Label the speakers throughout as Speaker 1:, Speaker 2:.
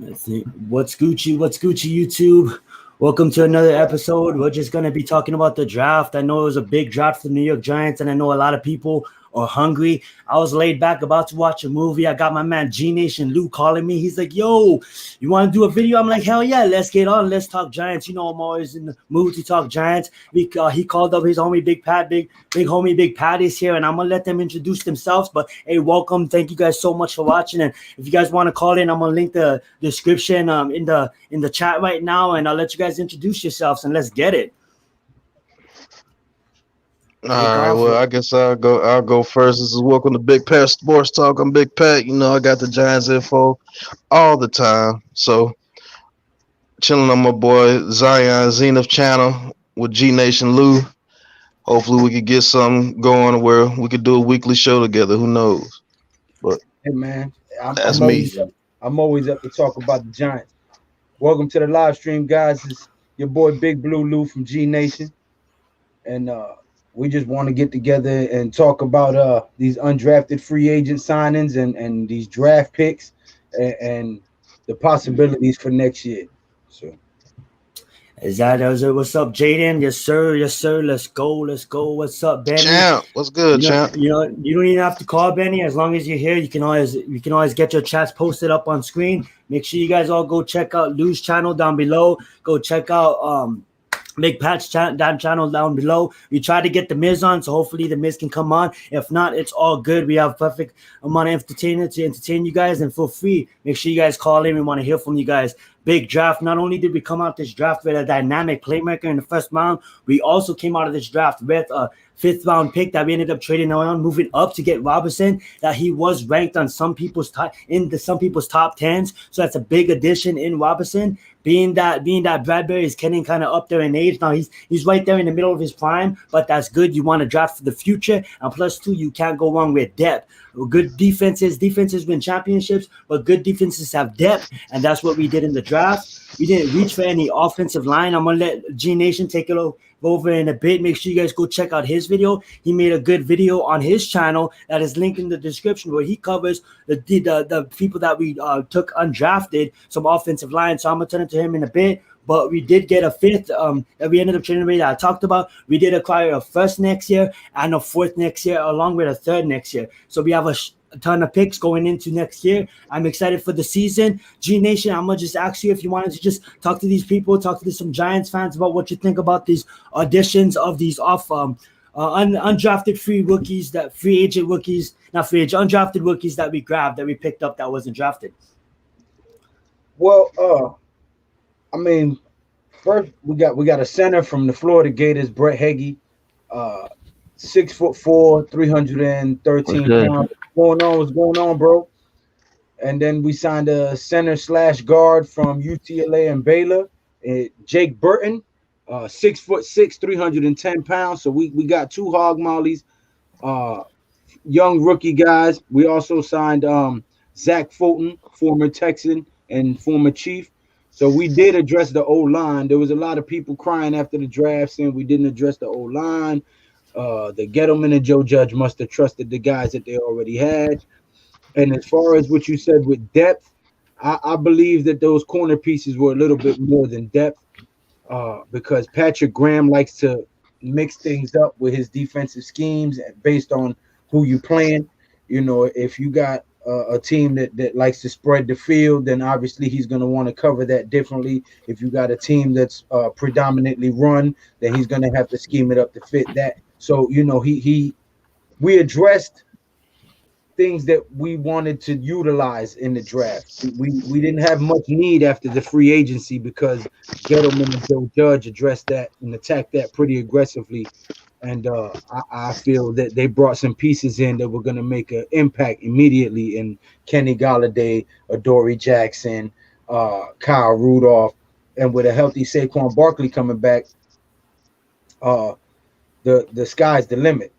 Speaker 1: Let's see. What's Gucci? What's Gucci, YouTube? Welcome to another episode. We're just going to be talking about the draft. I know it was a big draft for the New York Giants, and I know a lot of people are hungry. I was laid back about to watch a movie. I got my man G Nation Lou calling me. He's like, yo, you want to do a video? I'm like, hell yeah, let's get on. Let's talk Giants. You know, I'm always in the mood to talk Giants. He called up his homie Big Pat. Big homie Big Pat is here, and I'm going to let them introduce themselves. But hey, welcome. Thank you guys so much for watching. And if you guys want to call in, I'm going to link the description in the chat right now, and I'll let you guys introduce yourselves, and let's get it.
Speaker 2: All right, well, I guess I'll go first. This is welcome to Bigpatssportstalk. I'm Big Pat. You know, I got the Giants info all the time. So chilling on my boy Zion Zenith channel with G Nation Lou. Hopefully we could get something going where we could do a weekly show together. Who knows? But
Speaker 3: hey man,
Speaker 2: that's me.
Speaker 3: I'm always up to talk about the Giants. Welcome to the live stream, guys. It's your boy Big Blue Lou from G Nation. And we just want to get together and talk about these undrafted free agent signings and these draft picks and the possibilities for next year. So,
Speaker 1: is that what's up, Jayden? Yes, sir. Yes, sir. Let's go. What's up, Benny?
Speaker 2: Champ, what's good, Champ?
Speaker 1: You don't even have to call Benny. As long as you're here, you can always get your chats posted up on screen. Make sure you guys all go check out Lou's channel down below. Go check out Big Pat's channel down below. We try to get the Miz on, so hopefully the Miz can come on. If not, it's all good. We have perfect amount of entertainment to entertain you guys, and for free. Make sure you guys call in. We want to hear from you guys. Big draft. Not only did we come out this draft with a dynamic playmaker in the first round, we also came out of this draft with a fifth round pick that we ended up trading around, moving up to get Robinson. That he was ranked on some people's top 10s. So that's a big addition in Robinson. Being that Bradbury is getting kind of up there in age now, he's right there in the middle of his prime, but that's good. You want to draft for the future, and plus two, you can't go wrong with depth. Good defenses win championships, but good defenses have depth, and that's what we did in the draft. We didn't reach for any offensive line. I'm gonna let G Nation take it over in a bit. Make sure you guys go check out his video. He made a good video on his channel that is linked in the description where he covers the people that we took undrafted, some offensive line. So I'm gonna turn it to him in a bit. But we did get a fifth that we ended up trading away that I talked about. We did acquire a first next year and a fourth next year, along with a third next year. So we have a ton of picks going into next year. I'm excited for the season. G Nation, I'm gonna just ask you if you wanted to just talk to these people, talk to some Giants fans about what you think about these auditions of these undrafted undrafted rookies that we grabbed, that we picked up that wasn't drafted.
Speaker 3: Well, I mean, first we got a center from the Florida Gators, Brett Heggie, 6'4", 313 pounds. What's going on, bro? And then we signed a center/guard from UTLA and Baylor, Jake Burton, 6'6", 310 pounds. So we got two hog mollies, young rookie guys. We also signed Zach Fulton, former Texan and former Chief. So we did address the O-line. There was a lot of people crying after the draft saying we didn't address the O-line. The Gettleman and Joe Judge must have trusted the guys that they already had. And as far as what you said with depth, I believe that those corner pieces were a little bit more than depth because Patrick Graham likes to mix things up with his defensive schemes based on who you playing. You know, if you got a team that likes to spread the field, then obviously he's going to want to cover that differently. If you got a team that's predominantly run, then he's going to have to scheme it up to fit that. So, you know, we addressed things that we wanted to utilize in the draft. We didn't have much need after the free agency because Gettleman and Joe Judge addressed that and attacked that pretty aggressively. And I feel that they brought some pieces in that were going to make an impact immediately in Kenny Golladay, Adoree Jackson, Kyle Rudolph, and with a healthy Saquon Barkley coming back, the sky's the limit.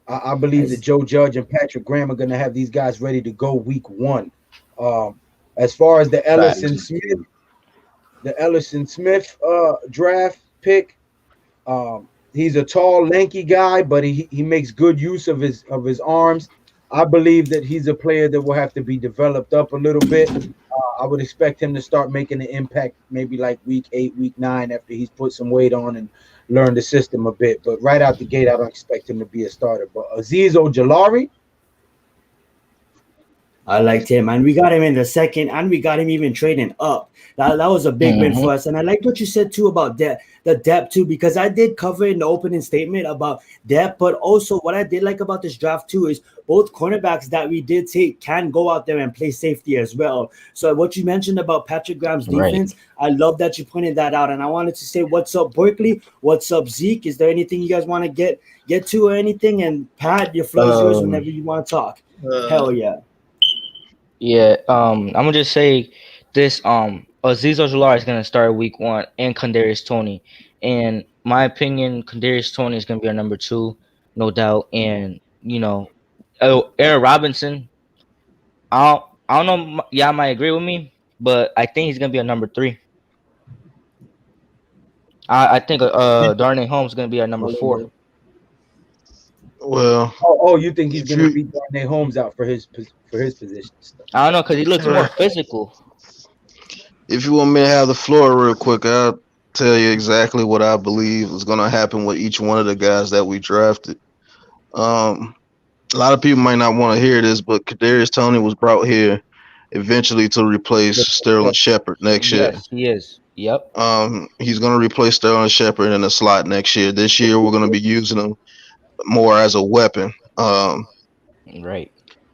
Speaker 3: I believe that Joe Judge and Patrick Graham are going to have these guys ready to go week one. As far as the Ellison Smith draft pick, he's a tall, lanky guy, but he makes good use of his arms. I believe that he's a player that will have to be developed up a little bit. I would expect him to start making an impact maybe like week 8, week 9 after he's put some weight on and learned the system a bit. But right out the gate, I don't expect him to be a starter. But Azeez Ojulari,
Speaker 1: I liked him, and we got him in the second, and we got him even trading up. That was a big win for us. And I liked what you said too about the depth too, because I did cover in the opening statement about depth, but also what I did like about this draft too is both cornerbacks that we did take can go out there and play safety as well. So what you mentioned about Patrick Graham's defense, I love that you pointed that out. And I wanted to say, what's up, Barkley? What's up, Zeek? Is there anything you guys want to get to or anything? And Pat, your floor is yours whenever you want to talk. Hell yeah.
Speaker 4: Yeah, I'm gonna just say this. Azeez Ojulari is gonna start week 1, and Kadarius Toney. In my opinion, Kadarius Toney is gonna be our number 2, no doubt. And Aaron Robinson. I don't know. Y'all might agree with me, but I think he's gonna be a number 3. I think Darnay Holmes is gonna be our number 4.
Speaker 2: Well,
Speaker 3: you think he's going to beat Darnay Holmes out for his position?
Speaker 4: I don't know because he looks more physical.
Speaker 2: If you want me to have the floor real quick, I'll tell you exactly what I believe is going to happen with each one of the guys that we drafted. A lot of people might not want to hear this, but Kadarius Toney was brought here eventually to replace Sterling Shepard next year.
Speaker 4: Yes, he is. Yep.
Speaker 2: He's going to replace Sterling Shepard in the slot next year. This year, we're going to be using him more as a weapon.
Speaker 4: Right.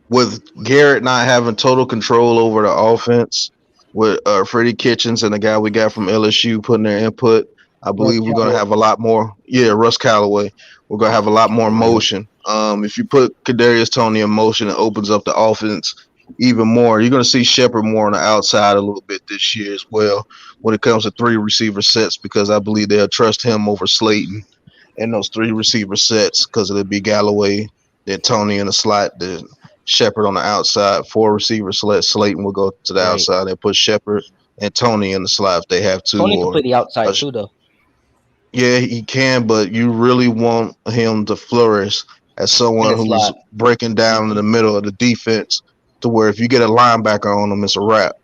Speaker 2: With Garrett not having total control over the offense, with Freddie Kitchens and the guy we got from LSU putting their input, I believe we're going to have a lot more. Yeah, Russ Callaway. We're going to have a lot more motion. If you put Kadarius Toney in motion, it opens up the offense even more. You're going to see Shepard more on the outside a little bit this year as well when it comes to 3 receiver sets, because I believe they'll trust him over Slayton in those 3 receiver sets, because it'll be Galloway, then Toney in the slot, then Shepard on the outside. 4 receivers, Slayton will go to the outside and put Shepard and Toney in the slot if they have to.
Speaker 4: Toney can play the outside too, though.
Speaker 2: Yeah, he can, but you really want him to flourish as someone who's breaking down in the middle of the defense, to where if you get a linebacker on him, it's a wrap.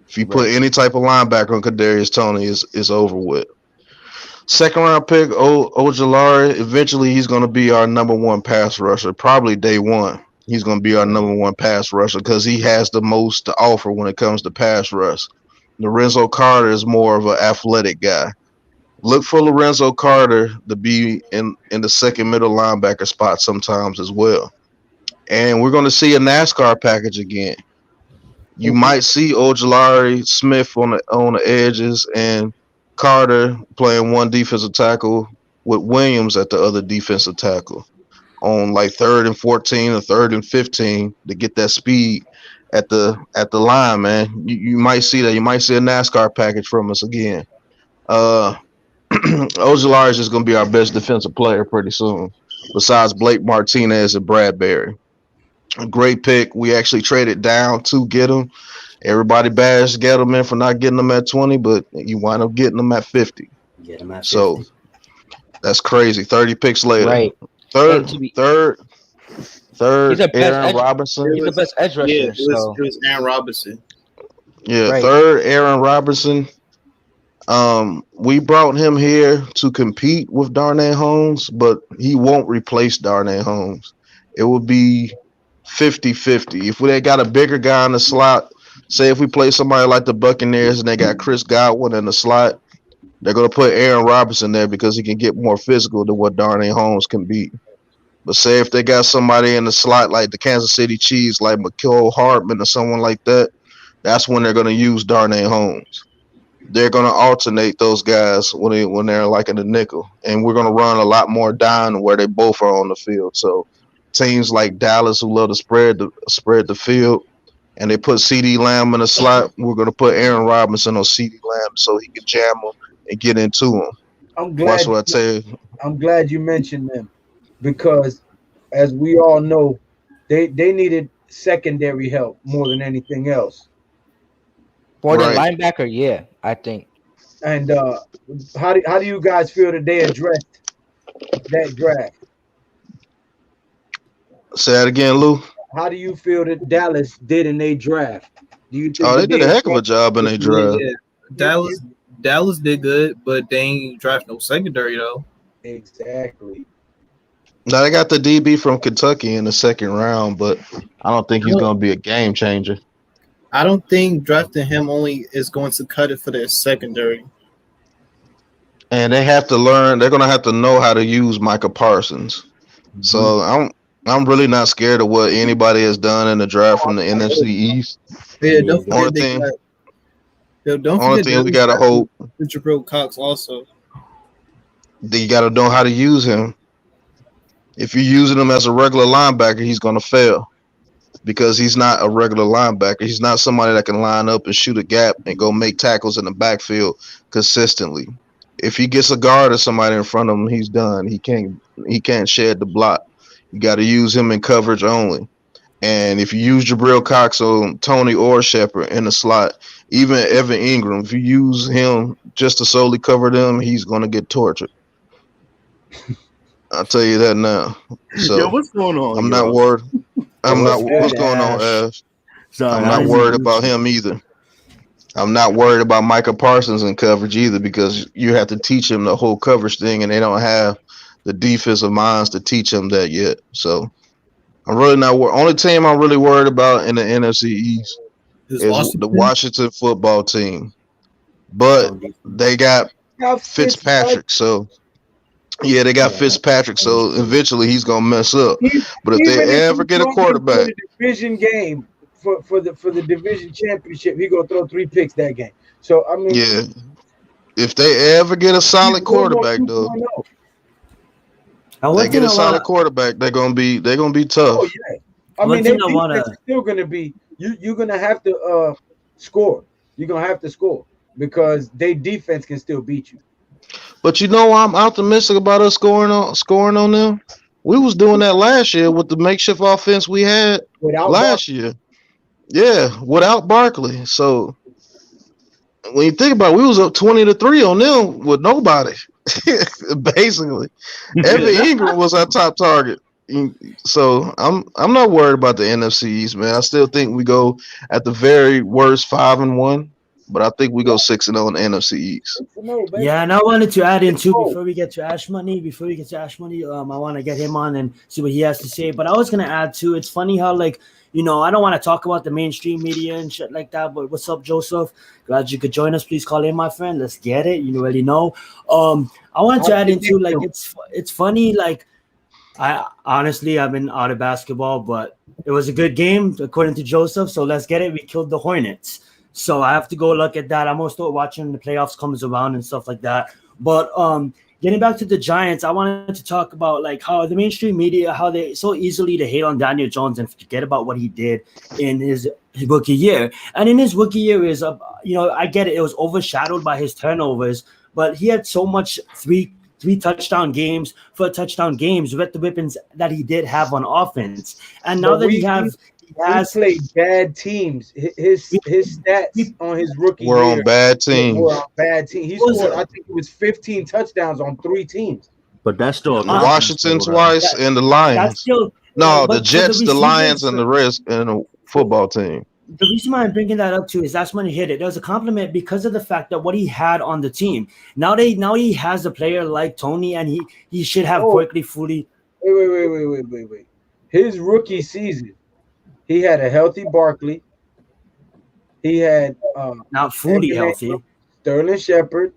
Speaker 2: If you put any type of linebacker on Kadarius Toney, it's over with. Second round pick, Ojulari. Eventually, he's going to be our number 1 pass rusher. Probably day 1, he's going to be our number 1 pass rusher because he has the most to offer when it comes to pass rush. Lorenzo Carter is more of an athletic guy. Look for Lorenzo Carter to be in the second middle linebacker spot sometimes as well. And we're going to see a NASCAR package again. You might see Ojulari, Smith on the edges, and Carter playing one defensive tackle with Williams at the other defensive tackle on like 3rd and 14 or 3rd and 15 to get that speed at the line, man. You might see that. You might see a NASCAR package from us again. Ojulari is just going to be our best defensive player pretty soon, besides Blake Martinez and Bradbury. A great pick. We actually traded down to get him. Everybody bashed Gettleman for not getting them at 20, but you wind up getting them at 50.
Speaker 1: Get him at 50.
Speaker 2: So that's crazy. 30 picks later.
Speaker 4: Right.
Speaker 2: Third,
Speaker 4: Aaron
Speaker 2: Robinson.
Speaker 4: He's the best edge rusher.
Speaker 5: Yeah, it was Aaron Robinson.
Speaker 2: Yeah, right. 3rd, Aaron Robinson. We brought him here to compete with Darnay Holmes, but he won't replace Darnay Holmes. It would be 50-50. If they got a bigger guy in the slot, say if we play somebody like the Buccaneers and they got Chris Godwin in the slot, they're going to put Aaron Robinson there because he can get more physical than what Darnay Holmes can be. But say if they got somebody in the slot like the Kansas City Chiefs, like McCall Hardman or someone like that, that's when they're going to use Darnay Holmes. They're going to alternate those guys when they're like in the nickel. And we're going to run a lot more down where they both are on the field. So teams like Dallas who love to spread the field, and they put CeeDee Lamb in the slot, we're going to put Aaron Robinson on CeeDee Lamb so he can jam them and get into them.
Speaker 3: I'm glad you mentioned them, because as we all know, they needed secondary help more than anything else.
Speaker 4: More than linebacker, yeah, I think.
Speaker 3: And how do you guys feel that they addressed that draft?
Speaker 2: Say that again, Lou.
Speaker 3: how do you feel that Dallas did in their draft? Do you think
Speaker 2: Oh,
Speaker 3: that
Speaker 2: they did a heck of a job in their draft.
Speaker 5: Yeah, Dallas did good, but they ain't draft no secondary though.
Speaker 3: Exactly.
Speaker 2: Now they got the DB from Kentucky in the second round, but I don't think he's going to be a game changer.
Speaker 5: I don't think drafting him only is going to cut it for their secondary.
Speaker 2: And they have to learn. They're going to have to know how to use Micah Parsons.
Speaker 3: Mm-hmm.
Speaker 2: So I'm really not scared of what anybody has done in the draft from the NFC East.
Speaker 5: Yeah, don't
Speaker 2: Only
Speaker 5: forget
Speaker 2: thing,
Speaker 5: don't
Speaker 2: only
Speaker 5: forget
Speaker 2: thing we got to hope.
Speaker 5: Jabril Cox also.
Speaker 2: You got to know how to use him. If you're using him as a regular linebacker, he's going to fail because he's not a regular linebacker. He's not somebody that can line up and shoot a gap and go make tackles in the backfield consistently. If he gets a guard or somebody in front of him, he's done. He can't shed the block. You got to use him in coverage only. And if you use Jabril Cox on Tony or Shepard in the slot, even Evan Ingram, if you use him just to solely cover them, he's going to get tortured. I'll tell you that now. So
Speaker 6: yo, what's going on?
Speaker 2: I'm not worried. What's going on, Ash?
Speaker 1: Sorry,
Speaker 2: I'm not worried about him either. I'm not worried about Micah Parsons in coverage either because you have to teach him the whole coverage thing, and they don't have the defensive minds to teach him that yet. So I'm really not worried. Only team I'm really worried about in the NFC East is the Washington football team. But they got Fitzpatrick, so yeah, they got Fitzpatrick, so eventually he's gonna mess up. But if they ever get a quarterback,
Speaker 3: division game for the division championship, he gonna throw 3 picks that game. So I mean,
Speaker 2: yeah, if they ever get a solid quarterback, though, they get a solid quarterback, they're gonna be tough.
Speaker 3: Oh, yeah. I mean, their defense is still gonna be you're gonna have to score. You're gonna have to score because their defense can still beat you.
Speaker 2: But you know, I'm optimistic about us scoring on them. We was doing that last year with the makeshift offense we had last year. Yeah, without Barkley. So when you think about it, we was up 20-3 on them with nobody. Basically. Evan Ingram was our top target. So I'm not worried about the NFC East, man. I still think we go at the very worst 5-1. But I think we go 6-0 in the NFC East.
Speaker 1: Yeah, and I wanted to add in too before we get to Ashmoney. I want to get him on and see what he has to say. But I was gonna add too. It's funny how I don't want to talk about the mainstream media and shit like that. But what's up, Joseph? Glad you could join us. Please call in, my friend. Let's get it. You already know. I wanted to add in too. It's funny. I've been out of basketball, but it was a good game according to Joseph. So let's get it. We killed the Hornets. So I have to go look at that. I'm gonna start watching the playoffs comes around and stuff like that. But getting back to the Giants, I wanted to talk about how the mainstream media, how they so easily to hate on Daniel Jones and forget about what he did in his rookie year. And in his rookie year is I get it. It was overshadowed by his turnovers, but he had so much three touchdown games, 4 touchdown games with the weapons that he did have on offense. And now that he has
Speaker 3: played bad teams. His stats on his rookie
Speaker 2: year on bad teams.
Speaker 3: Were on bad teams. He scored, I think it was 15 touchdowns on 3 teams.
Speaker 6: But that's still
Speaker 2: Washington twice and the Lions. The Jets, the Lions, and the rest and the football team.
Speaker 1: The reason why I'm bringing that up too is that's when he hit it. There was a compliment because of the fact that what he had on the team. Now he has a player like Tony, and he should have Barkley fully.
Speaker 3: Wait. His rookie season. He had a healthy Barkley. He had
Speaker 1: not fully healthy.
Speaker 3: Sterling Shepard.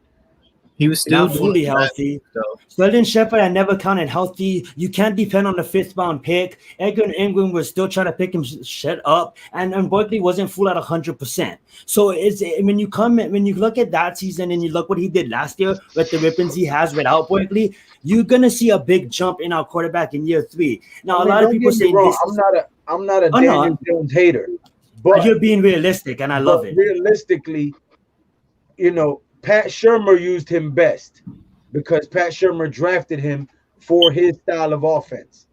Speaker 5: He was still
Speaker 1: not fully healthy. Sterling Shepard, I never counted healthy. You can't depend on the 5th round pick. Edgar Ingram was still trying to pick him shit up, and Barkley wasn't full at 100%. So when you look at that season and you look what he did last year with the weapons he has without Barkley, you're gonna see a big jump in our quarterback in year 3. Now a lot of people say this.
Speaker 3: I'm not a Daniel Jones hater,
Speaker 1: but you're being realistic, and I love it.
Speaker 3: Realistically, Pat Shurmur used him best because Pat Shurmur drafted him for his style of offense.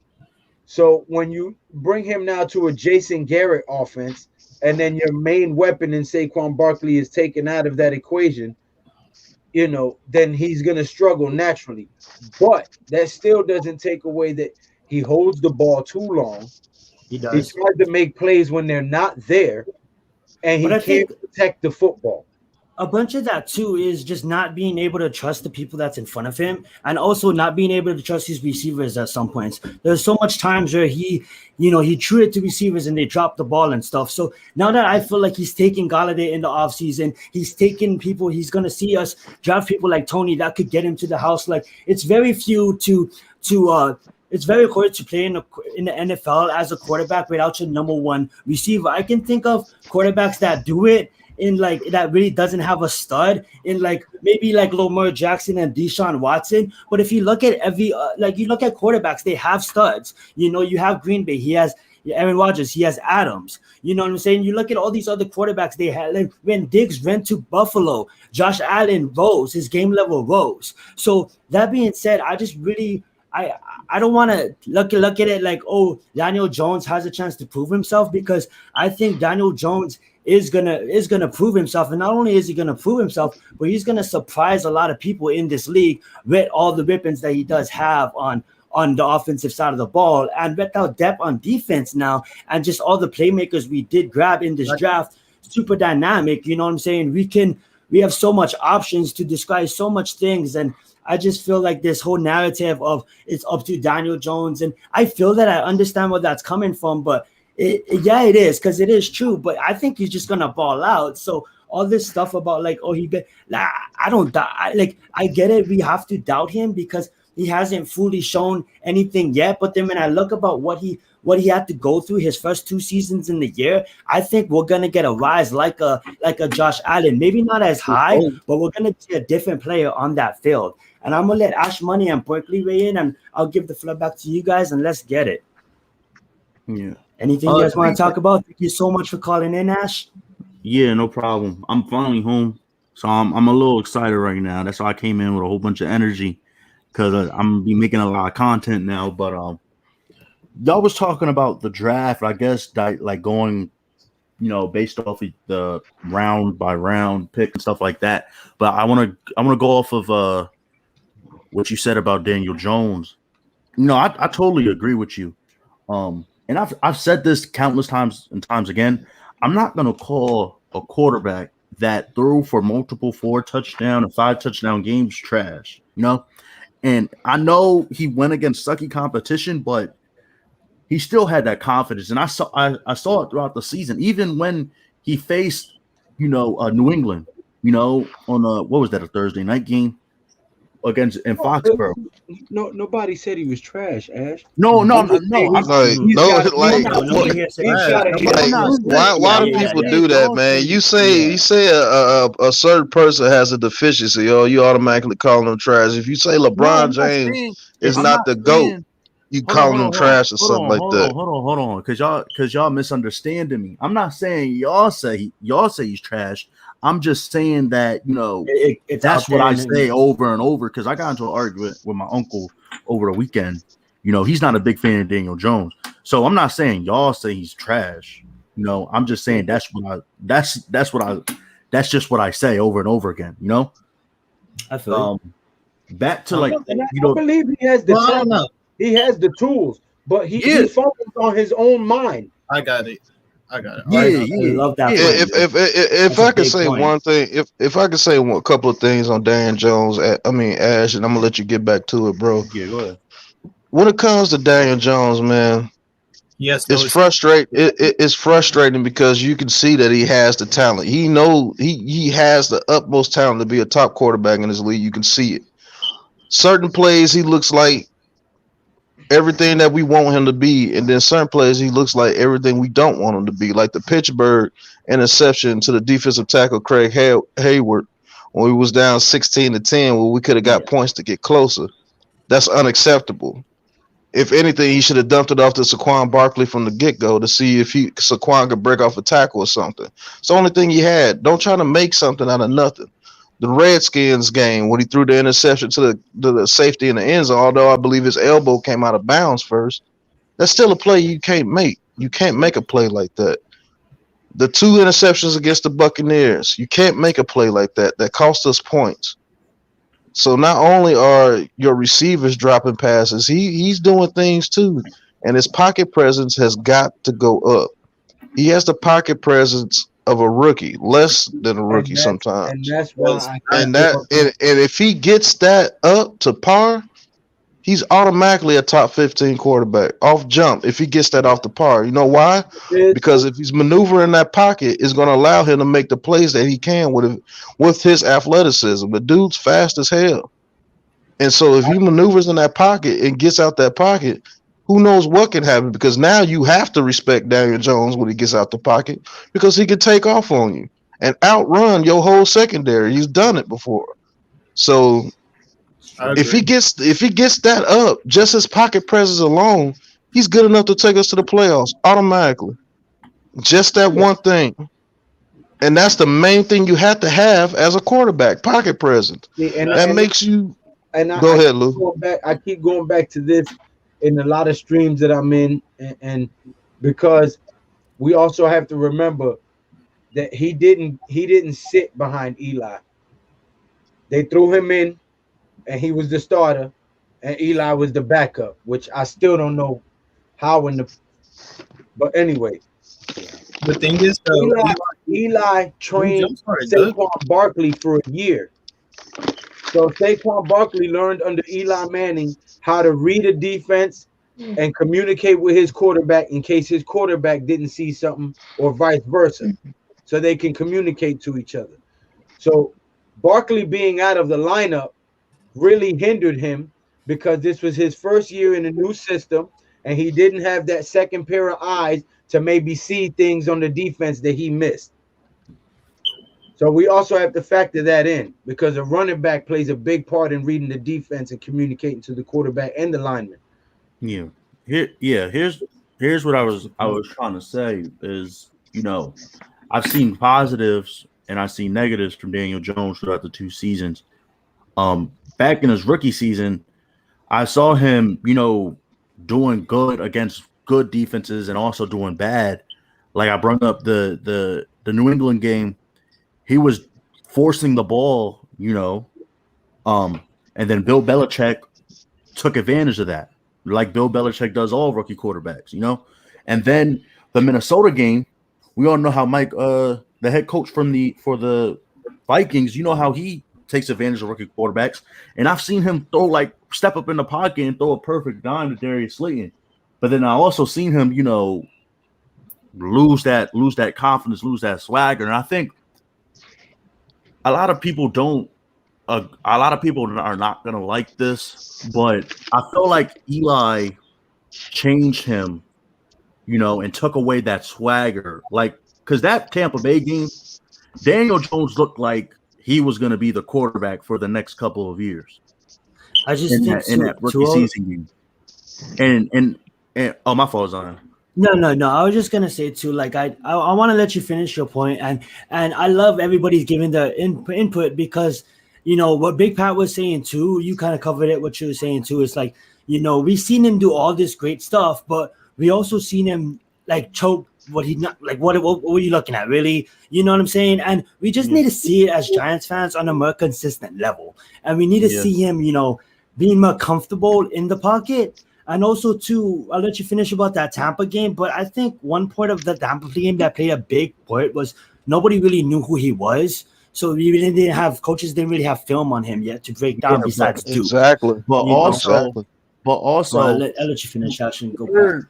Speaker 3: So when you bring him now to a Jason Garrett offense, and then your main weapon in Saquon Barkley is taken out of that equation, then he's going to struggle naturally. But that still doesn't take away that he holds the ball too long.
Speaker 1: He
Speaker 3: He
Speaker 1: does.
Speaker 3: tries to make plays when they're not there, and
Speaker 1: But
Speaker 3: he
Speaker 1: I
Speaker 3: can't
Speaker 1: think
Speaker 3: protect the football.
Speaker 1: a bunch of that too is just not being able to trust the people that's in front of him, and also not being able to trust his receivers at some points. There's so much times where he threw it to receivers and they dropped the ball and stuff. So now that I feel like he's taking Galladay in the offseason, he's taking people, he's gonna see us draft people like Tony that could get him to the house. Like it's very few to it's very hard to play in the NFL as a quarterback without your number one receiver. I can think of quarterbacks that do it in like that really doesn't have a stud in like maybe like Lamar Jackson and Deshaun Watson. But if you look at you look at quarterbacks, they have studs. You have Green Bay. He has Aaron Rodgers. He has Adams. You know what I'm saying? You look at all these other quarterbacks they had. Like when Diggs went to Buffalo, Josh Allen rose. His game level rose. So that being said, I just really I don't want to look at it like, oh, Daniel Jones has a chance to prove himself, because I think Daniel Jones is gonna prove himself, and not only is he gonna prove himself, but he's gonna surprise a lot of people in this league with all the weapons that he does have on the offensive side of the ball, and with our depth on defense now, and just all the playmakers we did grab in this draft, super dynamic. You know what I'm saying? We have so much options to disguise so much things, and I just feel like this whole narrative of it's up to Daniel Jones, and I feel that I understand where that's coming from, but it is, because it is true. But I think he's just gonna ball out. So all this stuff about like, oh, I don't doubt. I get it. We have to doubt him because he hasn't fully shown anything yet. But then when I look about what he had to go through his first 2 seasons in the year, I think we're gonna get a rise like a Josh Allen. Maybe not as high, but we're gonna see a different player on that field. And I'm gonna let Ashmoney and Barkley weigh in, and I'll give the floor back to you guys, and let's get it.
Speaker 6: Yeah.
Speaker 1: Anything you guys want to talk about? Thank you so much for calling in, Ash.
Speaker 6: Yeah, no problem. I'm finally home, so I'm a little excited right now. That's why I came in with a whole bunch of energy, because I'm gonna be making a lot of content now. But y'all was talking about the draft, I guess, like going, based off of the round by round pick and stuff like that. But I want to go off of what you said about Daniel Jones. I totally agree with you. And I've said this countless times and times again. I'm not going to call a quarterback that threw for multiple 4 touchdown and 5 touchdown games trash, And I know he went against sucky competition, but he still had that confidence. And I saw it throughout the season, even when he faced, New England, on what was that, a Thursday night game in Foxborough.
Speaker 3: No, nobody said he was trash, Ash.
Speaker 6: No.
Speaker 2: Why do people do that, man? You say a certain person has a deficiency, or you automatically call them trash. If you say LeBron James is not the GOAT, you call them trash or something like that.
Speaker 6: Hold on, because y'all misunderstanding me. I'm not saying y'all say he's trash. I'm just saying that, that's what I say over and over, because I got into an argument with my uncle over the weekend. He's not a big fan of Daniel Jones. So I'm not saying y'all say he's trash. I'm just saying that's just what I say over and over again,
Speaker 1: I feel
Speaker 6: back to like,
Speaker 3: I believe he has the talent. He has the tools, but he focused on his own mind.
Speaker 5: I got it.
Speaker 1: I love that.
Speaker 2: If I could say one thing, if I could say a couple of things on Daniel Jones, Ash, and I'm gonna let you get back to it, bro.
Speaker 6: Yeah, go ahead.
Speaker 2: When it comes to Daniel Jones, man, it's frustrating. It's frustrating because you can see that he has the talent. He has the utmost talent to be a top quarterback in this league. You can see it. Certain plays, he looks like everything that we want him to be, and then certain plays he looks like everything we don't want him to be, like the Pittsburgh interception to the defensive tackle Craig Hayward when we was down 16-10, where we could have got points to get closer. That's unacceptable. If anything, he should have dumped it off to Saquon Barkley from the get-go to see if Saquon could break off a tackle or something. It's the only thing he had. Don't try to make something out of nothing. The Redskins game, when he threw the interception to the safety in the end zone, although I believe his elbow came out of bounds first, that's still a play you can't make. You can't make a play like that. The 2 interceptions against the Buccaneers, you can't make a play like that. That cost us points. So not only are your receivers dropping passes, he's doing things too. and his pocket presence has got to go up. He has the pocket presence of a rookie, less than a rookie
Speaker 3: and
Speaker 2: sometimes.
Speaker 3: that's why
Speaker 2: And if he gets that up to par, he's automatically a top 15 quarterback off jump. If he gets that off the par, you know why? Because if he's maneuvering that pocket, it's going to allow him to make the plays that he can with his athleticism. The dude's fast as hell, and so if he maneuvers in that pocket and gets out that pocket, who knows what can happen? Because now you have to respect Daniel Jones when he gets out the pocket because he can take off on you and outrun your whole secondary. He's done it before. So if he gets that up, just his pocket presence alone, he's good enough to take us to the playoffs automatically. Just that one thing. And that's the main thing you have to have as a quarterback, pocket presence. That makes you go ahead, Lou.
Speaker 3: I keep going back to this in a lot of streams that I'm in, and because we also have to remember that he didn't sit behind Eli. They threw him in, and he was the starter, and Eli was the backup, which I still don't know how in the. But anyway,
Speaker 5: the thing is,
Speaker 3: Eli trained Saquon Barkley for a year. So Saquon Barkley learned under Eli Manning how to read a defense and communicate with his quarterback in case his quarterback didn't see something, or vice versa, so they can communicate to each other. So Barkley being out of the lineup really hindered him because this was his first year in a new system, and he didn't have that second pair of eyes to maybe see things on the defense that he missed. So we also have to factor that in because a running back plays a big part in reading the defense and communicating to the quarterback and the lineman.
Speaker 6: Yeah. Here's what I was trying to say is, I've seen positives and I've seen negatives from Daniel Jones throughout the 2 seasons. Back in his rookie season, I saw him, doing good against good defenses and also doing bad. Like I brought up the New England game. He was forcing the ball, and then Bill Belichick took advantage of that, like Bill Belichick does all rookie quarterbacks, And then the Minnesota game, we all know how Mike, the head coach for the Vikings, how he takes advantage of rookie quarterbacks. And I've seen him step up in the pocket and throw a perfect dime to Darius Slayton. But then I also seen him, lose that confidence, lose that swagger. And I think a lot of people are not going to like this, but I feel like Eli changed him, and took away that swagger. Like, because that Tampa Bay game, Daniel Jones looked like he was going to be the quarterback for the next couple of years.
Speaker 1: I just think
Speaker 6: in that rookie season game. And oh, my fault, Zion.
Speaker 1: No. I was just gonna say too, like I want to let you finish your point, and I love everybody's giving the input because what Big Pat was saying too. You kind of covered it. What you were saying too is like we've seen him do all this great stuff, but we also seen him like choke. What he not like? What were you looking at? Really, you know what I'm saying? And we just need to see it as Giants fans on a more consistent level, and we need to see him, being more comfortable in the pocket. And also, too, I'll let you finish about that Tampa game, but I think one part of the Tampa game that played a big part was nobody really knew who he was. So we really didn't have – coaches didn't really have film on him yet to break down besides Duke.
Speaker 2: Exactly.
Speaker 6: But also
Speaker 1: I'll let you finish. I shouldn't go back.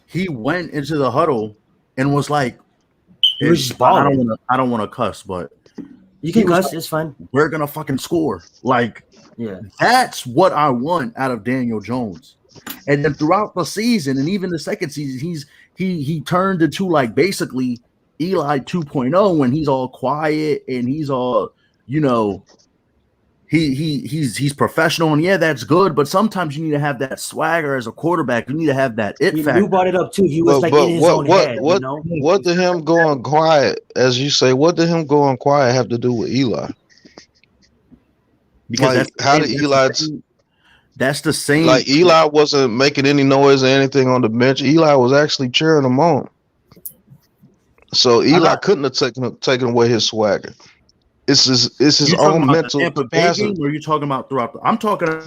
Speaker 6: He went into the huddle and was like –
Speaker 1: he was just balling.
Speaker 6: I don't want to cuss, but –
Speaker 1: you can cuss. It's fine.
Speaker 6: We're going to fucking score. Like – yeah, that's what I want out of Daniel Jones. And then throughout the season, and even the second season, he turned into like basically Eli 2.0 when he's all quiet and he's all, he's professional, and that's good. But sometimes you need to have that swagger as a quarterback. You need to have that it factor.
Speaker 1: You brought it up too. He was in his own head.
Speaker 2: What did him going quiet, as you say? What did him going quiet have to do with Eli? Because how did Eli?
Speaker 6: That's the same.
Speaker 2: Like Eli wasn't making any noise or anything on the bench. Eli was actually cheering him on. So Eli couldn't have taken away his swagger. It's his own mental capacity.
Speaker 6: Or are you talking about throughout? I'm talking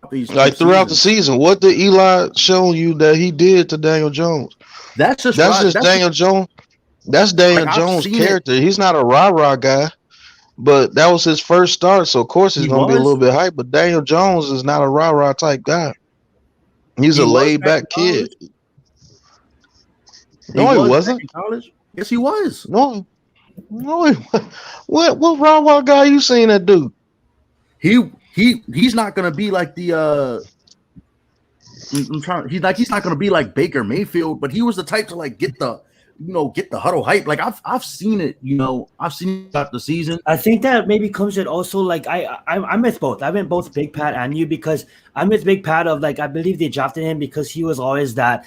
Speaker 6: these
Speaker 2: Like throughout the
Speaker 6: seasons.
Speaker 2: season, what did Eli show you that he did to Daniel Jones?
Speaker 6: That's just
Speaker 2: Daniel Jones. That's
Speaker 6: like
Speaker 2: Daniel
Speaker 6: I've
Speaker 2: Jones'
Speaker 6: seen it.
Speaker 2: character. He's not a rah-rah guy, but that was his first start, so of course he's
Speaker 6: He
Speaker 2: gonna be a little
Speaker 6: was.
Speaker 2: bit hype. But Daniel Jones is not a rah-rah type guy. He's
Speaker 6: He
Speaker 2: a
Speaker 6: was back in
Speaker 2: laid-back kid.
Speaker 6: college.
Speaker 2: No, he
Speaker 6: was
Speaker 2: wasn't.
Speaker 6: back in college. Yes, he was.
Speaker 2: No, he, what rah-rah guy you seen that do?
Speaker 6: He's not gonna be like the he's not gonna be like Baker Mayfield, but he was the type to like get the huddle hype. Like I've seen it, I've seen it throughout the season.
Speaker 1: I think that maybe comes with also like I'm with both. I went both Big Pat and you because I'm with Big Pat of like I believe they drafted him because he was always that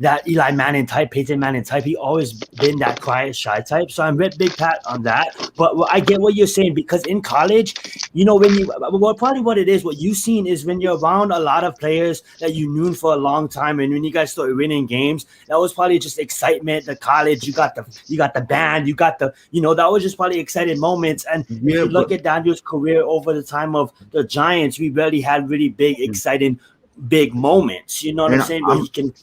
Speaker 1: that Eli Manning type, Peyton Manning type. He always been that quiet, shy type. So I'm with Big Pat on that. But I get what you're saying because in college, probably what it is, what you've seen is when you're around a lot of players that you knew for a long time, and when you guys started winning games, that was probably just excitement. The college, you got the band, you got the, that was just probably exciting moments. And if you look at Daniel's career over the time of the Giants, we really had really big, exciting, big moments. You know what I'm saying? Where he can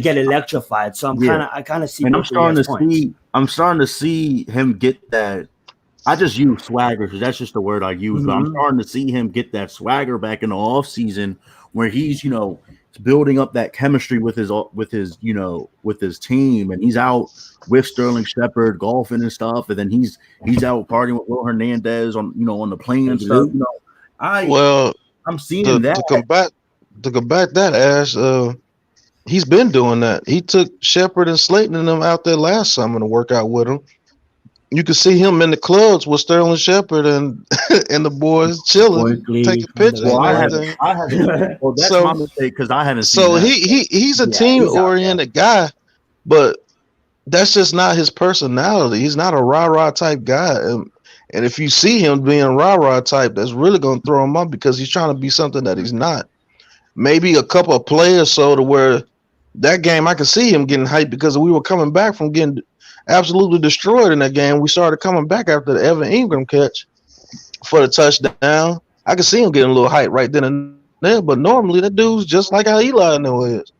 Speaker 1: get electrified. So I kind of see.
Speaker 6: And I'm starting to see him get that. I just use swagger because that's just the word I use. But I'm starting to see him get that swagger back in the off season where he's building up that chemistry with his team, and he's out with Sterling Shepard golfing and stuff, and then he's out partying with Will Hernandez on the plane and stuff. I'm seeing that
Speaker 2: to combat that, Ash. He's been doing that. He took Shepard and Slayton and them out there last summer to work out with him. You could see him in the clubs with Sterling Shepard and the boys chilling, taking pictures.
Speaker 6: I haven't. Well, that's my mistake because I haven't seen.
Speaker 2: So he's a team-oriented guy, but that's just not his personality. He's not a rah-rah type guy, and if you see him being rah-rah type, that's really going to throw him up because he's trying to be something that he's not. Maybe a couple of players so to where that game I could see him getting hyped because we were coming back from getting absolutely destroyed in that game. We started coming back after the Evan Ingram catch for the touchdown. I could see him getting a little hype right then and there, but normally that dude's just like how Eli is.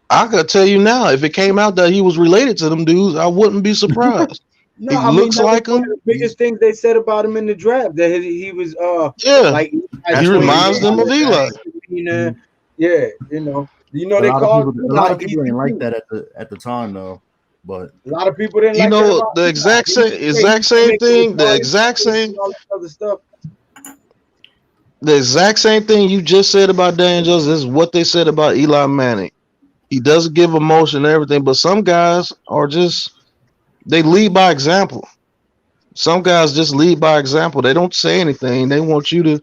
Speaker 2: I could tell you now, if it came out that he was related to them dudes, I wouldn't be surprised. He looks like him.
Speaker 3: The biggest thing they said about him in the draft that he was like
Speaker 2: he reminds them of Eli.
Speaker 3: They called
Speaker 6: a lot of people didn't like that at the time though, but
Speaker 3: a lot of people didn't.
Speaker 2: The exact same thing. The exact same other stuff. The exact same thing you just said about Daniel Jones is what they said about Eli Manning. He doesn't give emotion and everything, but some guys are just they lead by example. Some guys just lead by example. They don't say anything. They want you to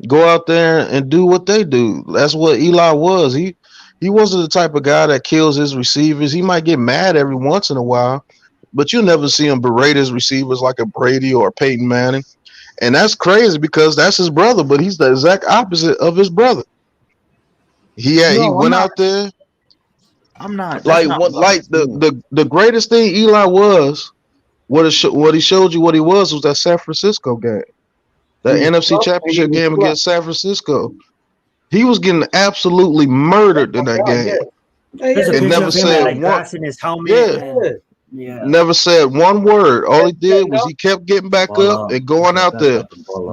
Speaker 2: go out there and do what they do. That's what Eli was. He wasn't the type of guy that kills his receivers. He might get mad every once in a while, but you'll never see him berate his receivers like a Brady or a Peyton Manning. And that's crazy because that's his brother, but he's the exact opposite of his brother. He went out there.
Speaker 6: I'm not
Speaker 2: like the greatest thing Eli was. What he showed you what he was that San Francisco game, that NFC Championship game against San Francisco. He was getting absolutely murdered in that game.
Speaker 1: And never said one. His helmet.
Speaker 2: Never said one word. All he did was he kept getting back up and going out there.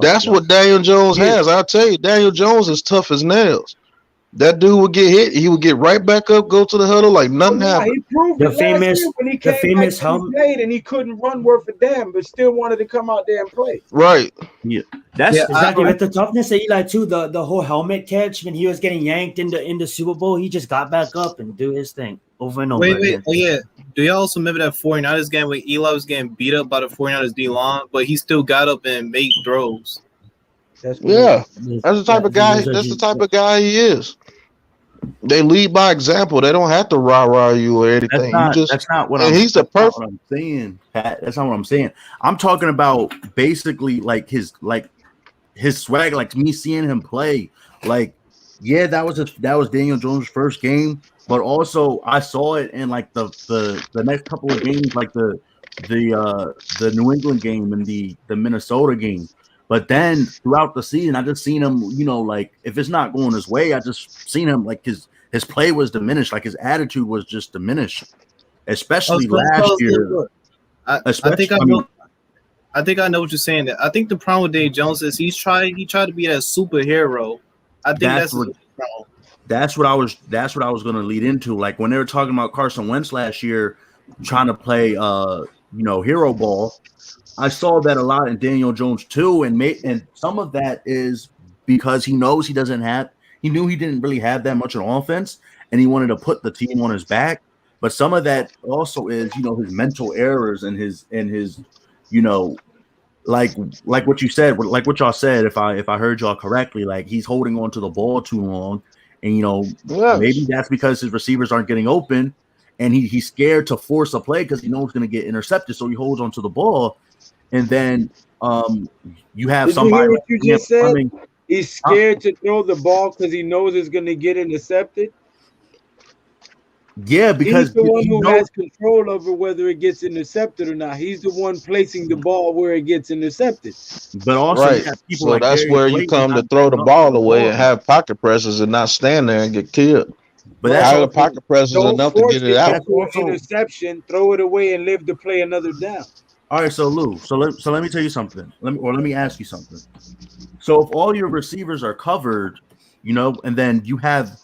Speaker 2: That's what Daniel Jones has. I'll tell you, Daniel Jones is tough as nails. That dude would get hit. He would get right back up, go to the huddle like nothing happened.
Speaker 3: He proved the famous helmet, and he couldn't run worth a damn, but still wanted to come out there and play.
Speaker 2: Right.
Speaker 6: Yeah.
Speaker 1: That's exactly with the toughness of Eli too. The whole helmet catch when he was getting yanked in the Super Bowl, he just got back up and do his thing over and over.
Speaker 5: Wait. Oh yeah. Do y'all also remember that 49ers game where Eli was getting beat up by the 49ers D-line, but he still got up and made throws?
Speaker 2: That's the type of guy. That's the type of guy he is. They lead by example. They don't have to rah you or anything.
Speaker 6: That's not what I'm saying, Pat. That's not what I'm saying. I'm talking about basically like his swag, like me seeing him play. Like, yeah, that was Daniel Jones' first game, but also I saw it in like the next couple of games, like the New England game and the Minnesota game. But then throughout the season, I just seen him, like if it's not going his way, I just seen him like his play was diminished, like his attitude was just diminished, especially last year.
Speaker 5: Look, I think I know what you're saying. I think the problem with Dave Jones is he tried to be that superhero. I think that's what I was going to lead into. Like when they were talking about Carson Wentz last year, trying to play hero ball. I saw that a lot in Daniel Jones too, and some of that is because he knows he knew he didn't really have that much on offense, and he wanted to put the team on his back. But some of that also is, his mental errors and his like what you said, like what y'all said, if I heard y'all correctly, like he's holding on to the ball too long, and maybe that's because his receivers aren't getting open, and he's scared to force a play because he knows he's going to get intercepted, so he holds on to the ball. And then you have
Speaker 3: Did
Speaker 6: somebody.
Speaker 3: You hear what you just said? He's scared to throw the ball because he knows it's going to get intercepted.
Speaker 6: Yeah, because
Speaker 3: he's the one who has control over whether it gets intercepted or not. He's the one placing the ball where it gets intercepted.
Speaker 6: But also,
Speaker 2: so like that's where you come to throw the ball away and have pocket pressures and not stand there and get killed. But that's the pocket pressures enough to get it out.
Speaker 3: Interception, throw it away, and live to play another down.
Speaker 6: All right, so Lou, so let me tell you something. Let me ask you something. So if all your receivers are covered, and then you have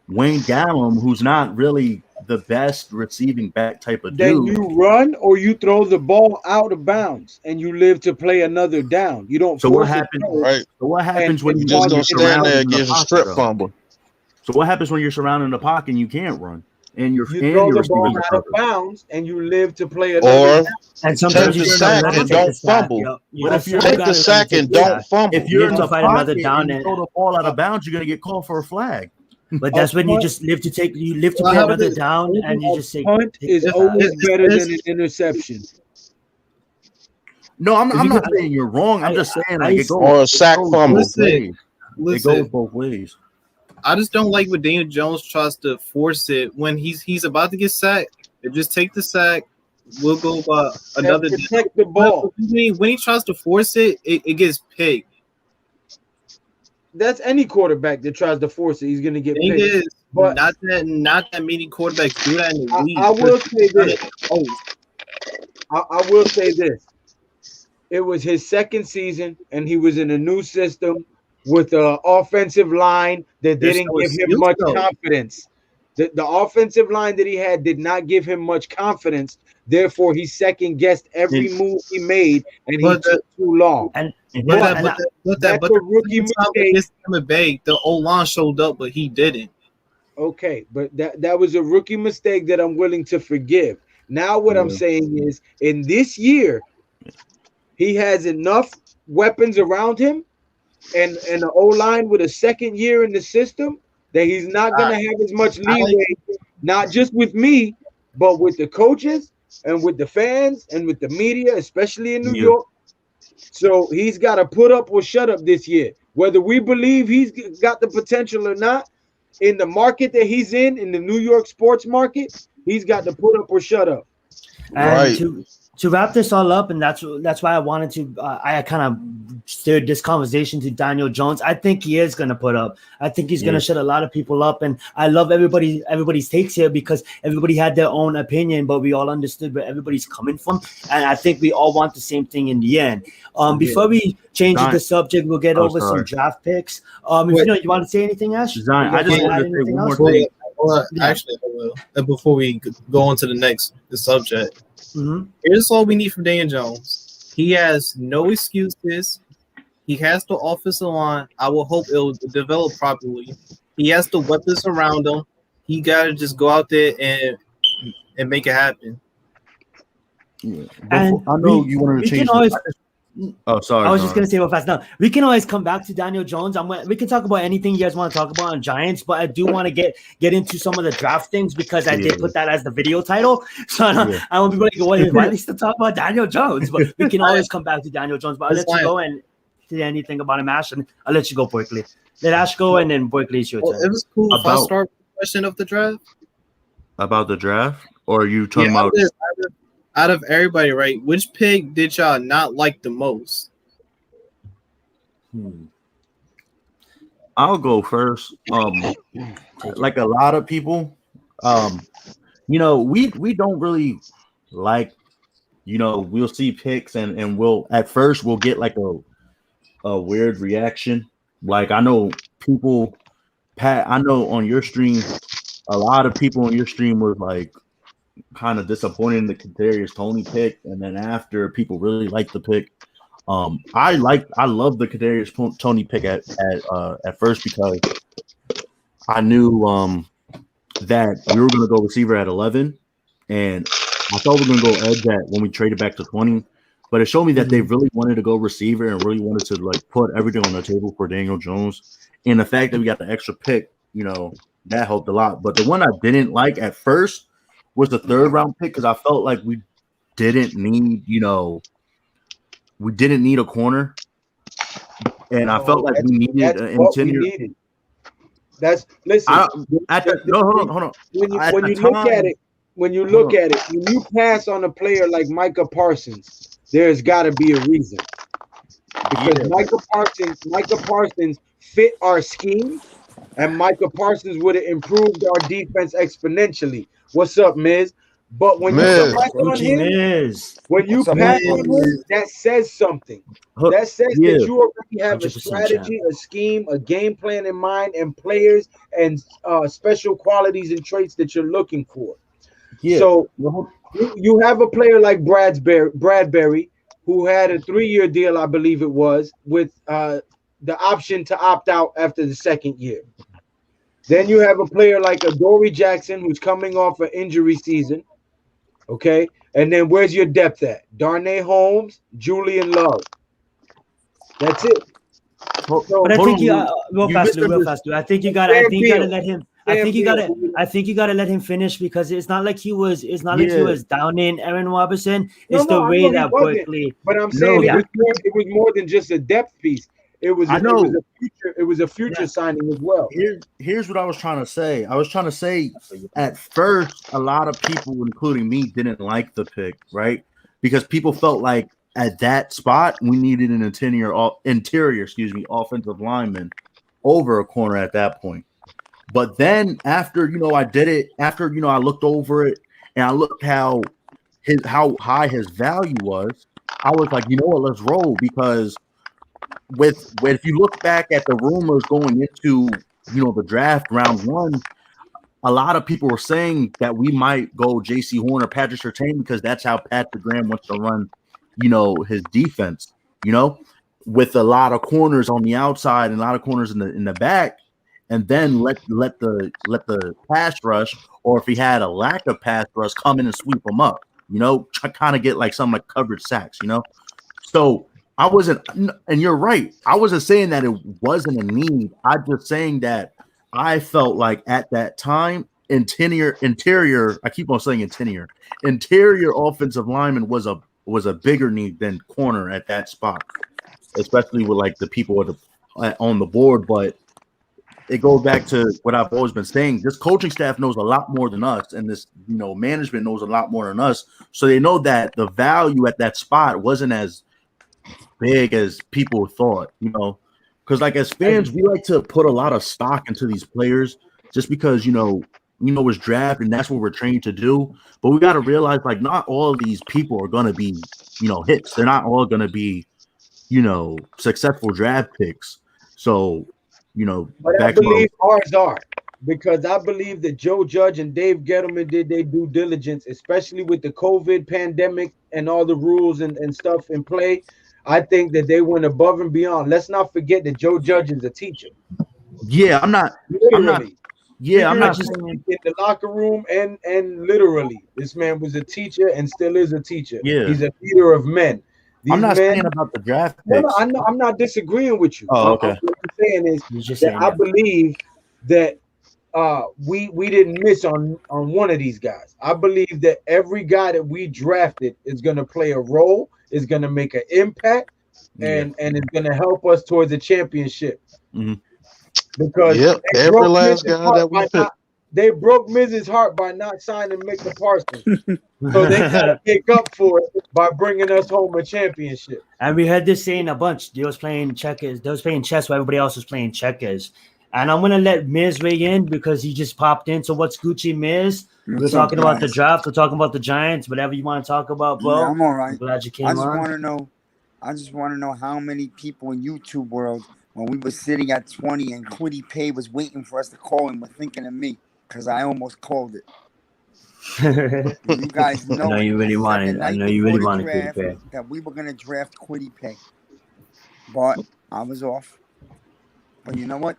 Speaker 6: Wayne Gallum, who's not really the best receiving back type of dude.
Speaker 3: Then you run or you throw the ball out of bounds and you live to play another down. You don't.
Speaker 6: So what happens? Right. So what happens when you
Speaker 2: just don't stand there and get a strip fumble?
Speaker 6: So what happens when you're surrounded in the pocket and you can't run? And you
Speaker 3: throw the ball out of bounds and you live to play another down.
Speaker 2: And sometimes take the sack and don't fumble. But if you take the sack and don't fumble,
Speaker 6: if you're in the pocket and you throw the ball out of bounds, you're gonna get called for a flag.
Speaker 1: But that's when you just live to play another down, and you just say
Speaker 3: punt is always better than an interception.
Speaker 6: No, I'm not saying you're wrong. I'm just saying like it goes,
Speaker 2: or a sack fumble.
Speaker 6: It goes both ways.
Speaker 5: I just don't like when Daniel Jones tries to force it when he's about to get sacked. Just take the sack. We'll go about another.
Speaker 3: Protect the ball.
Speaker 5: When he tries to force it, it gets picked.
Speaker 3: That's any quarterback that tries to force it. He's going to get picked.
Speaker 5: But not that many quarterbacks do that in the league.
Speaker 3: I will say this. I will say this. It was his second season, and he was in a new system with an offensive line that didn't give him much confidence. The offensive line that he had did not give him much confidence. Therefore, he second-guessed every move he made, and he took too long.
Speaker 5: That's a rookie mistake. The O-line showed up, but he didn't.
Speaker 3: Okay, but that was a rookie mistake that I'm willing to forgive. Now what I'm saying is, in this year, he has enough weapons around him and the O-line with a second year in the system that he's not going to have as much leeway, not just with me, but with the coaches and with the fans and with the media, especially in New York. So he's got to put up or shut up this year. Whether we believe he's got the potential or not, in the market that he's in the New York sports market, he's got to put up or shut up.
Speaker 1: And to wrap this all up, and that's why I wanted to I kind of steered this conversation to Daniel Jones. I think he is going to put up. I think he's going to shut a lot of people up, and I love everybody's takes here because everybody had their own opinion, but we all understood where everybody's coming from, and I think we all want the same thing in the end. Before we change the subject, we'll get over some draft picks. If you want to say anything, Ash?
Speaker 6: I just want to say one more thing.
Speaker 5: Actually, I will. Before we go on to the subject. Here's all we need from Daniel Jones. He has no excuses. He has the offensive line. I will hope it'll develop properly. He has the weapons around him. He got to just go out there and make it happen.
Speaker 6: And I know you wanted to change. Oh, sorry.
Speaker 1: I was just going to say real fast. Now, we can always come back to Daniel Jones. We can talk about anything you guys want to talk about on Giants, but I do want to get into some of the draft things because I did put that as the video title. So I want people to go, why at least to talk about Daniel Jones? But we can always come back to Daniel Jones. But I'll let you go and say anything about him, Ash, and I'll let you go, Berkeley. Let Ash go, and then Berkeley is your turn.
Speaker 5: It was cool if I start with the question of the draft.
Speaker 6: About the draft? Or are you talking about...
Speaker 5: Out of everybody, right? Which pick did y'all not like the most?
Speaker 6: I'll go first. Like a lot of people, we don't really like, we'll see picks and we'll at first we'll get like a weird reaction. Like I know people, Pat, I know on your stream, a lot of people on your stream were like kind of disappointed in the Kadarius Toney pick, and then after people really liked the pick. I love the Kadarius Toney pick at first because I knew that we were going to go receiver at 11, and I thought we were going to go edge at when we traded back to 20. But it showed me that they really wanted to go receiver and really wanted to like put everything on the table for Daniel Jones. And the fact that we got the extra pick, that helped a lot. But the one I didn't like at first was the 3rd round pick because I felt like we didn't need, a corner. And I felt like we needed an interior.
Speaker 3: Listen.
Speaker 6: Hold on.
Speaker 3: When you look at it, when you pass on a player like Micah Parsons, there's got to be a reason. Because Micah Parsons fit our scheme, and Micah Parsons would have improved our defense exponentially. What's up, Miz? But when you pass on him, that says something. That says that you already have a strategy, a scheme, a game plan in mind, and players and special qualities and traits that you're looking for. Yeah. So you have a player like Bradbury, who had a 3-year deal, I believe it was, with the option to opt out after the 2nd year. Then you have a player like Adoree Jackson, who's coming off an injury season. Okay, and then where's your depth at? Darnay Holmes, Julian Love. That's it.
Speaker 1: But I think real fast. I think you gotta let him. I think you gotta let him finish because it's not like he was downing Aaron Robertson. It's the way that Barkley.
Speaker 3: But I'm saying it was more than just a depth piece. It was a future signing as well.
Speaker 6: Here's what I was trying to say. I was trying to say at first, a lot of people, including me, didn't like the pick, right? Because people felt like at that spot we needed an interior offensive lineman over a corner at that point. But then after I did it, after I looked over it and I looked how high his value was, I was like, let's roll because. If you look back at the rumors going into the draft round 1, a lot of people were saying that we might go J.C. Horn or Patrick Surtain because that's how Patrick Graham wants to run, his defense. With a lot of corners on the outside and a lot of corners in the back, and then let the pass rush, or if he had a lack of pass rush, come in and sweep them up. Kind of get like some like coverage sacks. So. I wasn't, and you're right. I wasn't saying that it wasn't a need. I'm just saying that I felt like at that time, interior. I keep on saying interior offensive lineman was a bigger need than corner at that spot, especially with like the people on the board. But it goes back to what I've always been saying. This coaching staff knows a lot more than us, and this management knows a lot more than us. So they know that the value at that spot wasn't as big as people thought, because like as fans, we like to put a lot of stock into these players just because it's draft and that's what we're trained to do. But we got to realize like not all of these people are going to be hits. They're not all going to be successful draft picks. So
Speaker 3: but I believe ours are, because I believe that Joe Judge and Dave Gettleman did their due diligence, especially with the COVID pandemic and all the rules and stuff in play. I think that they went above and beyond. Let's not forget that Joe Judge is a teacher.
Speaker 6: Yeah, I'm not just
Speaker 3: in the locker room and literally. This man was a teacher and still is a teacher.
Speaker 6: Yeah,
Speaker 3: he's a leader of men.
Speaker 6: I'm not saying about the draft picks.
Speaker 3: No, I'm not disagreeing with you.
Speaker 6: Oh, okay.
Speaker 3: What I'm saying is that I believe that we didn't miss on one of these guys. I believe that every guy that we drafted is going to play a role, is going to make an impact, and it's going to help us towards a championship.
Speaker 6: Mm-hmm.
Speaker 3: Because
Speaker 2: every last guy that we picked.
Speaker 3: they broke Miz's heart by not signing Micah Parsons. So they gotta make up for it by bringing us home a championship.
Speaker 1: And we heard this saying a bunch. They was playing checkers. They was playing chess while everybody else was playing checkers. And I'm gonna let Miz weigh in because he just popped in. So what's Gucci, Miz? We're talking about the draft. We're talking about the Giants. Whatever you want to talk about, bro.
Speaker 7: Yeah, I'm all right.
Speaker 1: I'm glad you came
Speaker 7: I
Speaker 1: on.
Speaker 7: just want to know how many people in YouTube world, when we were sitting at 20 and Quiddy Pay was waiting for us to call him, were thinking of me because I almost called it. You guys know.
Speaker 1: I know you really wanted. I know you really wanted
Speaker 7: Quiddy
Speaker 1: Pay.
Speaker 7: That we were gonna draft Quiddy Pay, but I was off. But you know what?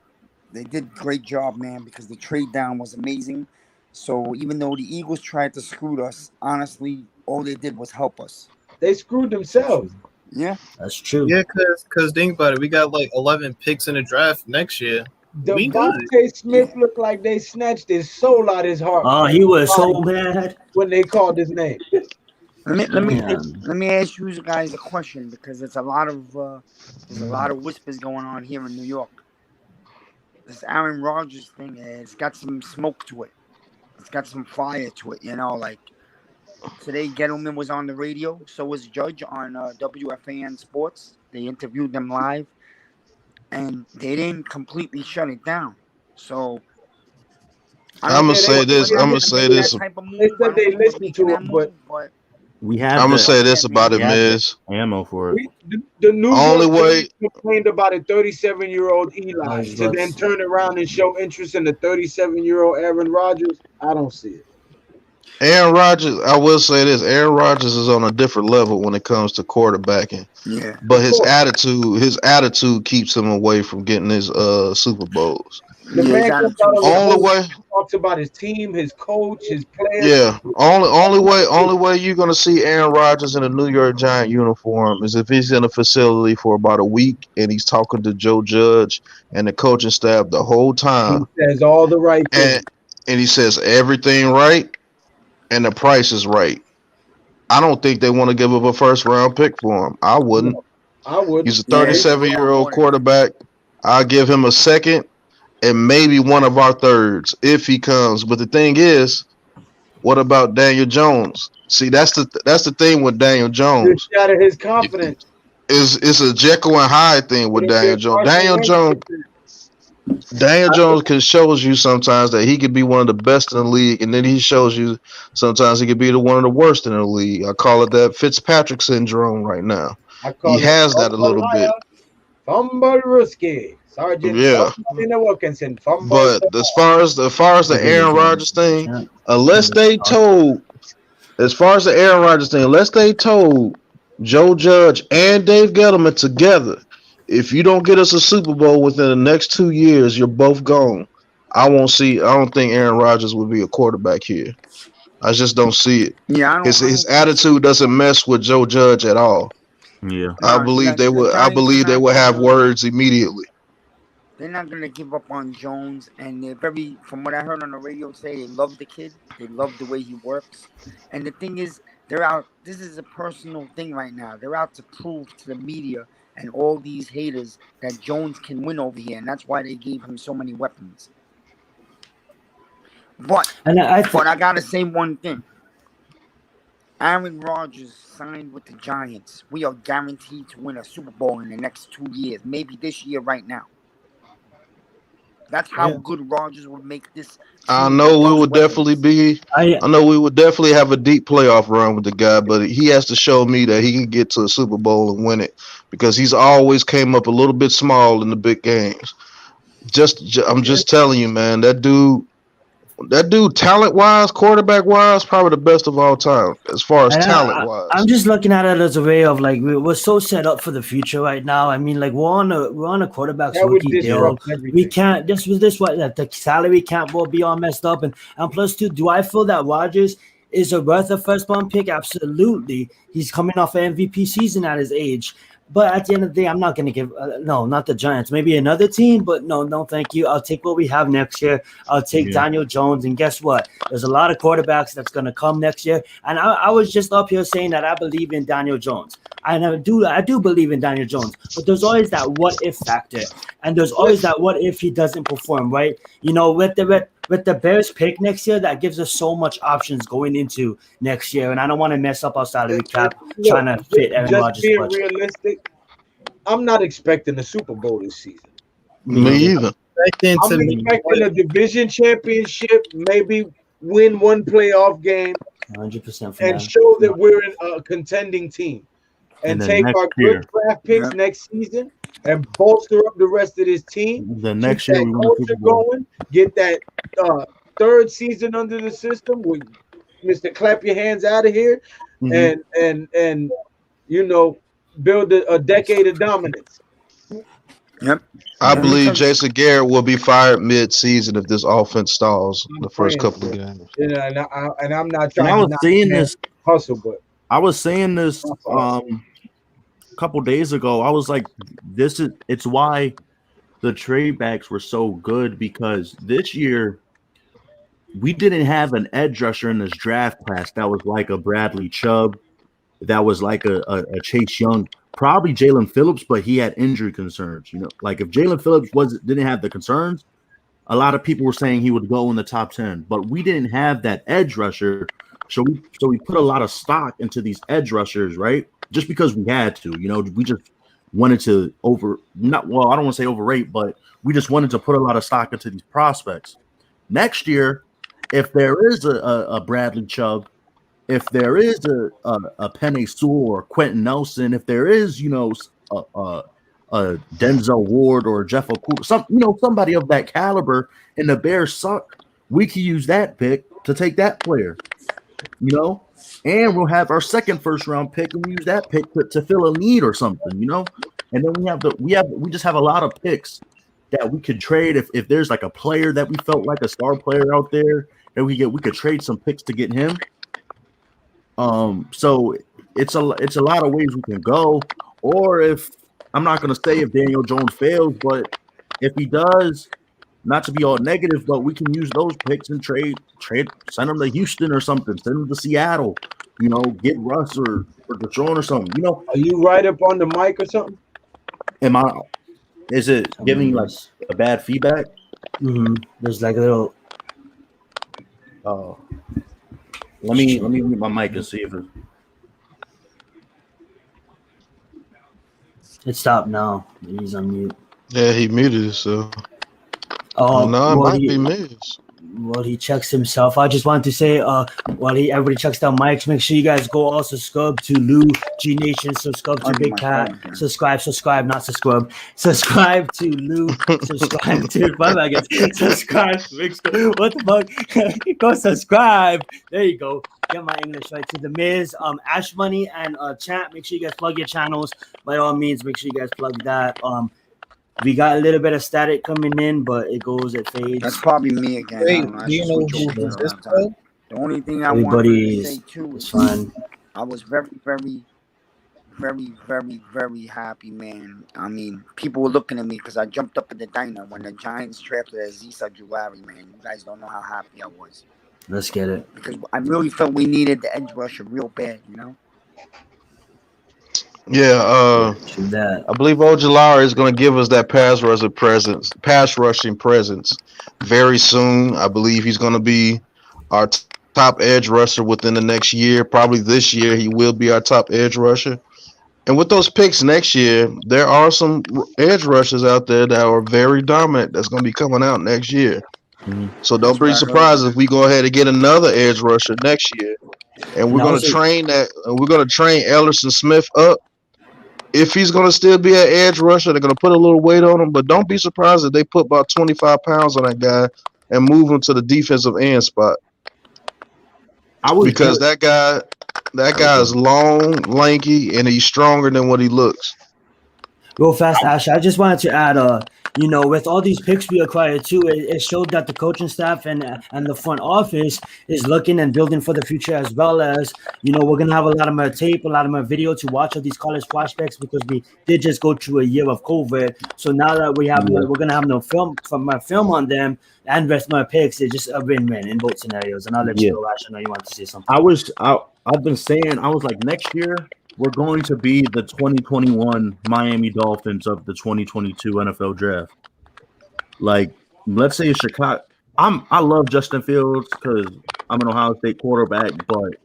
Speaker 7: They did a great job, man, because the trade down was amazing. So even though the Eagles tried to screw us, honestly, all they did was help us.
Speaker 3: They screwed themselves.
Speaker 7: Yeah,
Speaker 1: that's true.
Speaker 5: Yeah, because think about it, we got like 11 picks in the draft next year.
Speaker 3: Devontae Smith looked like they snatched his soul out his heart.
Speaker 1: Oh, he was so mad
Speaker 3: when they called his name.
Speaker 7: Let me ask you guys a question because there's a lot of whispers going on here in New York. This Aaron Rodgers thing, it's got some smoke to it. It's got some fire to it, you know. Like today, Gettleman was on the radio. So was Judge on WFAN Sports. They interviewed them live. And they didn't completely shut it down. So
Speaker 2: I'm gonna say this.
Speaker 3: They said they listened to it, but
Speaker 6: we have.
Speaker 2: I'm gonna say this about it, Miz.
Speaker 6: Ammo for it.
Speaker 3: The New
Speaker 2: Only
Speaker 3: York
Speaker 2: way
Speaker 3: complained about a 37-year-old Eli to then turn around and show interest in the 37-year-old Aaron Rodgers. I don't see it.
Speaker 2: Aaron Rodgers, I will say this: Aaron Rodgers is on a different level when it comes to quarterbacking.
Speaker 7: Yeah,
Speaker 2: but his attitude keeps him away from getting his Super Bowls.
Speaker 3: The man
Speaker 2: only way
Speaker 3: talks about his team, his coach, his players.
Speaker 2: Yeah, only way you're gonna see Aaron Rodgers in a New York Giant uniform is if he's in a facility for about a week and he's talking to Joe Judge and the coaching staff the whole time.
Speaker 3: He says all the right things,
Speaker 2: and he says everything right. And the price is right. I don't think they want to give up a first round pick for him. I wouldn't.
Speaker 3: No, I would.
Speaker 2: He's a 37-year-old quarterback. I'll give him a second and maybe one of our thirds if he comes. But the thing is, what about Daniel Jones? See, that's the thing with Daniel Jones.
Speaker 3: Out of his confidence.
Speaker 2: It's a Jekyll and Hyde thing with Daniel Jones. Daniel Jones can shows you sometimes that he could be one of the best in the league, and then he shows you sometimes he could be one of the worst in the league. I call it that Fitzpatrick syndrome right now. He has that a little bit.
Speaker 3: Fumble Ruski, Sergeant.
Speaker 2: Yeah.
Speaker 3: Wilkinson.
Speaker 2: But as far as the Aaron Rodgers thing, unless they told Joe Judge and Dave Gettleman together, if you don't get us a Super Bowl within the next 2 years, you're both gone. I don't think Aaron Rodgers would be a quarterback here. I just don't see it.
Speaker 7: Yeah,
Speaker 2: his attitude doesn't mess with Joe Judge at all.
Speaker 6: Yeah,
Speaker 2: I believe they would have words immediately.
Speaker 7: They're not gonna give up on Jones, and they're from what I heard on the radio today, they love the kid. They love the way he works. And the thing is, they're out. This is a personal thing right now. They're out to prove to the media and all these haters that Jones can win over here, and that's why they gave him so many weapons. But I gotta say one thing. Aaron Rodgers signed with the Giants. We are guaranteed to win a Super Bowl in the next 2 years, maybe this year right now. That's how good Rodgers would make this.
Speaker 2: I know we would definitely have a deep playoff run with the guy, but he has to show me that he can get to a Super Bowl and win it because he's always came up a little bit small in the big games. I'm just telling you, man, that dude, talent-wise, quarterback-wise, probably the best of all time as far as talent-wise.
Speaker 1: I'm just looking at it as a way of like we're so set up for the future right now. I mean, like we're on a quarterback rookie deal. We can't. The salary cap will be all messed up, and plus too. Do I feel that Rodgers is worth a first-round pick? Absolutely. He's coming off an MVP season at his age. But at the end of the day, I'm not going to give no, not the Giants. Maybe another team, but no, thank you. I'll take what we have next year. I'll take Daniel Jones, and guess what? There's a lot of quarterbacks that's going to come next year. And I was just up here saying that I believe in Daniel Jones. I do believe in Daniel Jones, but there's always that what if factor, and there's always that what if he doesn't perform, right? You know, with the Bears pick next year, that gives us so much options going into next year, and I don't want to mess up our salary cap trying to fit Aaron Rodgers'
Speaker 3: being
Speaker 1: budget.
Speaker 3: realistic, I'm not expecting the Super Bowl this season.
Speaker 2: Me either.
Speaker 3: I'm expecting a division championship, maybe win one playoff game,
Speaker 1: 100%
Speaker 3: and show that we're a contending team, and take our good draft picks next season and bolster up the rest of this team.
Speaker 6: The next year,
Speaker 3: culture going, get that third season under the system with Mr. Clap Your Hands out of here, and you know, build a decade of dominance.
Speaker 7: Yep.
Speaker 2: I believe Jason Garrett will be fired mid-season if this offense stalls the first couple of games.
Speaker 3: Yeah, and I'm not trying. I was
Speaker 6: saying this
Speaker 3: hustle, but
Speaker 6: I was saying this a couple days ago. I was like, it's why the trade backs were so good, because this year we didn't have an edge rusher in this draft class that was like a Bradley Chubb, that was like a Chase Young. Probably Jalen Phillips, but he had injury concerns. You know, like if Jalen Phillips didn't have the concerns, a lot of people were saying he would go in the top 10. But we didn't have that edge rusher, so we put a lot of stock into these edge rushers, right? Just because we had to. You know, we just wanted to I don't want to say overrate, but we just wanted to put a lot of stock into these prospects. Next year, if there is a Bradley Chubb, if there is a Penei Sewell or Quentin Nelson, if there is, you know, a Denzel Ward or Jeff Okudah, somebody of that caliber, and the Bears suck, we can use that pick to take that player, you know, and we'll have our second first round pick and we use that pick to fill a need or something, you know, and then we just have a lot of picks that we could trade if there's like a player that we felt like a star player out there that we could trade some picks to get him. So it's a lot of ways we can go. Or if I'm not going to say if Daniel Jones fails, but if he does, not to be all negative, but we can use those picks and trade, send them to Houston or something, send them to Seattle, you know, get Russ or Deshaun or something. You know,
Speaker 3: are you right up on the mic or something?
Speaker 6: Is it giving like a bad feedback?
Speaker 1: There's like a little.
Speaker 6: Let me mute my mic and see if
Speaker 1: it stopped now. He's on mute.
Speaker 2: Yeah, he muted himself.
Speaker 1: Oh
Speaker 2: no, it might be me.
Speaker 1: Well, he checks himself. I just wanted to say, everybody checks down mics, make sure you guys go all subscribe to Lou G Nation, subscribe to Big Cat, subscribe, not subscribe. Subscribe to Lou, subscribe to subscribe. What the fuck? Go subscribe. There you go. Get my English right. To the Miz, Ashmoney and Champ. Make sure you guys plug your channels. By all means, make sure you guys plug that. We got a little bit of static coming in, but it fades.
Speaker 7: That's probably me again.
Speaker 5: Wait, do you know who is this?
Speaker 7: The only thing I want to say too is
Speaker 1: fun.
Speaker 7: I was very, very, very, very, very happy, man. I mean, people were looking at me because I jumped up at the diner when the Giants drafted Zeek, man. You guys don't know how happy I was.
Speaker 1: Let's get it.
Speaker 7: Because I really felt we needed the edge rusher real bad, you know?
Speaker 2: Yeah, I believe Ojulari is going to give us that pass rushing presence very soon. I believe he's going to be our top edge rusher within the next year. Probably this year he will be our top edge rusher. And with those picks next year, there are some edge rushers out there that are very dominant that's going to be coming out next year. So don't be surprised if we go ahead and get another edge rusher next year. And we're going to train Ellerson Smith up. If he's going to still be an edge rusher, they're going to put a little weight on him. But don't be surprised if they put about 25 pounds on that guy and move him to the defensive end spot. Because that guy is long, lanky, and he's stronger than what he looks.
Speaker 1: Real fast, Ash. I just wanted to add, with all these picks we acquired too, it showed that the coaching staff and the front office is looking and building for the future, as well as, we're going to have a lot of more tape, a lot of more video to watch of these college prospects, because we did just go through a year of COVID. So now that we're going to have no film on them and rest my picks, it's just a win-win in both scenarios. And I'll let you go, Ash. I know you want to say something.
Speaker 6: I've been saying, I was like, next year, we're going to be the 2021 Miami Dolphins of the 2022 NFL draft. Like, let's say Chicago. I love Justin Fields because I'm an Ohio State quarterback, but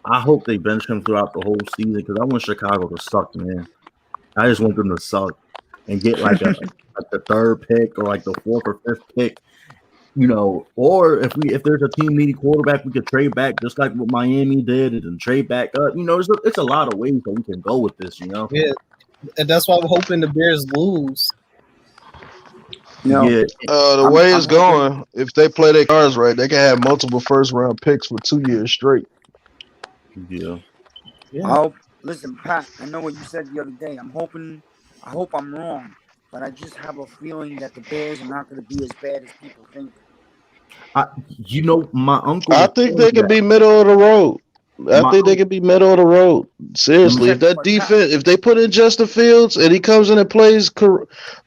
Speaker 6: I hope they bench him throughout the whole season because I want Chicago to suck, man. I just want them to suck and get like the third pick or like the fourth or fifth pick, you know. Or if there's a team needing quarterback, we could trade back just like what Miami did and trade back up. You know, it's a lot of ways that we can go with this. You know.
Speaker 5: Yeah, and that's why I'm hoping the Bears lose.
Speaker 6: Yeah.
Speaker 2: The way it's going, if they play their cards right, they can have multiple first round picks for 2 years straight.
Speaker 6: Yeah.
Speaker 7: Listen, Pat, I know what you said the other day. I hope I'm wrong, but I just have a feeling that the Bears are not going to be as bad as people think.
Speaker 6: My uncle.
Speaker 2: I think they can be middle of the road. I think they can be middle of the road. Seriously, if that defense, if they put in Justin Fields and he comes in and plays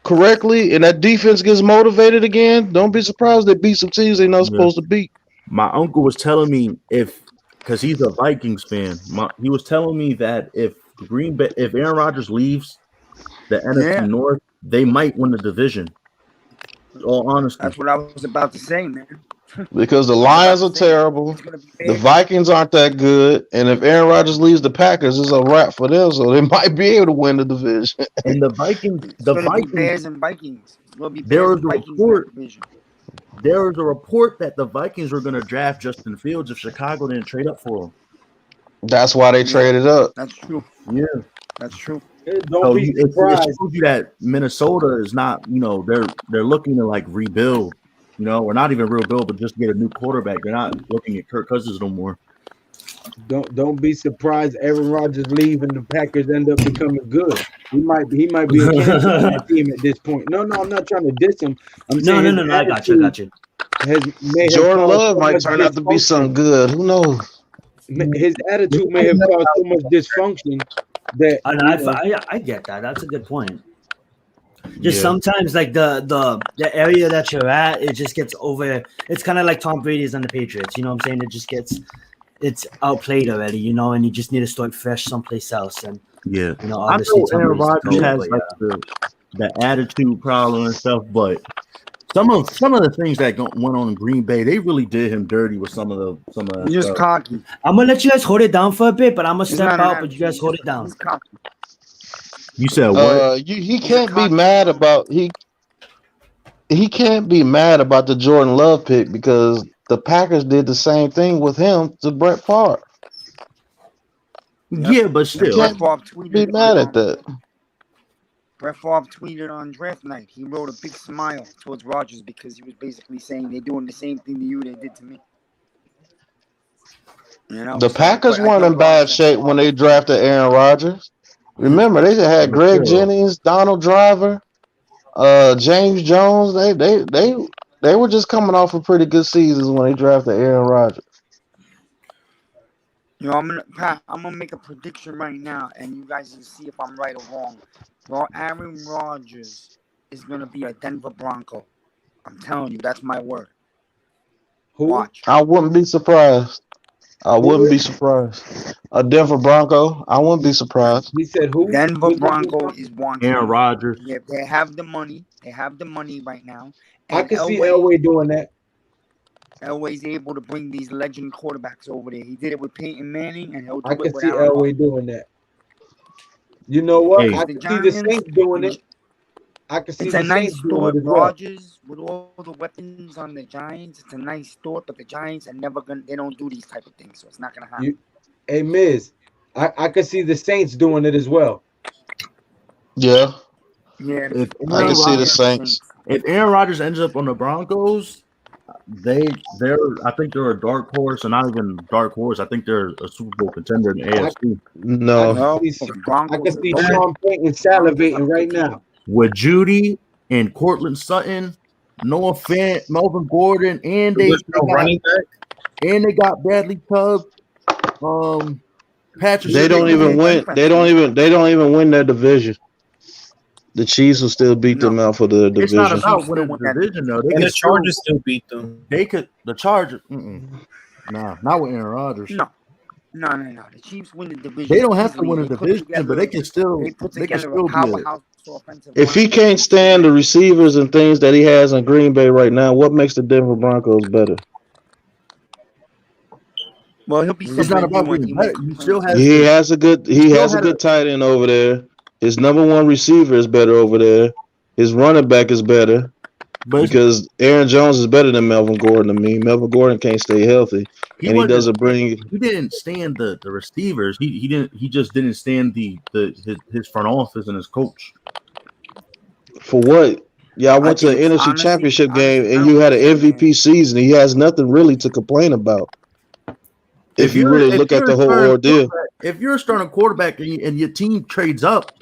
Speaker 2: correctly, and that defense gets motivated again, don't be surprised they beat some teams they're not supposed to beat.
Speaker 6: My uncle was telling me because he's a Vikings fan. He was telling me that if Aaron Rodgers leaves the NFC North, they might win the division. All honesty,
Speaker 7: that's what I was about to say, man.
Speaker 2: Because the Lions are terrible, the Vikings aren't that good, and if Aaron Rodgers leaves the Packers, it's a wrap for them. So they might be able to win the division.
Speaker 6: And the Vikings,
Speaker 7: Bears and Vikings.
Speaker 6: There was a report that the Vikings were going to draft Justin Fields if Chicago didn't trade up for him.
Speaker 2: That's why they traded up.
Speaker 7: That's true.
Speaker 6: Yeah,
Speaker 7: that's true.
Speaker 3: Don't be surprised.
Speaker 6: It shows you that Minnesota is not, you know, they're looking to like rebuild, you know, or not even rebuild, but just get a new quarterback. They're not looking at Kirk Cousins no more.
Speaker 3: Don't be surprised. Aaron Rodgers leave and the Packers end up becoming good. He might be a candidate on that team at this point. No, I'm not trying to diss him. I'm saying
Speaker 1: no. I got you.
Speaker 2: Jordan Love might turn out to be something good. Who knows?
Speaker 3: His attitude may have caused so much dysfunction that
Speaker 1: I get that. That's a good point. Just sometimes, like the area that you're at, it just gets over. It's kind of like Tom Brady's on the Patriots. You know what I'm saying? It just it's outplayed already. You know, and you just need to start fresh someplace else. And
Speaker 6: you
Speaker 1: know, obviously,
Speaker 6: Aaron Rodgers has like the attitude problem and stuff, but some of the things that went on in Green Bay, they really did him dirty with some of the
Speaker 7: He's just cocky.
Speaker 1: I'm gonna let you guys hold it down for a bit, but I'm gonna step out. But you guys hold it down.
Speaker 7: He's cocky.
Speaker 6: You said what?
Speaker 2: He can't be mad about he can't be mad about the Jordan Love pick because the Packers did the same thing with him to Brett Favre.
Speaker 6: Yeah, but still,
Speaker 2: be mad at that.
Speaker 7: Brett Favre tweeted on draft night. He wrote a big smile towards Rodgers because he was basically saying they're doing the same thing to you they did to me. You know,
Speaker 2: the Packers weren't in bad shape when they drafted Aaron Rodgers. Remember, they had Greg Jennings, Donald Driver, James Jones. They were just coming off of pretty good seasons when they drafted Aaron Rodgers.
Speaker 7: You know, I'm gonna make a prediction right now, and you guys can see if I'm right or wrong. Well, Aaron Rodgers is gonna be a Denver Bronco. I'm telling you, that's my word. Watch.
Speaker 2: I wouldn't be surprised. A Denver Bronco. I wouldn't be surprised.
Speaker 3: He said who?
Speaker 7: Denver Bronco is wanting.
Speaker 6: Aaron Rodgers.
Speaker 7: Yeah, they have the money. They have the money right now.
Speaker 3: I can see Elway doing that.
Speaker 7: Elway's able to bring these legend quarterbacks over there. He did it with Peyton Manning, and he'll do
Speaker 3: I
Speaker 7: it
Speaker 3: can
Speaker 7: with
Speaker 3: see
Speaker 7: Aaron
Speaker 3: Elway doing that. You know what?
Speaker 6: Hey.
Speaker 3: I can see the Saints doing it. I can see
Speaker 7: it's
Speaker 3: the
Speaker 7: a nice
Speaker 3: Saints doing
Speaker 7: thought.
Speaker 3: it as well.
Speaker 7: Rodgers with all the weapons on the Giants, it's a nice thought, but the Giants are never gonna. They don't do these type of things, so it's not gonna happen.
Speaker 3: Hey, Miz, I can see the Saints doing it as well.
Speaker 2: Yeah.
Speaker 7: Yeah,
Speaker 2: I can see the Saints.
Speaker 6: If Aaron Rodgers ends up on the Broncos, I think they're a dark horse, and not even dark horse. I think they're a Super Bowl contender in the AFC.
Speaker 2: No.
Speaker 3: I can see Sean Payton salivating right now.
Speaker 6: With Judy and Cortland Sutton, Noah Fant, Melvin Gordon, and they got Bradley Chubb. Patrick.
Speaker 2: They don't even win. They don't even win their division. The Chiefs will still beat them out for the division.
Speaker 6: It's not about winning the division, though.
Speaker 5: And the Chargers still beat them.
Speaker 6: They could. The Chargers. Nah, not with Aaron Rodgers.
Speaker 7: No. No. The Chiefs win the division.
Speaker 6: They don't have to
Speaker 7: easily.
Speaker 6: win a division, but they can still.
Speaker 7: They put
Speaker 6: They can
Speaker 7: together
Speaker 6: still
Speaker 7: a
Speaker 6: be a.
Speaker 7: powerhouse offensive
Speaker 2: If he
Speaker 7: line.
Speaker 2: can't stand the receivers and things that he has in Green Bay right now, what makes the Denver Broncos better?
Speaker 7: Well, he'll be
Speaker 6: It's not about being better. You still have.
Speaker 2: He has a good tight end over there. His number one receiver is better over there. His running back is better. Because Aaron Jones is better than Melvin Gordon to me. Melvin Gordon can't stay healthy, and he doesn't bring.
Speaker 6: He didn't stand the receivers. He didn't. He just didn't stand his front office and his coach.
Speaker 2: For what? Yeah, I went to an NFC Championship game, and you had an MVP season. He has nothing really to complain about. If you really look at the whole ordeal,
Speaker 6: if you're a starting quarterback and your team trades up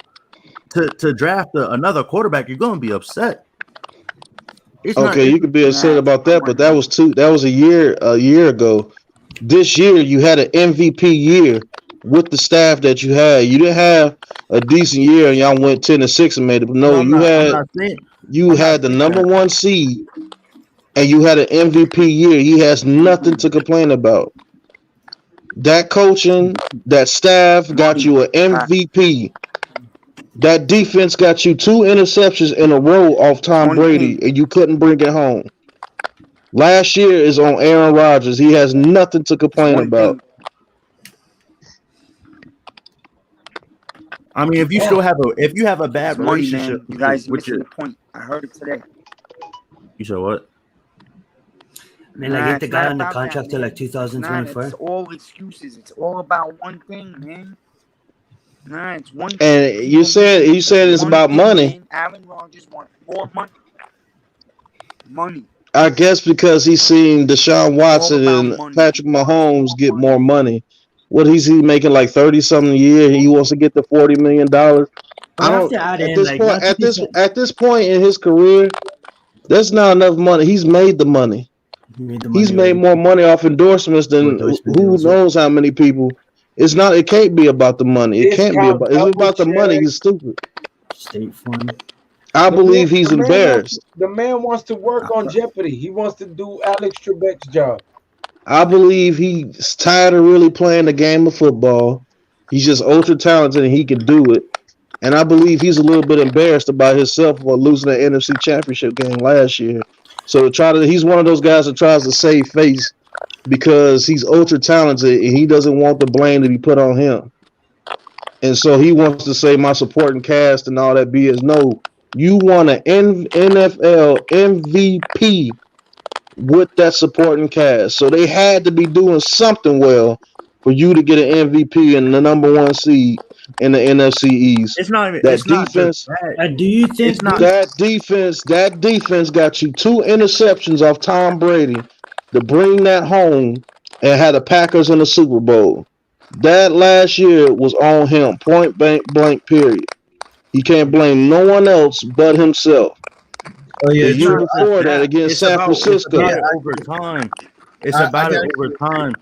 Speaker 6: to draft another quarterback, you're going to be upset.
Speaker 2: Okay, you could be upset about that, but that was a year ago. This year, you had an MVP year with the staff that you had. You didn't have a decent year, and y'all went 10-6 and made it. No, you had the number one seed, and you had an MVP year. He has nothing to complain about. That coaching, that staff got you an MVP. That defense got you 2 interceptions in a row off Tom Brady, and you couldn't bring it home. Last year is on Aaron Rodgers. He has nothing to complain about.
Speaker 6: I mean, if you still have a bad relationship,
Speaker 7: you guys missing the point. I heard it today.
Speaker 6: You said what?
Speaker 1: I mean, get the guy on the contract till 2024.
Speaker 7: It's all excuses. It's all about one thing, man. Nah, it's one thing.
Speaker 2: And you said it's about money.
Speaker 7: Man. Aaron Rodgers wants more money.
Speaker 2: I guess because he's seen Deshaun Watson and Patrick Mahomes get more money. What is he making, like 30-something a year? He wants to get the $40 million. At this point in his career, that's not enough money. He's made the money. He's made more money off endorsements than who knows how many people. It can't be about the money. It's about the money. He's stupid.
Speaker 1: State Farm.
Speaker 2: I believe he's embarrassed.
Speaker 3: The man wants to work on Jeopardy. He wants to do Alex Trebek's job.
Speaker 2: I believe he's tired of really playing the game of football. He's just ultra talented and he can do it. And I believe he's a little bit embarrassed about himself for losing the NFC Championship game last year. So he's one of those guys that tries to save face because he's ultra talented and he doesn't want the blame to be put on him. And so he wants to say my supporting cast and all that BS. No, you won an NFL MVP with that supporting cast. So they had to be doing something well for you to get an MVP and the number one seed in the NFC East.
Speaker 6: It's not even
Speaker 2: that defense.
Speaker 1: Do you think
Speaker 2: that defense got you 2 interceptions off Tom Brady to bring that home and had the Packers in the Super Bowl? That last year was on him, point blank, period. He can't blame no one else but himself.
Speaker 6: Oh yeah,
Speaker 2: the year before that against San Francisco.
Speaker 6: It's about over time. It's about it over time.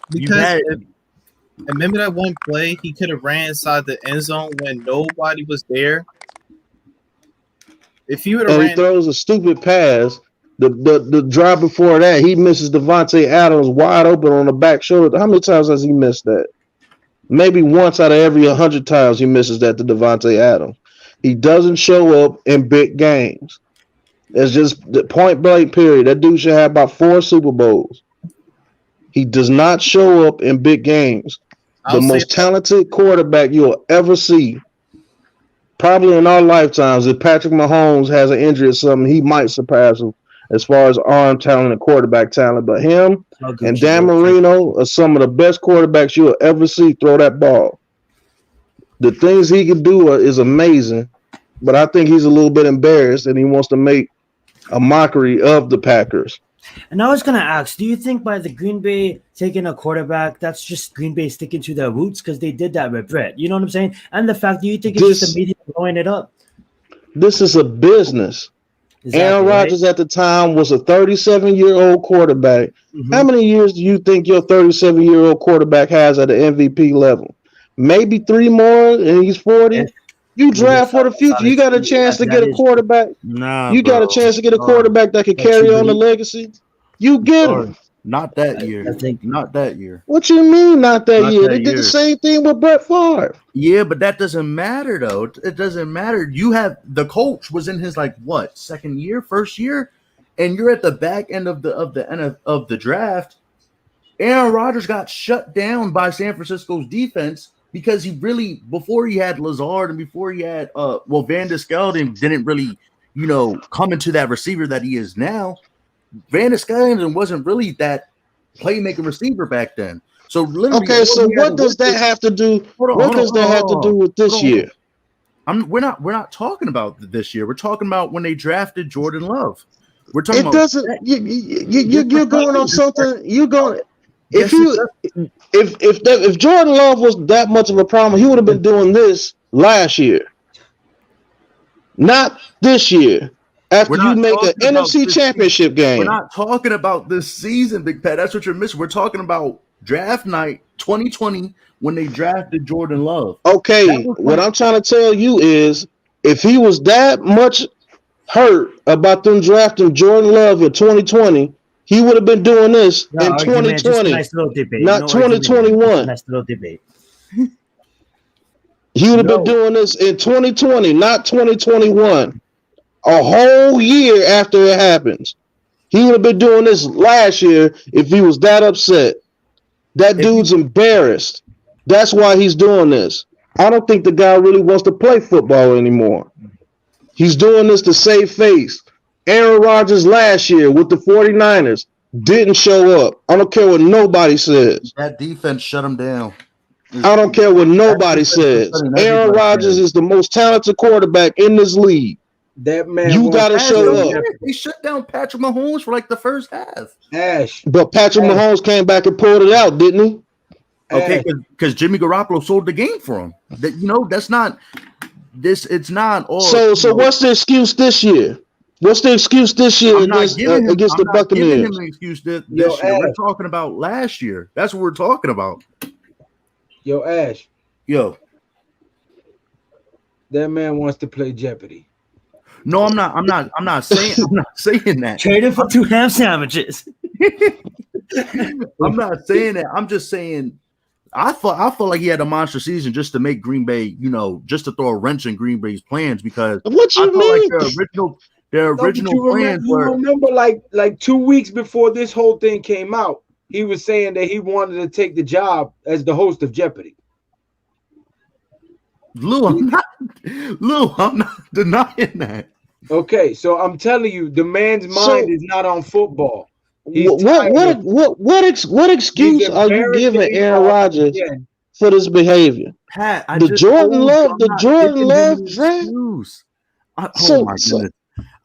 Speaker 5: Because remember that one play he could have ran inside the end zone when nobody was there. If he would have
Speaker 2: he throws a stupid pass. The drive before that, he misses Devontae Adams wide open on the back shoulder. How many times has he missed that? Maybe once out of every 100 times he misses that to Devontae Adams. He doesn't show up in big games. It's just the point blank period. That dude should have about 4 Super Bowls. He does not show up in big games. The most talented quarterback you'll ever see, probably in our lifetimes, if Patrick Mahomes has an injury or something, he might surpass him as far as arm talent and quarterback talent. But him and Dan Marino are some of the best quarterbacks you'll ever see throw that ball. The things he can do is amazing, but I think he's a little bit embarrassed and he wants to make a mockery of the Packers.
Speaker 1: And I was going to ask, do you think by the Green Bay taking a quarterback, that's just Green Bay sticking to their roots because they did that with Brett? You know what I'm saying? And the fact, do you think it's just the media blowing it up?
Speaker 2: This is a business. Exactly, Aaron Rodgers at the time was a 37-year-old quarterback. Mm-hmm. How many years do you think your 37-year-old quarterback has at the MVP level? Maybe 3 more and he's 40? You draft for the future. You got a chance to get a quarterback. You got a chance to get a quarterback that can carry on the legacy. You get him.
Speaker 6: Not that year.
Speaker 1: I think
Speaker 6: not that year.
Speaker 2: What you mean not that year? They did
Speaker 6: year.
Speaker 2: the same thing with Brett Favre.
Speaker 6: Yeah, but that doesn't matter though. It doesn't matter. You have the coach was in his second year, first year, and you're at the back end of the draft. Aaron Rodgers got shut down by San Francisco's defense because before he had Lazard and before he had Van der Skelden didn't really, come into that receiver that he is now. Van der Skelden wasn't really that playmaking receiver back then. So literally,
Speaker 2: okay. So what does that have to do? What does that have to do with this year?
Speaker 6: We're not talking about this year. We're talking about when they drafted Jordan Love. We're talking
Speaker 2: it
Speaker 6: about
Speaker 2: doesn't. You're going on something. You're going. If Jordan Love was that much of a problem, he would have been doing this last year, not this year. After you make an NFC Championship game,
Speaker 6: we're not talking about this season, Big Pat. That's what you're missing. We're talking about draft night 2020 when they drafted Jordan Love.
Speaker 2: Okay, what I'm trying to tell you is, if he was that much hurt about them drafting Jordan Love in 2020, he would have been doing this in 2020, not 2021.
Speaker 1: Nice little debate.
Speaker 2: He would have been doing this in 2020, not 2021. A whole year after it happens. He would have been doing this last year if he was that upset. That dude's embarrassed. That's why he's doing this. I don't think the guy really wants to play football anymore. He's doing this to save face. Aaron Rodgers last year with the 49ers didn't show up. I don't care what nobody says.
Speaker 6: That defense shut him down.
Speaker 2: I don't care what nobody says. Aaron Rodgers is the most talented quarterback in this league.
Speaker 3: That man,
Speaker 2: you gotta show up.
Speaker 6: They shut down Patrick Mahomes for the first half.
Speaker 2: But Patrick Mahomes came back and pulled it out, didn't he?
Speaker 6: Okay, because Jimmy Garoppolo sold the game for him. That's not this. It's not all.
Speaker 2: So what's the excuse this year? What's the excuse this year against the Buccaneers?
Speaker 6: Giving him an excuse this year. We're talking about last year. That's what we're talking about.
Speaker 3: Yo, Ash.
Speaker 6: Yo.
Speaker 3: That man wants to play Jeopardy.
Speaker 6: No, I'm not saying that.
Speaker 1: Trade him for 2 ham sandwiches.
Speaker 6: I'm not saying that. I'm just saying I felt like he had a monster season just to make Green Bay, just to throw a wrench in Green Bay's plans because
Speaker 2: what you mean?
Speaker 6: Like their original plans were.
Speaker 3: Remember, like 2 weeks before this whole thing came out, he was saying that he wanted to take the job as the host of Jeopardy.
Speaker 6: Lou, I'm not denying that.
Speaker 3: Okay, so I'm telling you, the man's mind is not on football.
Speaker 2: What excuse are you giving Aaron Rodgers for this behavior?
Speaker 6: Pat,
Speaker 2: the Jordan Love draft.
Speaker 6: Oh my goodness!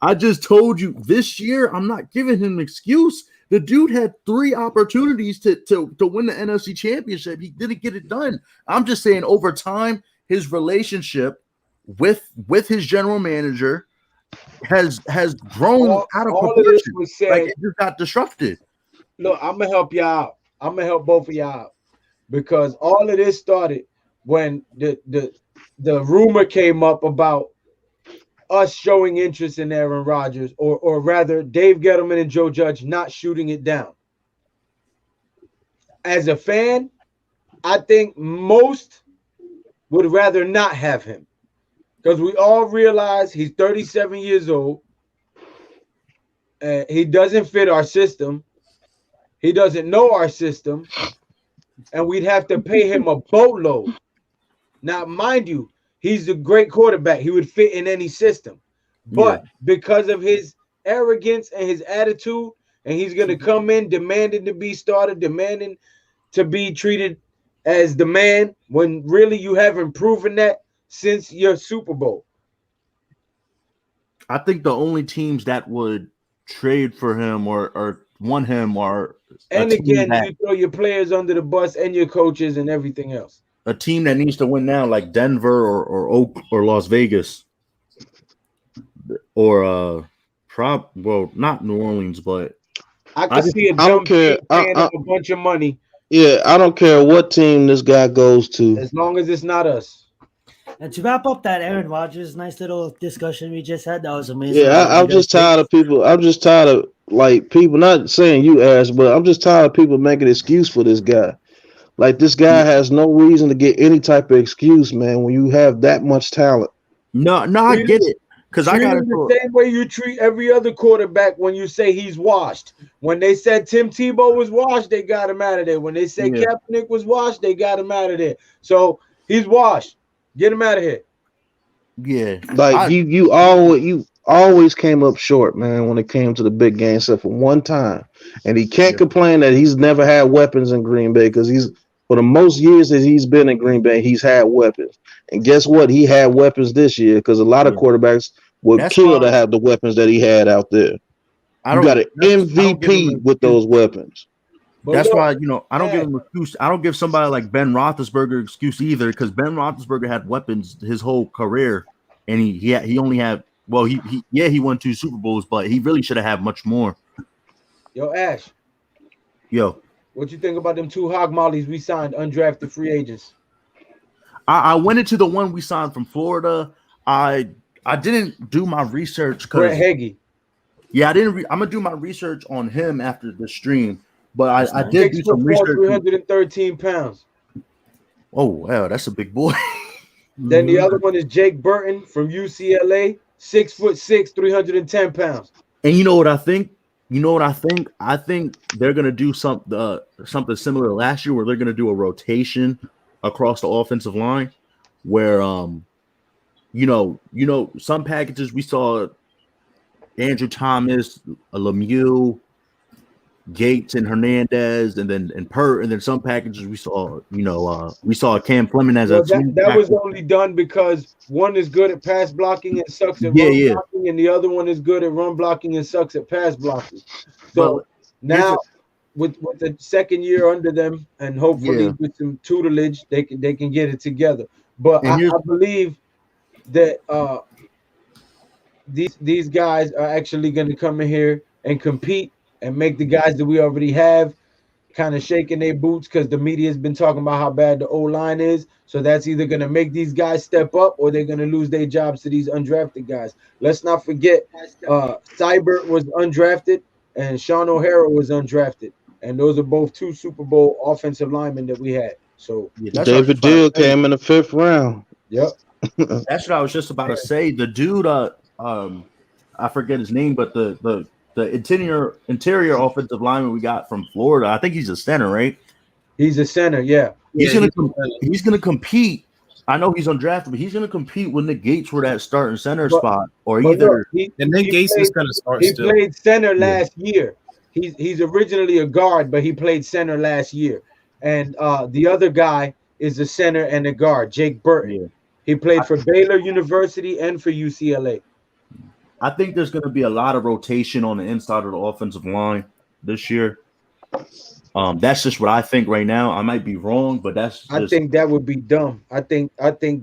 Speaker 6: I just told you this year. I'm not giving him an excuse. The dude had 3 opportunities to win the NFC Championship. He didn't get it done. I'm just saying, over time, his relationship with his general manager has grown out of proportion. It just got disrupted.
Speaker 3: Look, I'm gonna help y'all out. I'm gonna help both of y'all out because all of this started when the rumor came up about us showing interest in Aaron Rodgers, or rather, Dave Gettleman and Joe Judge not shooting it down. As a fan, I think most would rather not have him. Because we all realize he's 37 years old. And he doesn't fit our system. He doesn't know our system. And we'd have to pay him a boatload. Now, mind you, he's a great quarterback. He would fit in any system. But because of his arrogance and his attitude, and he's going to come in demanding to be started, demanding to be treated as the man, when really you haven't proven that since your Super Bowl.
Speaker 6: I think the only teams that would trade for him or want him are,
Speaker 3: and again, you throw your players under the bus and your coaches and everything else.
Speaker 6: A team that needs to win now, like Denver or Oak or Las Vegas, or not New Orleans, but
Speaker 3: I can see a dumb kid paying him a bunch of money.
Speaker 2: Yeah, I don't care what team this guy goes to,
Speaker 3: as long as it's not us.
Speaker 1: And to wrap up that Aaron Rodgers nice little discussion we just had, that was amazing.
Speaker 2: Yeah, I'm just tired of people. I'm just tired of like people not saying you Ash, but I'm just tired of people making excuse for this guy. Like this guy has no reason to get any type of excuse, man, when you have that much talent.
Speaker 6: No, I get it. Because I got
Speaker 3: him the same way you treat every other quarterback when you say he's washed. When they said Tim Tebow was washed, they got him out of there. When they said Kaepernick was washed, they got him out of there. So he's washed. Get him out of here.
Speaker 2: Yeah, like you always came up short, man, when it came to the big game, except for one time. And he can't complain that he's never had weapons in Green Bay because he's for the most years that he's been in Green Bay, he's had weapons. And guess what? He had weapons this year because a lot of quarterbacks would kill to have the weapons that he had out there. You got an MVP with those weapons.
Speaker 6: That's why, I don't give him an excuse. I don't give somebody like Ben Roethlisberger excuse either, because Ben Roethlisberger had weapons his whole career, and he only had he won 2 Super Bowls, but he really should have had much more.
Speaker 3: Yo, Ash.
Speaker 6: Yo.
Speaker 3: What you think about them 2 hog mollies we signed, undrafted free agents?
Speaker 6: I went into the one we signed from Florida. I didn't do my research because
Speaker 3: Brett Heggie.
Speaker 6: Yeah, I didn't. I'm gonna do my research on him after the stream, but I did do some research.
Speaker 3: 313 pounds.
Speaker 6: Oh wow, that's a big boy.
Speaker 3: Then the other one is Jake Burton from UCLA, 6'6", 310 pounds.
Speaker 6: And you know what I think? I think they're gonna do something similar to last year, where they're gonna do a rotation across the offensive line, where some packages we saw Andrew Thomas, Lemieux, Gates, and Hernandez, and then some packages we saw we saw Cam Fleming as
Speaker 3: that was only done because one is good at pass blocking and sucks at run blocking, and the other one is good at run blocking and sucks at pass blocking. So now with the second year under them, and hopefully with some tutelage, they can get it together. But I believe that these guys are actually going to come in here and compete and make the guys that we already have kind of shaking their boots, because the media has been talking about how bad the O-line is. So that's either going to make these guys step up or they're going to lose their jobs to these undrafted guys. Let's not forget Seibert was undrafted and Sean O'Hara was undrafted. And those are both 2 Super Bowl offensive linemen that we had. So
Speaker 2: David Dill came in the 5th round.
Speaker 3: Yep.
Speaker 6: That's what I was just about to say. The dude, I forget his name, but the interior offensive lineman we got from Florida, I think he's a center, right?
Speaker 3: He's a center, yeah.
Speaker 6: He's gonna compete. I know he's undrafted, but he's gonna compete with Nick Gates for that starting center spot, or either.
Speaker 5: And Nick Gates is gonna start.
Speaker 3: He played center last year. He's originally a guard, but he played center last year. And the other guy is a center and a guard, Jake Burton. Yeah. He played for Baylor University and for UCLA.
Speaker 6: I think there's going to be a lot of rotation on the inside of the offensive line this year. That's just what I think right now. I might be wrong, but I
Speaker 3: think that would be dumb. I think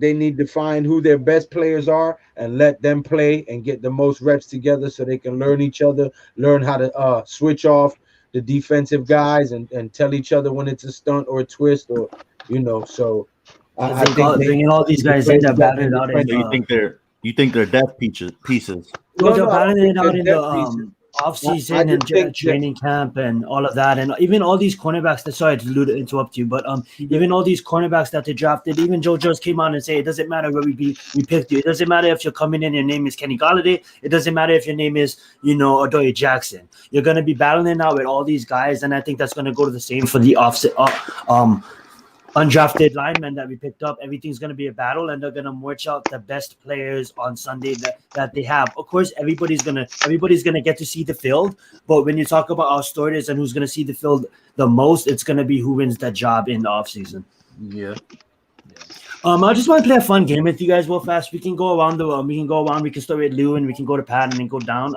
Speaker 3: they need to find who their best players are and let them play and get the most reps together so they can learn each other, learn how to switch off the defensive guys and tell each other when it's a stunt or a twist, or so
Speaker 1: I think bringing all these guys in, they're battling out.
Speaker 6: You think they're depth pieces?
Speaker 1: Well, they're battling it out in the off-season and training camp and all of that, and even all these cornerbacks. Sorry to interrupt you, but even all these cornerbacks that they drafted, even Joe Judge came out and said it doesn't matter where we picked you. It doesn't matter if you're coming in, your name is Kenny Golladay. It doesn't matter if your name is Adoree Jackson. You're gonna be battling out with all these guys, and I think that's gonna go to the same for the undrafted linemen that we picked up. Everything's going to be a battle, and they're going to march out the best players on Sunday that they have. Of course, everybody's going to get to see the field, but when you talk about our starters and who's going to see the field the most, it's going to be who wins that job in the offseason.
Speaker 6: Yeah.
Speaker 1: I just want to play a fun game with you guys real fast. We can go around we can start with Lou and we can go to Pat and then go down.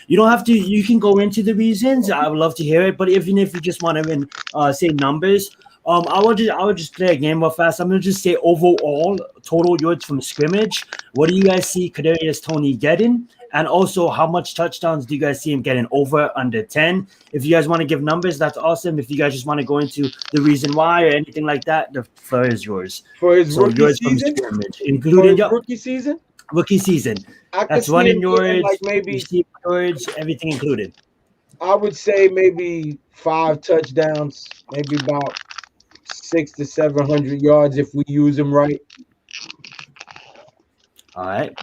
Speaker 1: You don't have to. You can go into the reasons. I would love to hear it, but even if you just want to say numbers. I would just play a game real fast. I'm gonna just say overall total yards from scrimmage. What do you guys see Kadarius Toney getting? And also, how much touchdowns do you guys see him getting, over, under 10? If you guys want to give numbers, that's awesome. If you guys just want to go into the reason why or anything like that, the floor is yours.
Speaker 3: For his rookie season,
Speaker 1: including
Speaker 3: rookie season.
Speaker 1: Rookie season. That's running yards, like maybe yards, everything included.
Speaker 3: I would say maybe 5 touchdowns, maybe about 600 to 700 yards if we use him right.
Speaker 1: All right,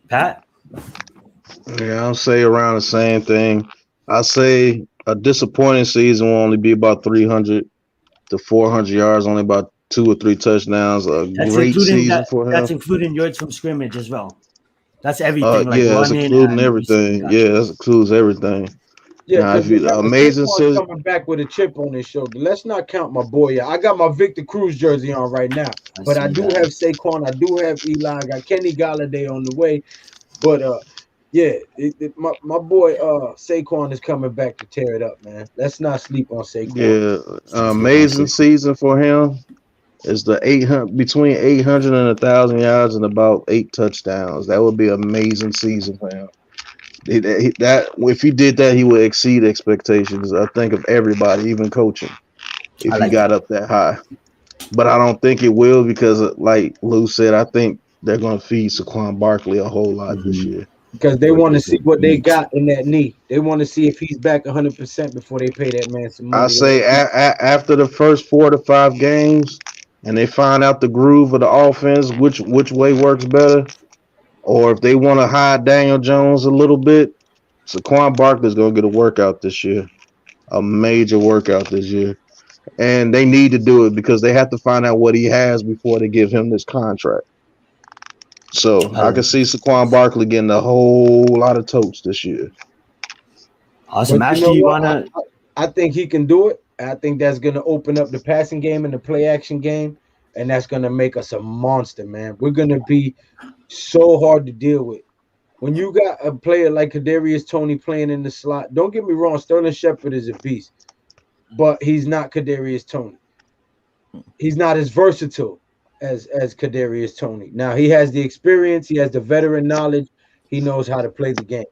Speaker 1: Pat.
Speaker 2: Yeah, I'll say around the same thing. I say a disappointing season will only be about 300 to 400 yards, only about 2 or 3 touchdowns. A
Speaker 1: That's
Speaker 2: great
Speaker 1: including
Speaker 2: season
Speaker 1: that.
Speaker 2: for
Speaker 1: That's
Speaker 2: him.
Speaker 1: including yards from scrimmage as well. That's everything, like
Speaker 2: Yeah, that's
Speaker 1: running
Speaker 2: including
Speaker 1: and receiving.
Speaker 2: everything.
Speaker 1: Gotcha.
Speaker 2: Yeah, that includes everything.
Speaker 3: Yeah,
Speaker 2: Now,
Speaker 3: because
Speaker 2: if you
Speaker 3: remember,
Speaker 2: amazing
Speaker 3: Saquon's
Speaker 2: season,
Speaker 3: coming back with a chip on his shoulder. Let's not count my boy out. I got my Victor Cruz jersey on right now,
Speaker 1: I
Speaker 3: but I
Speaker 1: see
Speaker 3: do
Speaker 1: that.
Speaker 3: have Saquon. I do have Eli. I got Kenny Galladay on the way. But yeah, my boy Saquon is coming back to tear it up, man. Let's not sleep on Saquon.
Speaker 2: yeah,
Speaker 1: Saquon.
Speaker 2: amazing season for him is the 800 between 800 and 1,000 yards and about 8 touchdowns. That would be an amazing season for him. That if he did that, he would exceed expectations. I think of everybody, even coaching,
Speaker 1: I
Speaker 2: if he
Speaker 1: like
Speaker 2: got
Speaker 1: that.
Speaker 2: up that high. But I don't think it will because, like Lou said, I think they're going to feed Saquon Barkley a whole lot this year.
Speaker 3: Because they want to see what they got in that knee. They want to see if he's back 100% before they pay that man some money.
Speaker 2: I say after the first 4 to 5 games, and they find out the groove of the offense, which way works better, or if they want to hide Daniel Jones a little bit, Saquon Barkley's going to get a workout this year, a major workout this year. And they need to do it because they have to find out what he has before they give him this contract. So I can see Saquon Barkley getting a whole lot of totes this year.
Speaker 1: Awesome.
Speaker 3: But
Speaker 1: Ash,
Speaker 3: you
Speaker 1: do
Speaker 3: know
Speaker 1: you
Speaker 3: what?
Speaker 1: wanna?
Speaker 3: I think he can do it. I think that's going to open up the passing game and the play action game, and that's going to make us a monster, man. We're going to be so hard to deal with. When you got a player like Kadarius Toney playing in the slot, don't get me wrong, Sterling Shepard is a beast, but he's not Kadarius Toney. He's not as versatile as Kadarius Toney. Now he has the experience, he has the veteran knowledge, he knows how to play the game.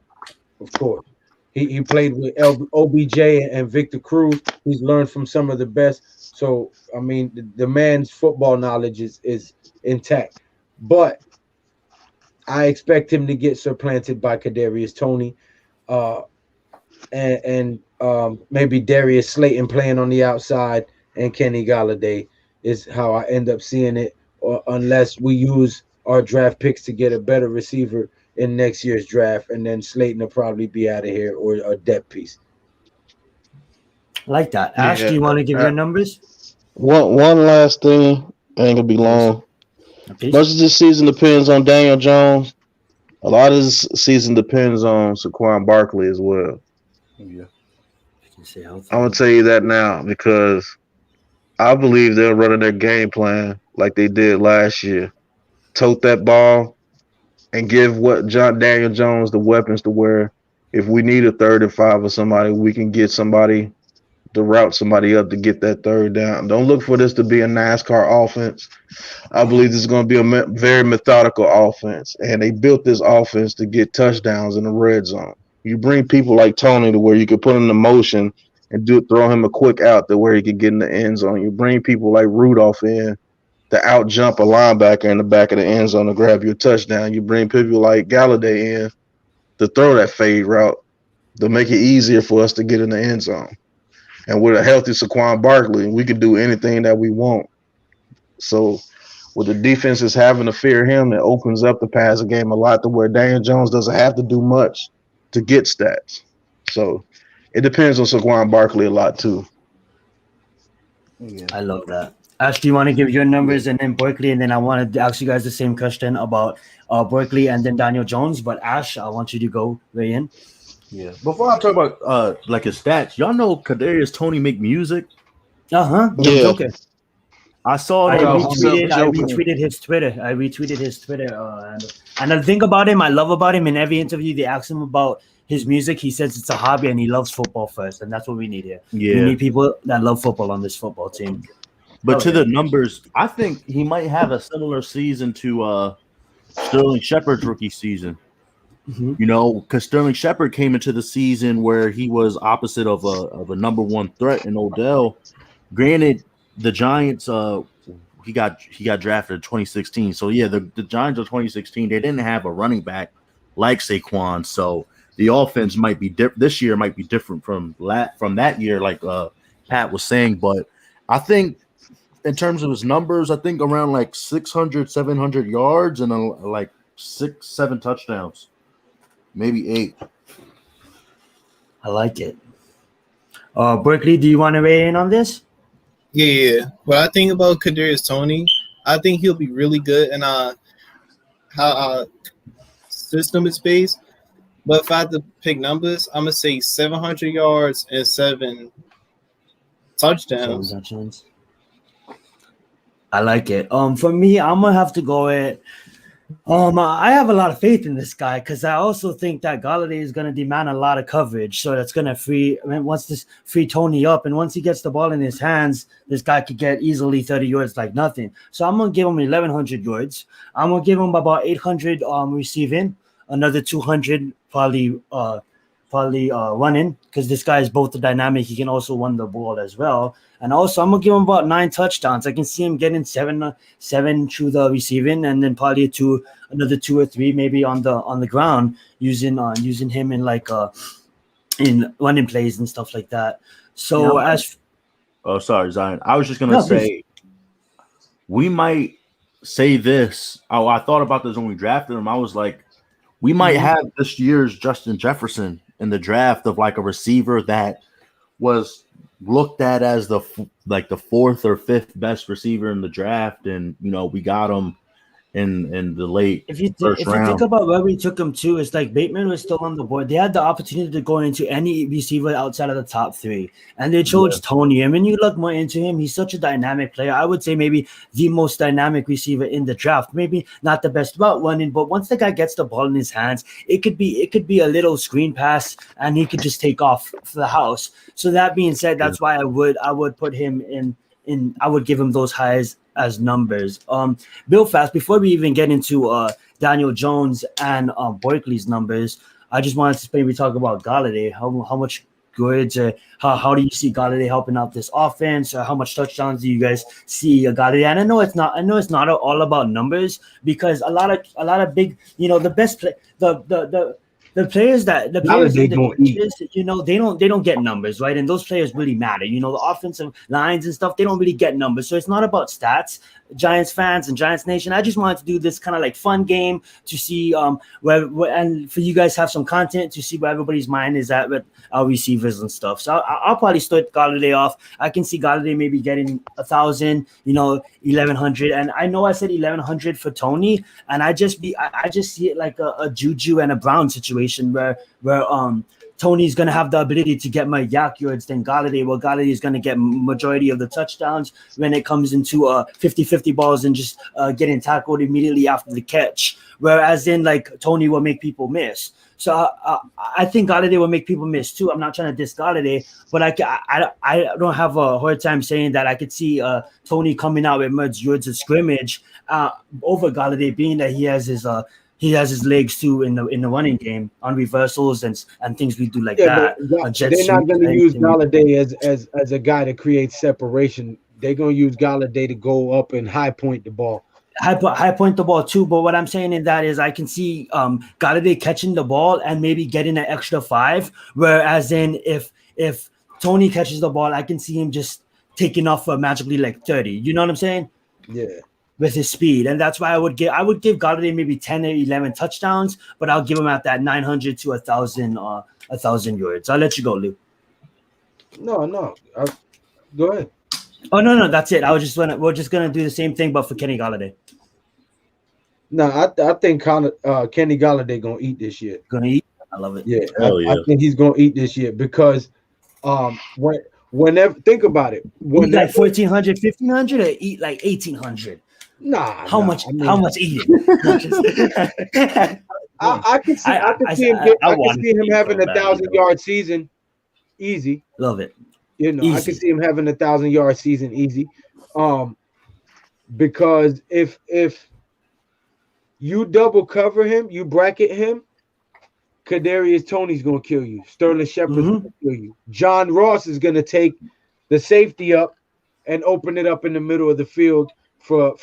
Speaker 3: Of course, he played with OBJ and Victor Cruz. He's learned from some of the best. So I mean, the man's football knowledge is intact, but I expect him to get supplanted by Kadarius Toney, and maybe Darius Slayton playing on the outside, and Kenny Galladay is how I end up seeing it. Or unless we use our draft picks to get a better receiver in next year's draft, and then Slayton will probably be out of here or a depth piece.
Speaker 1: Like that. Ash,
Speaker 2: Yeah.
Speaker 1: do you want to give your numbers?
Speaker 2: One last thing, ain't gonna be long. Much of this season depends on Daniel Jones. A lot of this season depends on Saquon Barkley as well.
Speaker 6: Yeah.
Speaker 2: I'm gonna tell you that now because I believe they're running their game plan like they did last year. Tote that ball and give Daniel Jones the weapons to where if we need a 3rd and 5 or somebody, we can get somebody to route somebody up to get that 3rd down. Don't look for this to be a NASCAR offense. I believe this is going to be a very methodical offense, and they built this offense to get touchdowns in the red zone. You bring people like Toney to where you could put him in motion and throw him a quick out to where he could get in the end zone. You bring people like Rudolph in to out jump a linebacker in the back of the end zone to grab your touchdown. You bring people like Galladay in to throw that fade route to make it easier for us to get in the end zone. And with a healthy Saquon Barkley, we can do anything that we want. So with the defenses having to fear him, it opens up the passing game a lot to where Daniel Jones doesn't have to do much to get stats. So it depends on Saquon Barkley a lot too.
Speaker 1: Yeah. I love that. Ash, do you want to give your numbers and then Barkley, and then I want to ask you guys the same question about Barkley and then Daniel Jones. But Ash, I want you to go right in.
Speaker 6: Yeah. Before I talk about like his stats, y'all know Kadarius Toney make music.
Speaker 1: Yeah.
Speaker 2: Yeah.
Speaker 6: I saw
Speaker 1: I
Speaker 6: that.
Speaker 1: retweeted his Twitter. And the thing about him, I love about him, in every interview they ask him about his music. He says it's a hobby and he loves football first, and that's what we need here.
Speaker 6: Yeah.
Speaker 1: We need people that love football on this football team.
Speaker 6: But to the numbers, I think he might have a similar season to Sterling Shepard's rookie season.
Speaker 1: Mm-hmm.
Speaker 6: You know, because Sterling Shepard came into the season where he was opposite of a number 1 threat in Odell. Granted, the Giants, he got drafted in 2016. So yeah, the Giants of 2016, they didn't have a running back like Saquon. So the offense might be this year might be different from that year, like Pat was saying. But I think in terms of his numbers, I think around like 600, 700 yards and like 6, 7 touchdowns, maybe 8.
Speaker 1: I like it. Berkeley, do you want to weigh in on this?
Speaker 5: Yeah. What I think about Kadarius Toney, I think he'll be really good in how system is based. But if I had to pick numbers, I'm gonna say 700 yards and 7 touchdowns.
Speaker 1: 7 touchdowns. I like it. For me, I'm gonna have to go with. I have a lot of faith in this guy because I also think that Galladay is gonna demand a lot of coverage, so that's gonna free Toney up, and once he gets the ball in his hands, this guy could get easily 30 yards like nothing. So I'm gonna give him 1,100 yards. I'm gonna give him about 800 receiving, another 200 probably running because this guy is both the dynamic. He can also run the ball as well. And also, I'm gonna give him about 9 touchdowns. I can see him getting seven through the receiving, and then probably another 2 or 3 maybe on the ground using him in like in running plays and stuff like that. So
Speaker 6: sorry, Zion. I was just gonna say we might say this. Oh, I thought about this when we drafted him. I was like, we might have this year's Justin Jefferson in the draft of like a receiver that was looked at as the 4th or 5th best receiver in the draft, and we got him in the late first round.
Speaker 1: You think about where we took him to, it's like Bateman was still on the board. They had the opportunity to go into any receiver outside of the top 3, and they chose Toney. And when you look more into him, he's such a dynamic player. I would say maybe the most dynamic receiver in the draft. Maybe not the best route running, but once the guy gets the ball in his hands, it could be a little screen pass, and he could just take off for the house. So that being said, that's why I would put him in. I would give him those highs as numbers. Bill Fast, before we even get into Daniel Jones and Barkley's numbers, I just wanted to maybe talk about Galladay. How much goods, how do you see Galladay helping out this offense? How much touchdowns do you guys see Galladay? And I know it's not all about numbers, because a lot of big, the best play, the players in the benches, they don't get numbers, right? And those players really matter. The offensive lines and stuff, they don't really get numbers. So it's not about stats. Giants fans and Giants Nation, I just wanted to do this kind of like fun game to see where and for you guys have some content to see where everybody's mind is at with our receivers and stuff. So I'll probably start Galladay off. I can see Galladay maybe getting 1,000, 1,100, and I know I said 1,100 for Toney, and I just see it like a Juju and a Brown situation where Toney's going to have the ability to get more yak yards than Galladay. Well, Galladay is going to get majority of the touchdowns when it comes into 50-50 balls and just getting tackled immediately after the catch. Whereas in like Toney will make people miss. So I think Galladay will make people miss too. I'm not trying to diss Galladay, but I don't have a hard time saying that I could see Toney coming out with more yards of scrimmage over Galladay, being that he has his legs too in the running game on reversals and things we do like that.
Speaker 3: They're not going to use Galladay as a guy to create separation. They're going to use Galladay to go up and high point the ball.
Speaker 1: High point the ball too, but what I'm saying in that is I can see Galladay catching the ball and maybe getting an extra 5. Whereas in if Toney catches the ball, I can see him just taking off for magically like 30. You know what I'm saying?
Speaker 3: Yeah.
Speaker 1: With his speed, and that's why I would give Galladay maybe 10 or 11 touchdowns, but I'll give him at that 900 to 1,000 yards. I'll let you go, Lou.
Speaker 3: No, go ahead.
Speaker 1: Oh no, that's it. We're just gonna do the same thing, but for Kenny Galladay.
Speaker 3: No, I think Kenny Galladay gonna eat this year.
Speaker 1: Gonna eat? I love it.
Speaker 3: Yeah, I think he's gonna eat this year because whenever think about it,
Speaker 1: eat like 1,400, 1,500, or eat like 1,800. How much eating?
Speaker 3: I can see him having 1,000-yard season easy.
Speaker 1: Love it.
Speaker 3: Easy. I can see him having 1,000-yard season easy. Because if you double cover him, you bracket him, Kadarius Toney's gonna kill you. Sterling Shepard's gonna kill you. John Ross is gonna take the safety up and open it up in the middle of the field for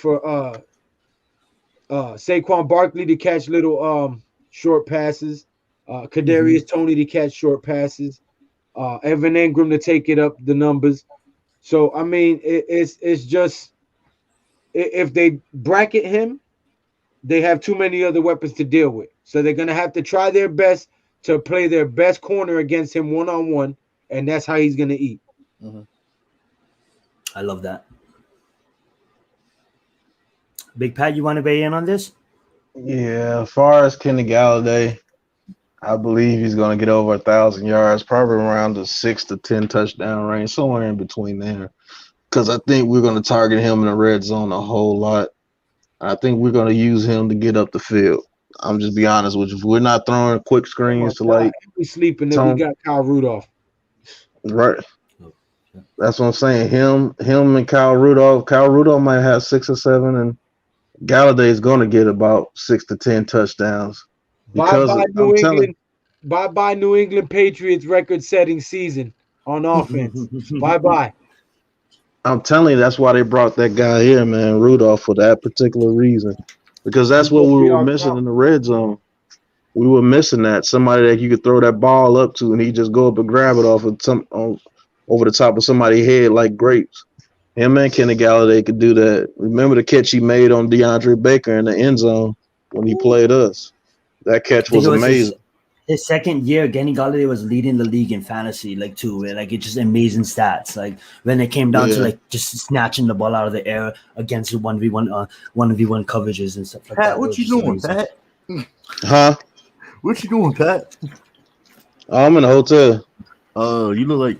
Speaker 3: Saquon Barkley to catch little short passes. Kadarius Toney to catch short passes, Evan Ingram to take it up the numbers. So I mean, it's just if they bracket him, they have too many other weapons to deal with. So they're gonna have to try their best to play their best corner against him one-on-one, and that's how he's gonna eat.
Speaker 1: Mm-hmm. I love that. Big Pat, you want to weigh in on this?
Speaker 2: Yeah, as far as Kenny Galladay, I believe he's going to get over 1,000 yards, probably around the 6 to 10 touchdown range, somewhere in between there. Because I think we're going to target him in the red zone a whole lot. I think we're going to use him to get up the field. I'm just be honest with you. If we're not throwing quick screens to like
Speaker 3: we sleeping, then we got Kyle Rudolph.
Speaker 2: Right. That's what I'm saying. Him and Kyle Rudolph. Kyle Rudolph might have 6 or 7, and Galladay is going to get about 6 to 10 touchdowns.
Speaker 3: Bye bye New England Patriots record-setting season on offense. Bye.
Speaker 2: I'm telling you, that's why they brought that guy here, man, Rudolph, for that particular reason. Because that's what we were missing in the red zone. We were missing that. Somebody that you could throw that ball up to and he just go up and grab it off of over the top of somebody's head like grapes. Him and Kenny Galladay could do that. Remember the catch he made on DeAndre Baker in the end zone when he played us? That catch was amazing.
Speaker 1: His second year, Kenny Galladay was leading the league in fantasy, like too. Like it's just amazing stats. Like when it came down to like just snatching the ball out of the air against 1v1 coverages and stuff like
Speaker 6: Pat,
Speaker 1: that.
Speaker 6: What you doing,
Speaker 1: amazing.
Speaker 6: Pat?
Speaker 2: Huh?
Speaker 6: What you doing, Pat?
Speaker 2: I'm in a hotel.
Speaker 6: You look like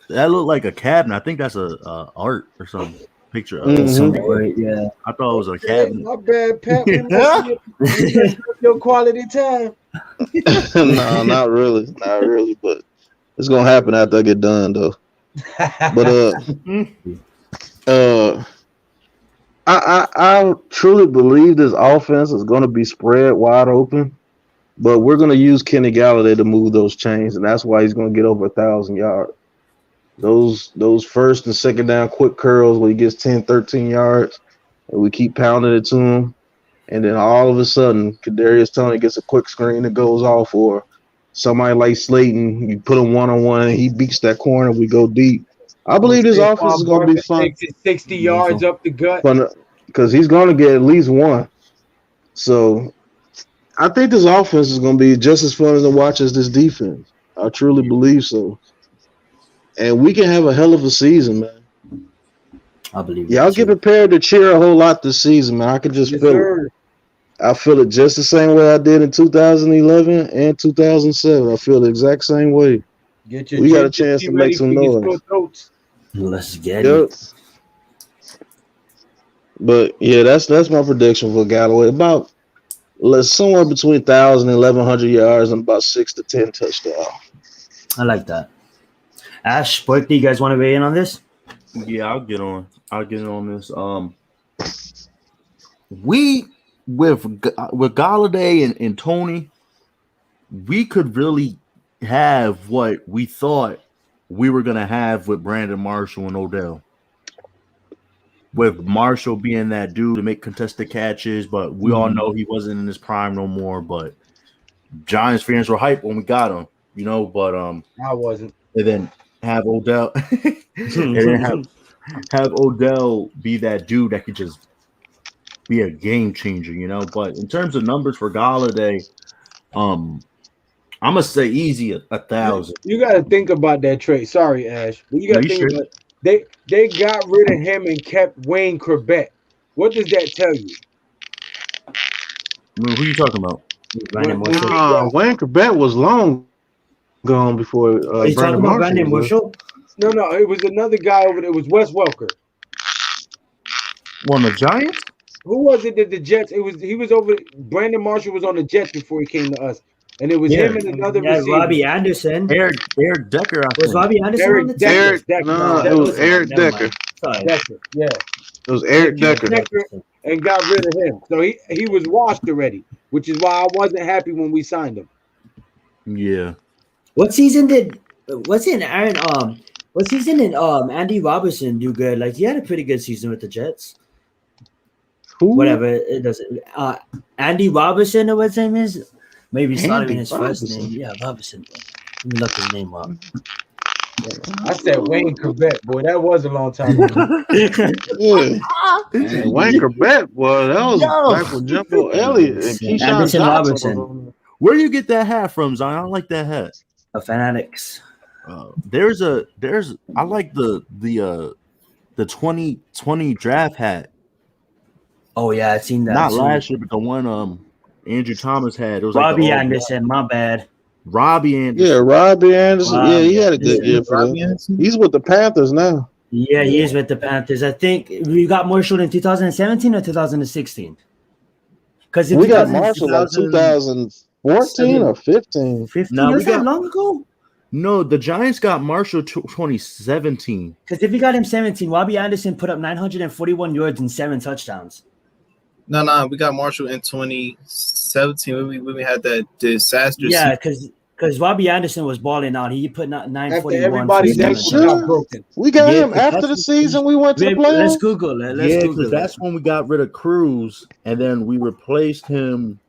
Speaker 6: that looked like a cabinet. I think that's a art or some picture.
Speaker 1: Yeah,
Speaker 6: I thought it was a cabinet.
Speaker 3: My bad, Pat. Your quality time.
Speaker 2: No, not really, but it's gonna happen after I get done, though. But I truly believe this offense is gonna be spread wide open. But we're going to use Kenny Galladay to move those chains, and that's why he's going to get over 1,000 yards. Those first and second down quick curls where he gets 10, 13 yards, and we keep pounding it to him. And then all of a sudden, Kadarius Toney gets a quick screen that goes off, or somebody like Slayton, you put him one-on-one, and he beats that corner, we go deep. I believe this offense is going to be fun.
Speaker 3: 60 yards up the gut.
Speaker 2: Because he's going to get at least one. So I think this offense is going to be just as fun to watch as this defense. I truly believe so. And we can have a hell of a season, man.
Speaker 1: I believe
Speaker 2: Y'all get prepared to cheer a whole lot this season, man. I can just feel it. I feel it just the same way I did in 2011 and 2007. I feel the exact same way. We got a chance to make some noise.
Speaker 1: Let's get it.
Speaker 2: But, yeah, that's my prediction for Galloway. About somewhere between 1,000 and 1,100 yards and about 6 to 10 touchdowns. I
Speaker 1: like that. Ash, Barkley, you guys want to weigh in on this?
Speaker 6: Yeah, I'll get on this. We with Galladay and Toney, we could really have what we thought we were gonna have with Brandon Marshall and Odell. With Marshall being that dude to make contested catches, but we all know he wasn't in his prime no more. But Giants fans were hyped when we got him, But
Speaker 3: I wasn't.
Speaker 6: And then have Odell, and then have Odell be that dude that could just be a game changer, But in terms of numbers for Galladay, I'm gonna say easy 1,000.
Speaker 3: You got to think about that trade. Sorry, Ash, but you got to think about. They got rid of him and kept Wayne Corbett. What does that tell you?
Speaker 6: Who are you talking about?
Speaker 2: Wayne Corbett was long gone before.
Speaker 1: Are you talking about Brandon Marshall?
Speaker 3: No, it was another guy over there. It was Wes Welker.
Speaker 6: On the Giants?
Speaker 3: Who was it that the Jets? He was over. Brandon Marshall was on the Jets before he came to us. And it was him and another receiver.
Speaker 1: Robbie Anderson.
Speaker 6: Eric Decker.
Speaker 1: Was Robbie Anderson on the team?
Speaker 2: It was Eric Decker.
Speaker 3: Decker. Yeah.
Speaker 2: It was Eric Decker.
Speaker 3: And got rid of him. So he was washed already, which is why I wasn't happy when we signed him.
Speaker 6: Yeah.
Speaker 1: What season did Andy Robertson do good? Like he had a pretty good season with the Jets.
Speaker 2: Who?
Speaker 1: Whatever it doesn't. Andy Robertson or what his name is. Maybe it's not even
Speaker 2: Andy
Speaker 1: his first
Speaker 2: Robinson.
Speaker 1: name. Yeah, Robinson. Let me look his name up.
Speaker 3: I said Wayne Corbett, boy. That was a long time ago.
Speaker 2: Yeah. Man, Wayne Corbett, boy, that was
Speaker 6: Yo.
Speaker 2: back with Jumbo Elliott and Keyshawn
Speaker 1: Anderson
Speaker 2: Johnson.
Speaker 1: Robertson.
Speaker 6: Where do you get that hat from, Zion? I don't like that hat.
Speaker 1: Fanatics.
Speaker 6: I like the 2020 draft hat.
Speaker 1: Oh yeah, I've seen that.
Speaker 6: Not
Speaker 1: too.
Speaker 6: last year, but the one Andrew Thomas had. It was
Speaker 1: Robbie
Speaker 6: like
Speaker 1: Anderson. My bad.
Speaker 6: Robbie Anderson.
Speaker 2: Yeah, Robbie Anderson. Yeah, he had a good
Speaker 1: Anderson.
Speaker 2: year for them. He's with the Panthers now.
Speaker 1: Yeah, he is with the Panthers. I think we got Marshall in 2017 or 2016. Because
Speaker 2: we got Marshall like 2014 or 15.
Speaker 1: 15.
Speaker 6: No,
Speaker 1: Was that long ago?
Speaker 6: No, the Giants got Marshall 2017.
Speaker 1: Because if you got him 17, Robbie Anderson put up 941 yards and 7 touchdowns.
Speaker 5: No, we got Marshall in 2017 when we had that disaster.
Speaker 1: Yeah, because Robbie Anderson was balling out. He put 941.
Speaker 3: After everybody's got broken.
Speaker 2: We got him after the season. We went to the playoffs.
Speaker 1: Let's Google it.
Speaker 6: Because that's when we got rid of Cruz, and then we replaced him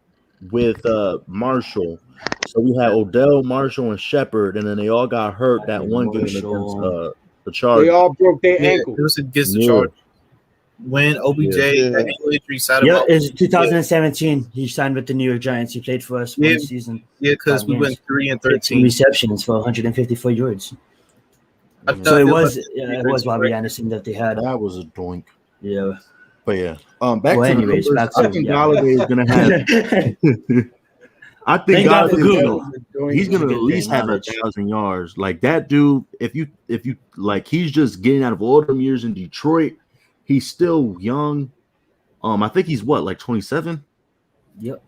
Speaker 6: with Marshall. So we had Odell, Marshall, and Shepard, and then they all got hurt that one game against the Chargers.
Speaker 3: They all broke their ankle.
Speaker 5: It was against the Chargers. When OBJ had ankle injury, sat him out.
Speaker 1: It's 2017. He signed with the New York Giants. He played for us one season.
Speaker 5: Yeah, because we went 3-13
Speaker 1: receptions for 154 yards. So it was Robbie Anderson that they had.
Speaker 6: That was a doink.
Speaker 1: Yeah.
Speaker 6: But yeah. Back to anyways, the numbers. I think Galladay is gonna have I think he's gonna at least have 1,000 yards. Like that dude, if you like, he's just getting out of all them years in Detroit. He's still young. I think he's what, like 27?
Speaker 1: Yep.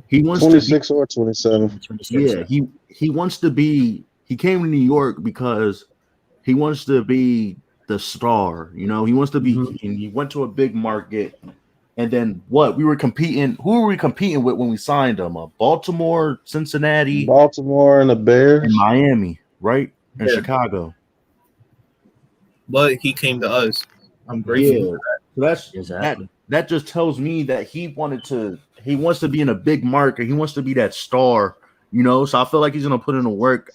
Speaker 2: He wants 26 or 27.
Speaker 6: Yeah, he wants to be. He came to New York because he wants to be the star. You know, he wants to be. And he went to a big market, and then what? We were competing. Who were we competing with when we signed him? Baltimore, Cincinnati,
Speaker 2: and the Bears,
Speaker 6: and Miami, right? And Chicago.
Speaker 5: But he came to us. I'm grateful for that.
Speaker 6: So that just tells me that he wants to be in a big market. He wants to be that star, you know. So I feel like he's gonna put in the work.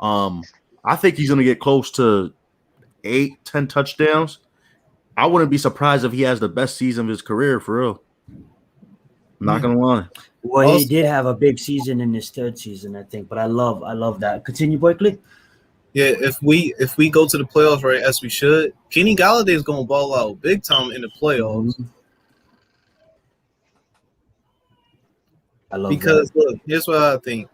Speaker 6: I think he's gonna get close to 8-10 touchdowns. I wouldn't be surprised if he has the best season of his career, for real. I'm not gonna lie.
Speaker 1: Well, he did have a big season in his third season, I think. But I love that. Continue, Barkley.
Speaker 5: Yeah, if we go to the playoffs right as we should, Kenny Galladay is gonna ball out big time in the playoffs.
Speaker 1: I love
Speaker 5: because that. Look, here's what I think.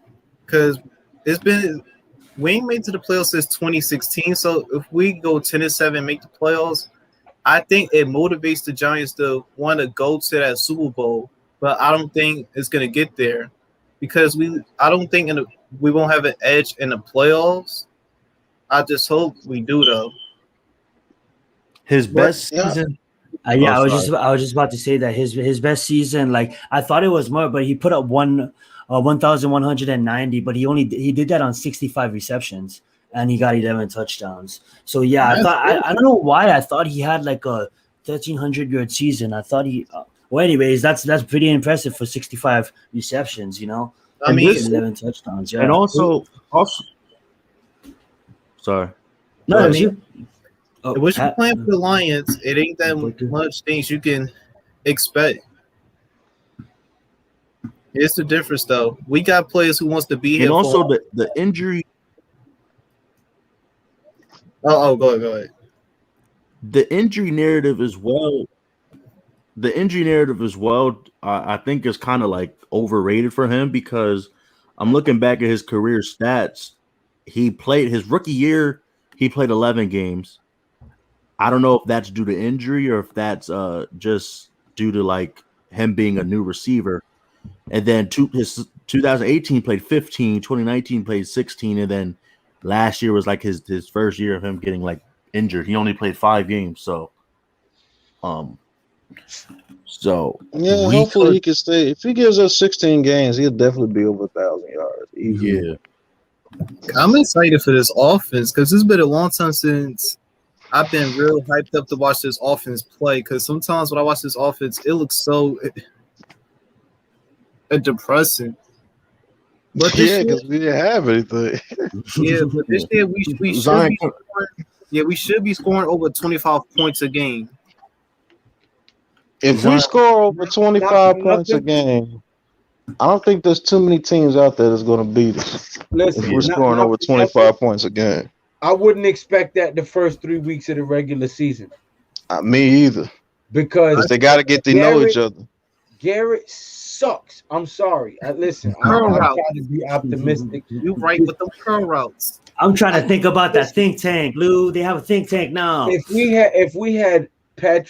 Speaker 5: Because we ain't made to the playoffs since 2016. So if we go 10-7, make the playoffs, I think it motivates the Giants to want to go to that Super Bowl. But I don't think it's gonna get there because I don't think we won't have an edge in the playoffs. I just hope we do though.
Speaker 6: His best season.
Speaker 1: I was just about to say that his best season. Like I thought it was more, but he put up 1,190. But he did that on 65 receptions, and he got 11 touchdowns. So yeah, I don't know why I thought he had like a 1,300-yard season. I thought he. Well, anyways, that's pretty impressive for 65 receptions. You know,
Speaker 5: I mean,
Speaker 1: 11 touchdowns. Yeah,
Speaker 6: and also. Sorry.
Speaker 1: No, it was you.
Speaker 5: When you're playing for the Lions, it ain't that much things you can expect. It's the difference, though. We got players who wants to be here.
Speaker 6: And also the injury.
Speaker 5: Go ahead.
Speaker 6: The injury narrative as well. I think is kind of like overrated for him because I'm looking back at his career stats. He played his rookie year. He played 11 games. I don't know if that's due to injury or if that's just due to like him being a new receiver. And then his 2018 played 15, 2019 played 16, and then last year was like his first year of him getting like injured. He only played 5 games, so
Speaker 2: hopefully he can stay. If he gives us 16 games, he'll definitely be over 1,000 yards. Easily.
Speaker 6: Yeah.
Speaker 5: I'm excited for this offense because it's been a long time since I've been real hyped up to watch this offense play. Because sometimes when I watch this offense, it looks so depressing. But
Speaker 2: yeah, because we didn't have anything.
Speaker 5: yeah, but this year we should
Speaker 6: Zion,
Speaker 5: be scoring, we should be scoring over 25 points a game.
Speaker 2: If we
Speaker 6: Zion,
Speaker 2: score over 25 points a
Speaker 3: nothing.
Speaker 2: game, I don't think there's too many teams out there that's going to beat us. If
Speaker 3: Listen,
Speaker 2: we're scoring over 25 points a game.
Speaker 3: I wouldn't expect that the first 3 weeks of the regular season.
Speaker 2: Me either.
Speaker 3: Because
Speaker 2: they got to get to know each other.
Speaker 3: Garrett sucks. I'm sorry. Listen, I'm trying to be optimistic.
Speaker 5: You right with them curl routes.
Speaker 1: I'm trying to think about that think tank, Lou. They have a think tank now.
Speaker 3: If we had Pat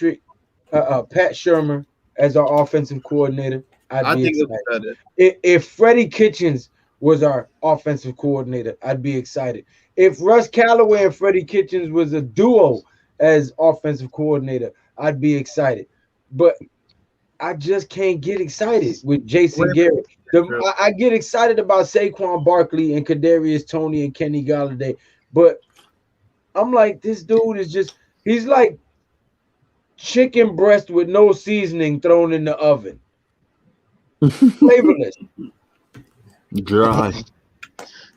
Speaker 3: Shermer as our offensive coordinator, I'd be excited. If Freddie Kitchens was our offensive coordinator, I'd be excited. If Russ Callaway and Freddie Kitchens was a duo as offensive coordinator, I'd be excited. But I just can't get excited with Jason Garrett. I get excited about Saquon Barkley and Kadarius Toney and Kenny Golladay, but I'm like, this dude is he's like chicken breast with no seasoning thrown in the oven. Flavorless.
Speaker 6: Dry.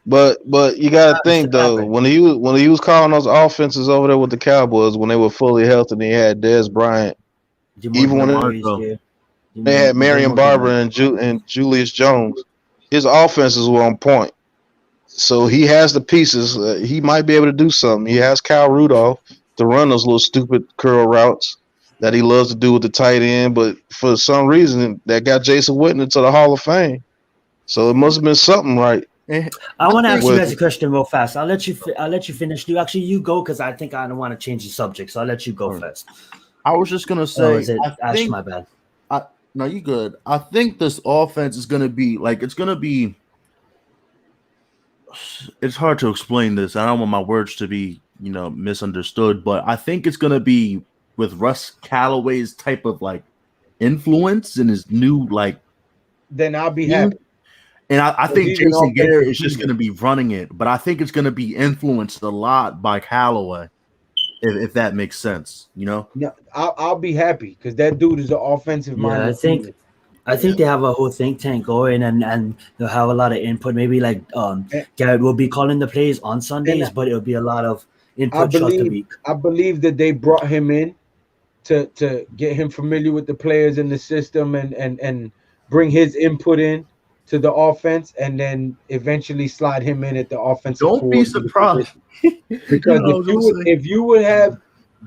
Speaker 2: But you gotta think though, when he was calling those offenses over there with the Cowboys when they were fully healthy and he had Dez Bryant, even when they had Marion Barber and Julius Jones, his offenses were on point. So he has the pieces. He might be able to do something. He has Kyle Rudolph to run those little stupid curl routes that he loves to do with the tight end. But for some reason, that got Jason Witten into the Hall of Fame. So it must have been something right.
Speaker 1: I want to ask you guys a question real fast. I'll let you finish. You go because I think I don't want to change the subject. So I'll let you go first.
Speaker 6: I was just gonna say,
Speaker 1: Ash, my bad.
Speaker 6: No, you good. I think this offense is gonna be it's hard to explain this. I don't want my words to be, misunderstood, but I think it's gonna be with Russ Callaway's type of influence and his new
Speaker 3: Then I'll be happy.
Speaker 6: And I think Jason Garrett is just gonna be running it, but I think it's gonna be influenced a lot by Callaway. If that makes sense, Yeah,
Speaker 3: I'll be happy because that dude is an offensive mind.
Speaker 1: I think they have a whole think tank going and they'll have a lot of input. Maybe Garrett will be calling the plays on Sundays, but it'll be a lot of input throughout the week.
Speaker 3: I believe that they brought him in to get him familiar with the players in the system and bring his input in to the offense and then eventually slide him in at the offensive.
Speaker 6: Don't be surprised.
Speaker 3: Because if you would have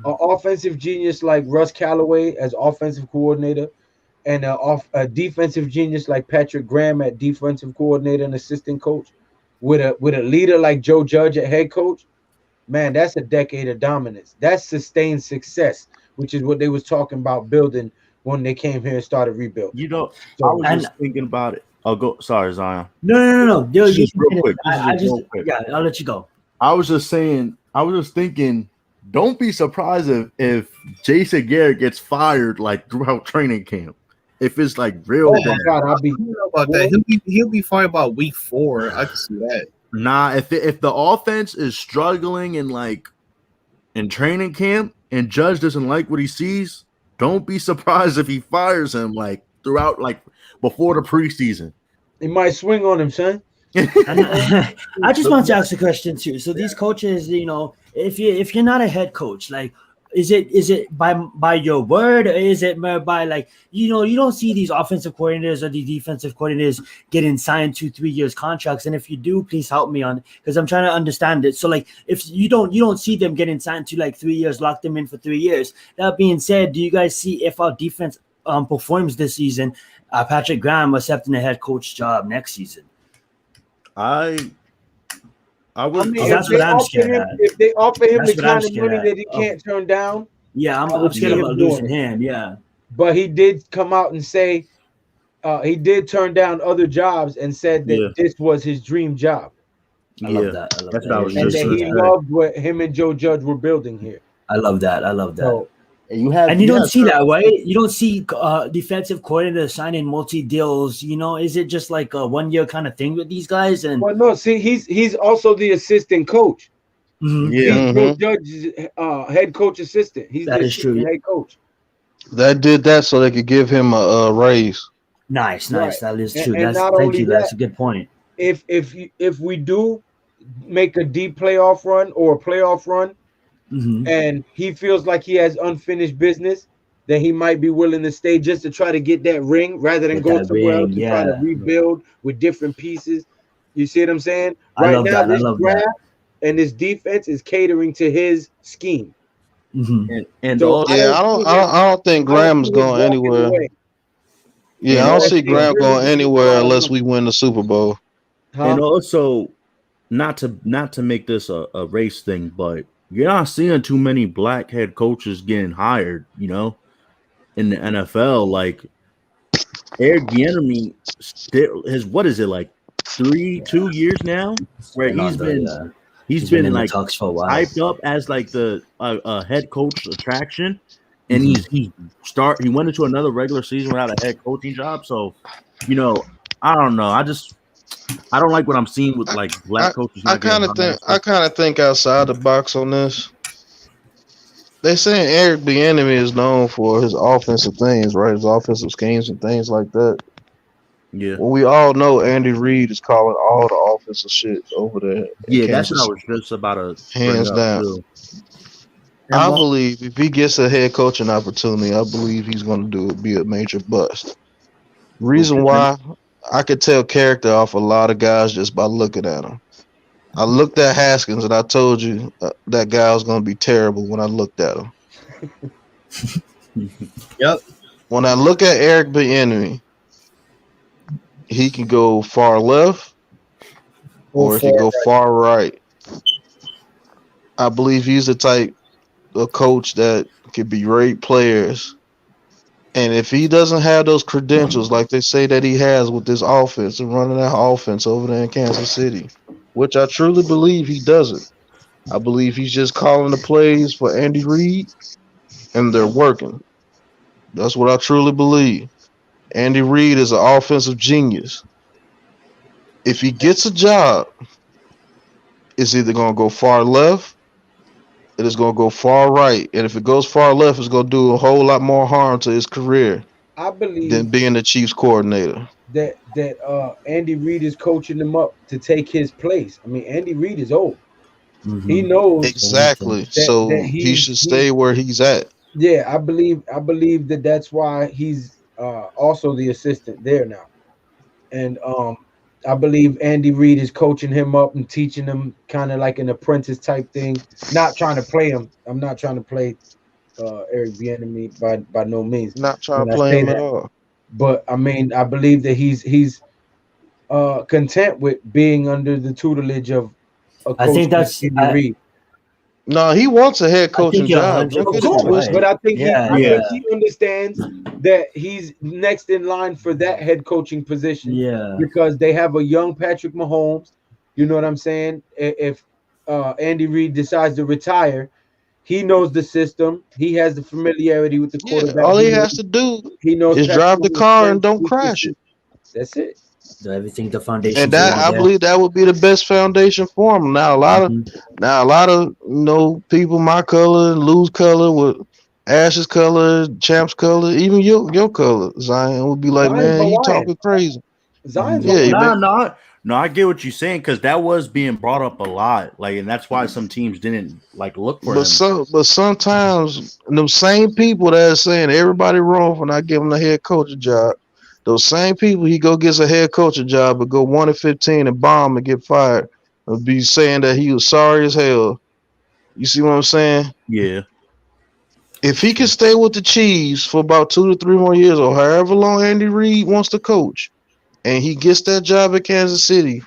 Speaker 3: an offensive genius like Russ Callaway as offensive coordinator and a defensive genius like Patrick Graham at defensive coordinator and assistant coach with a leader like Joe Judge at head coach, man, that's a decade of dominance. That's sustained success, which is what they was talking about building when they came here and started rebuild.
Speaker 6: I was just thinking about it. I'll go. Sorry, Zion.
Speaker 1: No.
Speaker 6: Just real quick.
Speaker 1: Yeah, I'll let you go.
Speaker 6: I was just thinking, don't be surprised if Jason Garrett gets fired throughout training camp. If it's real bad.
Speaker 3: God, I'll be
Speaker 5: about that. He'll be fired about week 4. I can see that.
Speaker 6: Nah, if the offense is struggling in training camp and Judge doesn't like what he sees, don't be surprised if he fires him throughout before the preseason.
Speaker 3: He might swing on him, son.
Speaker 1: I just want to ask a question too. So these coaches, if you're not a head coach, is it by your word, or is it more by you don't see these offensive coordinators or the defensive coordinators getting signed 2-3 years contracts? And if you do, please help me on because I'm trying to understand it. So if you don't see them getting signed to 3 years, lock them in for 3 years. That being said, do you guys see if our defense performs this season, Patrick Graham accepting a head coach job next season?
Speaker 6: I would.
Speaker 1: That's what I'm scared at.
Speaker 3: If they offer him the kind of money that he can't turn down,
Speaker 1: yeah, I'm scared about losing him. Yeah,
Speaker 3: but he did come out and say he did turn down other jobs and said that this was his dream job.
Speaker 1: I love that.
Speaker 6: That's what I was
Speaker 3: and
Speaker 6: just
Speaker 3: that he loved what him and Joe Judge were building here.
Speaker 1: I love that.
Speaker 3: So,
Speaker 1: and you don't see that, right? You don't see defensive coordinators signing multi deals. Is it just a 1 year kind of thing with these guys? And
Speaker 3: no, see, he's also the assistant coach.
Speaker 1: Mm-hmm.
Speaker 3: Yeah, Joe Judge's head coach assistant. He's the head coach.
Speaker 2: That did that so they could give him a raise.
Speaker 1: Nice.
Speaker 3: Right.
Speaker 1: That is true.
Speaker 3: And
Speaker 1: Thank you. That's a good point.
Speaker 3: if we do make a deep playoff run or a playoff run, and he feels like he has unfinished business, then he might be willing to stay just to try to get that ring rather than go somewhere else to try to rebuild with different pieces. You see what I'm saying? Right now, this draft and this defense is catering to his scheme.
Speaker 6: And
Speaker 3: So
Speaker 6: also,
Speaker 2: I don't think Graham is going anywhere. Yeah, I don't see Graham going anywhere unless we win the Super Bowl.
Speaker 6: And also, not to make this a race thing, but you're not seeing too many black head coaches getting hired, you know, in the NFL. Like Eric Bieniemy still what is it, like 2 years now, where he's been like hyped up as like the head coach attraction, and he went into another regular season without a head coaching job. So, you know, I don't know. I don't like what I'm seeing with like black coaches.
Speaker 2: I kind of think outside the box on this. They saying Eric Bieniemy is known for his offensive things, right? His offensive schemes and things like that.
Speaker 6: Yeah.
Speaker 2: Well, we all know Andy Reid is calling all the offensive shit over there.
Speaker 6: Yeah, that's what I was just about to
Speaker 2: hands down.
Speaker 6: Too.
Speaker 2: I believe if he gets a head coaching opportunity, I believe he's going to be a major bust. Reason why, I could tell character off a lot of guys just by looking at him. I looked at Haskins and I told you that guy was going to be terrible when I looked at him.
Speaker 5: Yep.
Speaker 2: When I look at Eric Bieniemy, he can go far left or he can go far right. I believe he's the type of coach that could berate players. And if he doesn't have those credentials like they say that he has with this offense and running that offense over there in Kansas City, which I truly believe he doesn't. I believe he's just calling the plays for Andy Reid and they're working. That's what I truly believe. Andy Reid is an offensive genius. If he gets a job, it's either going to go far left, it is going to go far right. And if it goes far left, it's going to do a whole lot more harm to his career than being the Chiefs coordinator.
Speaker 3: That Andy Reid is coaching him up to take his place. I mean, Andy Reid is old. He knows
Speaker 2: exactly. So he should stay where he's at.
Speaker 3: Yeah, I believe that's why he's also the assistant there now. And I believe Andy Reid is coaching him up and teaching him kind of like an apprentice type thing. Not trying to play him. I'm not trying to play Eric Bieniemy by no means.
Speaker 2: Not trying to play him at all.
Speaker 3: But I mean, I believe that he's content with being under the tutelage of a coach.
Speaker 1: I think that's
Speaker 3: Andy Reid.
Speaker 2: No, he wants a head coaching job.
Speaker 3: But I think he understands that he's next in line for that head coaching position.
Speaker 1: Yeah.
Speaker 3: Because they have a young Patrick Mahomes. You know what I'm saying? If Andy Reid decides to retire, he knows the system. He has the familiarity with the quarterback.
Speaker 2: All he has to do is drive the car and don't crash it.
Speaker 3: That's it.
Speaker 1: So everything, the foundation.
Speaker 2: And that I believe that would be the best foundation for him. Now a lot of people my color and Lou's color with Ash's color, Champ's color, even your color, Zion would be like, man, you talking crazy.
Speaker 3: Zion's
Speaker 6: No, I get what you're saying because that was being brought up a lot, like, and that's why some teams didn't like look for him.
Speaker 2: But sometimes them same people that are saying everybody wrong for not giving a head coaching job, those same people he go gets a head coaching job but go 1-15 and bomb and get fired and be saying that he was sorry as hell. You see what I'm saying?
Speaker 6: Yeah.
Speaker 2: If he can stay with the Chiefs for about 2 to 3 more years or however long Andy Reid wants to coach, and he gets that job at Kansas City,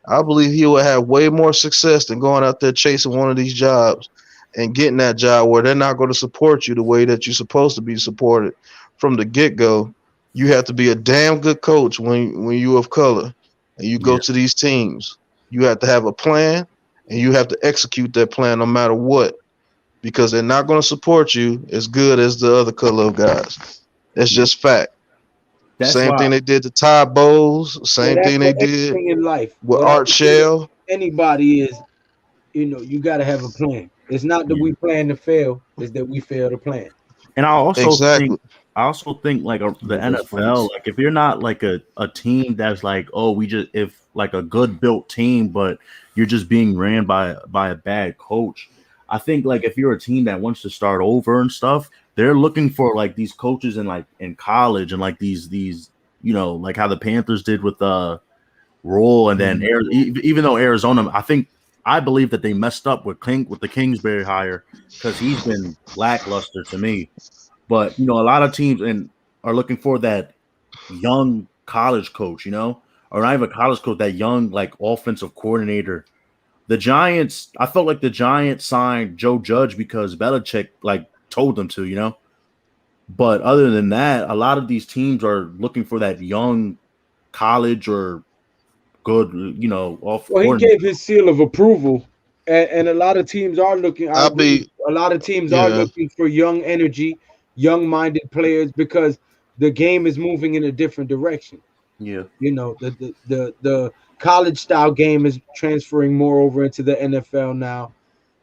Speaker 2: I believe he will have way more success than going out there chasing one of these jobs and getting that job where they're not going to support you the way that you're supposed to be supported from the get-go. You have to be a damn good coach when you of color and you go to these teams. You have to have a plan and you have to execute that plan no matter what, because they're not going to support you as good as the other color of guys. That's just fact. Same thing they did to Ty Bowles. Same thing they did
Speaker 3: in life
Speaker 2: with Art Shell.
Speaker 3: Anybody is, you got to have a plan. It's not that we plan to fail; it's that we fail to plan.
Speaker 6: And I also think I also think like the NFL, like if you're not like a team that's like, oh, we just if like a good built team, but you're just being ran by a bad coach. I think like if you're a team that wants to start over and stuff, they're looking for like these coaches in college and like these like how the Panthers did with Rule and then even though Arizona, I believe that they messed up with the Kingsbury hire because he's been lackluster to me. But, a lot of teams are looking for that young college coach, or not even a college coach, that young, like, offensive coordinator. The Giants, I felt like the Giants signed Joe Judge because Belichick, like, told them to, But other than that, a lot of these teams are looking for that young college or good, off.
Speaker 3: Well, he gave his seal of approval, and a lot of teams are looking. A lot of teams are looking for young energy, young-minded players because the game is moving in a different direction.
Speaker 6: Yeah,
Speaker 3: the college style game is transferring more over into the NFL now,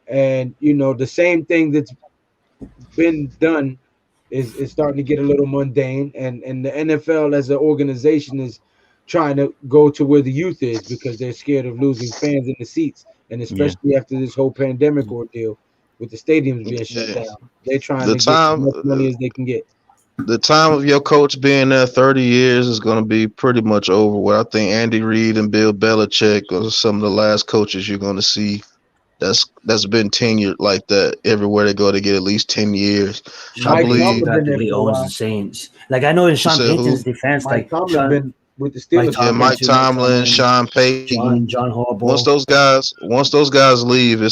Speaker 3: and the same thing that's been done is starting to get a little mundane, and the NFL as an organization is trying to go to where the youth is because they're scared of losing fans in the seats, and especially after this whole pandemic ordeal with the stadiums being shut down, they're trying to get as much money as they can get.
Speaker 2: The time of your coach being there 30 years is going to be pretty much over. Where I think Andy Reid and Bill Belichick are some of the last coaches you're going to see that's been tenured like that. Everywhere they go, they get at least 10 years.
Speaker 1: I believe practically owns the Saints. Like I know in Sean Payton's defense,
Speaker 3: Mike Tomlin been with the Steelers.
Speaker 2: Mike Tomlin, Sean Payton,
Speaker 1: John Harbaugh.
Speaker 2: Once those guys leave,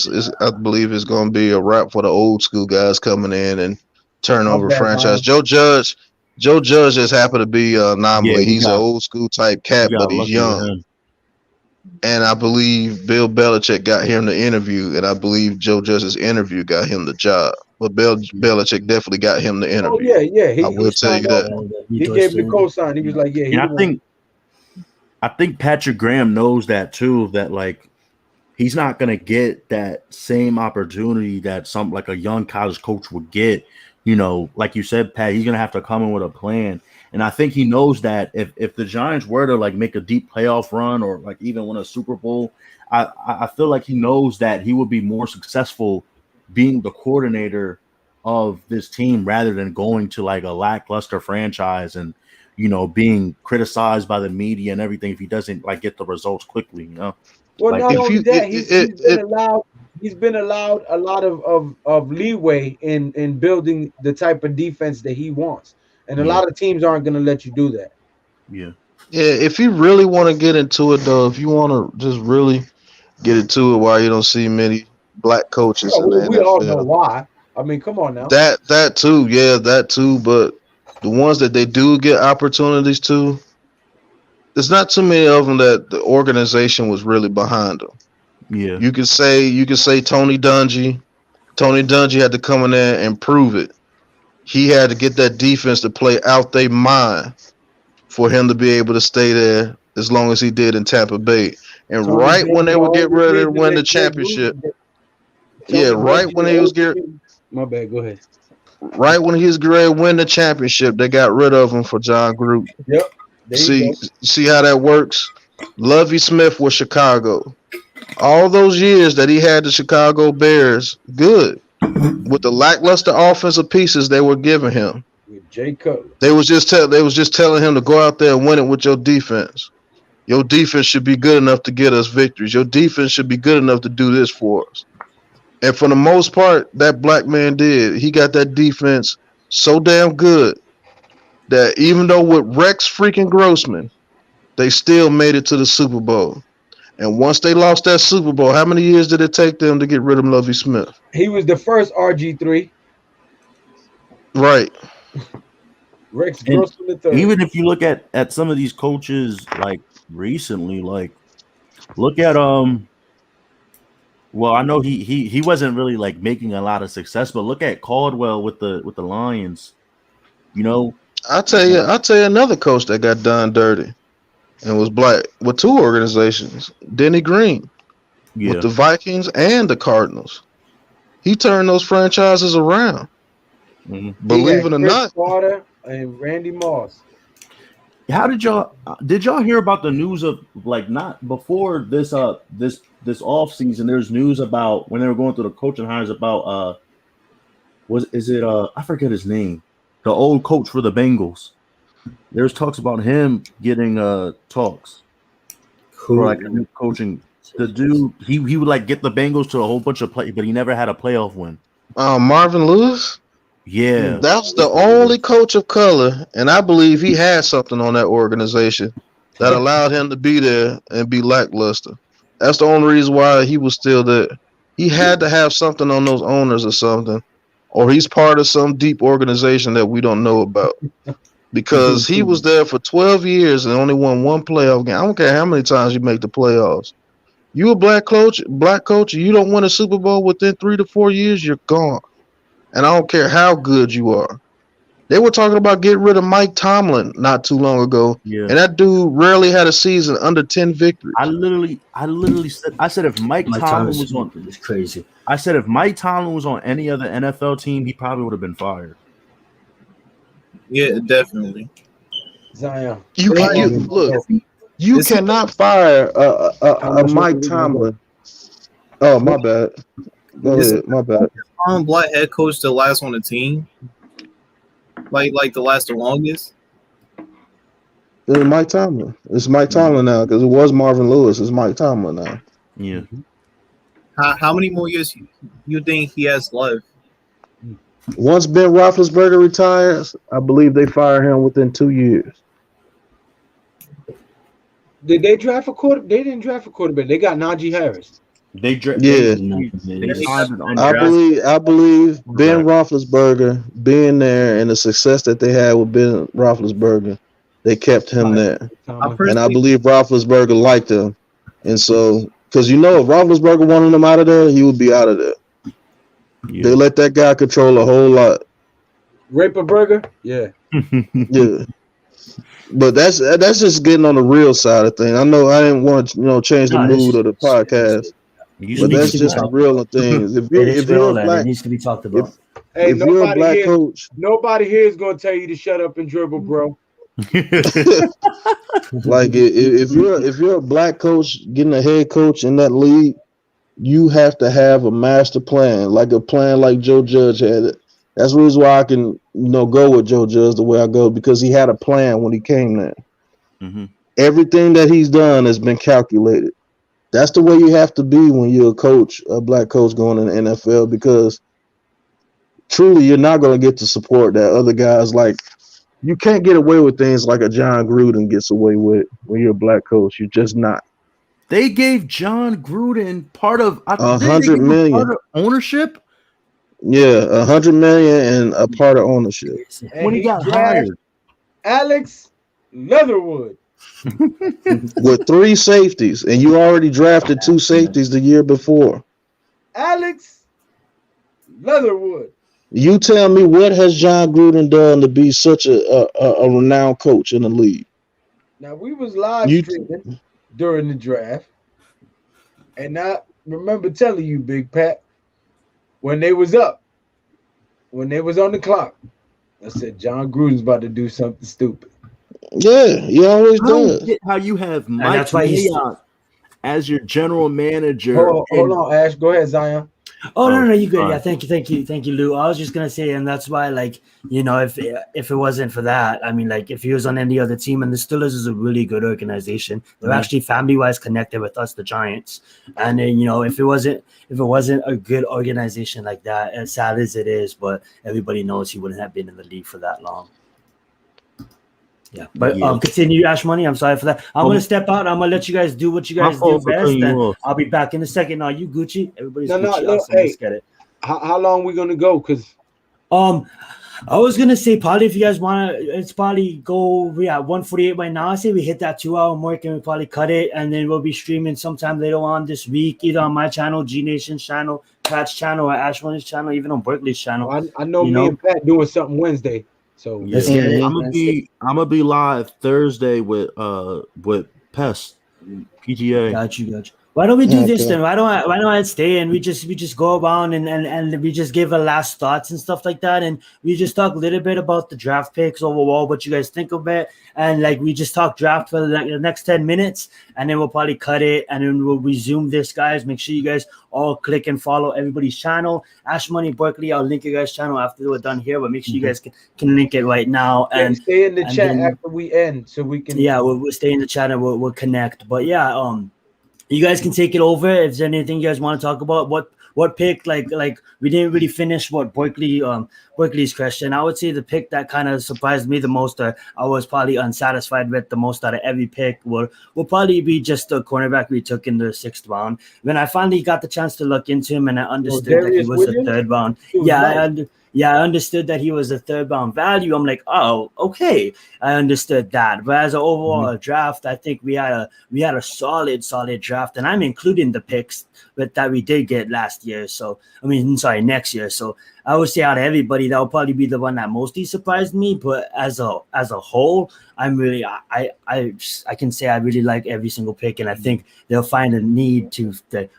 Speaker 2: I believe it's going to be a wrap for the old school guys coming in and turn over franchise. Joe Judge just happened to be an anomaly. He's an old school type cat, but he's young. And I believe Bill Belichick got him the interview, and I believe Joe Judge's interview got him the job. But Belichick definitely got him the interview.
Speaker 3: Oh, yeah.
Speaker 2: I will tell you that.
Speaker 3: He gave him the cosign. He was like,
Speaker 6: I think Patrick Graham knows that too, that like he's not gonna get that same opportunity that some like a young college coach would get. Like you said, Pat, he's gonna have to come in with a plan. And I think he knows that if the Giants were to like make a deep playoff run or like even win a Super Bowl, I feel like he knows that he would be more successful being the coordinator of this team rather than going to like a lackluster franchise and being criticized by the media and everything if he doesn't like get the results quickly. Well,
Speaker 3: like, not only that, he's been allowed a lot of leeway in building the type of defense that he wants. And a lot of teams aren't going to let you do that.
Speaker 6: Yeah.
Speaker 2: Yeah, if you really want to get into it, though, if you want to just really get into it while you don't see many black coaches in the NFL.
Speaker 3: We all know why. I mean, come on now.
Speaker 2: That too. But the ones that they do get opportunities to, there's not too many of them that the organization was really behind them.
Speaker 6: Yeah.
Speaker 2: You could say Tony Dungy. Tony Dungy had to come in there and prove it. He had to get that defense to play out their mind for him to be able to stay there as long as he did in Tampa Bay. And right when they would get ready to win the championship, when he was getting
Speaker 3: my bad, go ahead.
Speaker 2: Right when he was ready to win the championship, they got rid of him for John Gruden.
Speaker 3: Yep.
Speaker 2: See how that works? Lovie Smith was Chicago. All those years that he had the Chicago Bears, good. With the lackluster offensive pieces they were giving him,
Speaker 3: with Jay Cutler,
Speaker 2: they was just telling him to go out there and win it with your defense. Your defense should be good enough to get us victories. Your defense should be good enough to do this for us. And for the most part, that black man did. He got that defense so damn good that even though with Rex freaking Grossman, they still made it to the Super Bowl. And once they lost that Super Bowl, how many years did it take them to get rid of Lovie Smith?
Speaker 3: He was the first RG3.
Speaker 2: Right.
Speaker 3: Rex Grossman the third.
Speaker 6: Even if you look at some of these coaches like recently, like look at well, I know he wasn't really like making a lot of success, but look at Caldwell with the Lions.
Speaker 2: I'll tell you another coach that got done dirty and was black with two organizations. Denny Green with the Vikings and the Cardinals. He turned those franchises around.
Speaker 6: Mm-hmm.
Speaker 2: Believe it or not.
Speaker 3: and Randy Moss.
Speaker 6: How did y'all hear about the news of like not before this this off season? There's news about when they were going through the coaching hires about I forget his name, the old coach for the Bengals. There's talks about him getting talks for like a new coaching. The dude he would like get the Bengals to a whole bunch of play, but he never had a playoff win.
Speaker 2: Marvin Lewis.
Speaker 6: Yeah,
Speaker 2: that's the only coach of color, and I believe he had something on that organization that allowed him to be there and be lackluster. That's the only reason why he was still there. He had to have something on those owners or something, or he's part of some deep organization that we don't know about. Because he was there for 12 years and only won one playoff game. I don't care how many times you make the playoffs. You a black coach, you don't win a Super Bowl within 3 to 4 years, you're gone. And I don't care how good you are. They were talking about getting rid of Mike Tomlin not too long ago.
Speaker 6: Yeah.
Speaker 2: And that dude rarely had a season under 10 victories.
Speaker 6: I literally said if Mike Tomlin was on,
Speaker 1: it's crazy.
Speaker 6: I said if Mike Tomlin was on any other NFL team, he probably would have been fired.
Speaker 5: Yeah, definitely.
Speaker 3: Zion.
Speaker 2: You cannot fire a Mike Tomlin. Oh, my bad. Go ahead. My bad.
Speaker 5: Black head coach to last on the team, like the longest.
Speaker 2: It's Mike Tomlin. It's Mike Tomlin now because it was Marvin Lewis. It's Mike Tomlin now.
Speaker 6: Yeah.
Speaker 5: How many more years you think he has left?
Speaker 2: Once Ben Roethlisberger retires, I believe they fire him within 2 years.
Speaker 3: Did they draft a quarterback? They didn't draft a quarterback. They got Najee Harris.
Speaker 6: I
Speaker 2: believe Ben Roethlisberger being there and the success that they had with Ben Roethlisberger, they kept him there. And I believe Roethlisberger liked him. And so, because if Roethlisberger wanted him out of there, he would be out of there. Yeah. They let that guy control a whole lot.
Speaker 3: Raperberger? Yeah.
Speaker 2: Yeah. But that's just getting on the real side of things. I know I didn't want to change the mood of the podcast. But that's just the real things. If you're a black,
Speaker 1: it needs to be talked about.
Speaker 2: If you're a black coach,
Speaker 3: nobody here is going to tell you to shut up and dribble, bro.
Speaker 2: Like if you're a black coach getting a head coach in that league, you have to have a master plan, like a plan like Joe Judge had it. That's the reason why I can go with Joe Judge the way I go, because he had a plan when he came there.
Speaker 6: Mm-hmm.
Speaker 2: Everything that he's done has been calculated. That's the way you have to be when you're a coach, a black coach going in the NFL, because truly you're not going to get the support that other guys like. You can't get away with things like a John Gruden gets away with when you're a black coach. You're just not.
Speaker 6: They gave John Gruden part of
Speaker 2: $100 million
Speaker 6: part of ownership.
Speaker 2: Yeah, $100 million and a part of ownership.
Speaker 3: And
Speaker 6: when he got hired,
Speaker 3: Alex Leatherwood
Speaker 2: with 3 safeties, and you already drafted 2 safeties the year before.
Speaker 3: Alex Leatherwood.
Speaker 2: You tell me, what has John Gruden done to be such a renowned coach in the league?
Speaker 3: Now, we was live streaming during the draft, and I remember telling you, Big Pat, when they was up, when they was on the clock, I said, John Gruden's about to do something stupid.
Speaker 2: Yeah, he always does.
Speaker 6: Get how you have Mike Mayock as your general manager.
Speaker 3: Hold on, Ash. Go ahead, Zion.
Speaker 1: Oh no, you good? Yeah, thank you, Lou. I was just gonna say, and that's why, if it wasn't for that, I mean, if he was on any other team, and the Steelers is a really good organization. They're actually family-wise connected with us, the Giants. And then, if it wasn't a good organization like that, as sad as it is, but everybody knows he wouldn't have been in the league for that long. Yeah, but continue, Ashmoney. I'm sorry for that. I'm gonna step out. I'm gonna let you guys do what you guys do best, and I'll be back in a second. Now, you Gucci. Everybody's Gucci.
Speaker 3: No. Hey, let's get it. How long we gonna go? Cause
Speaker 1: I was gonna say probably if you guys wanna, it's probably go. We at 1:48 right now. I say we hit that 2-hour mark and we probably cut it, and then we'll be streaming sometime later on this week, either on my channel, G Nation's channel, Pat's channel, or Ashmoney's channel, even on Berkeley's channel.
Speaker 3: I know me and Pat doing something Wednesday. So
Speaker 6: I'm gonna be live Thursday with Pest PGA.
Speaker 1: Got you. Why don't we do this then? Why don't I stay and we just go around and we just give our last thoughts and stuff like that, and we just talk a little bit about the draft picks overall, what you guys think of it, and like we just talk draft for the next 10 minutes, and then we'll probably cut it and then we'll resume this, guys. Make sure you guys all click and follow everybody's channel. Ashmoney, Barkley, I'll link your guys' channel after we're done here, but make sure you guys can link it right now and
Speaker 3: stay in the chat
Speaker 1: then,
Speaker 3: after we end so we can.
Speaker 1: Yeah, we'll stay in the chat and we'll connect. But yeah, you guys can take it over if there's anything you guys want to talk about. What pick, like we didn't really finish what Barkley's question. I would say the pick that kind of surprised me the most, I was probably unsatisfied with the most out of every pick will probably be just the cornerback we took in the 6th round. When I finally got the chance to look into him and I understood that he was a 3rd round. Yeah, I understood that he was a 3rd round value. I'm like, oh, okay, I understood that. But as an overall draft, I think we had a solid draft, and I'm including the picks that we did get last year. So next year. So I would say out of everybody, that would probably be the one that mostly surprised me. But as a whole, I'm really I can say I really like every single pick, and I think they'll find a need to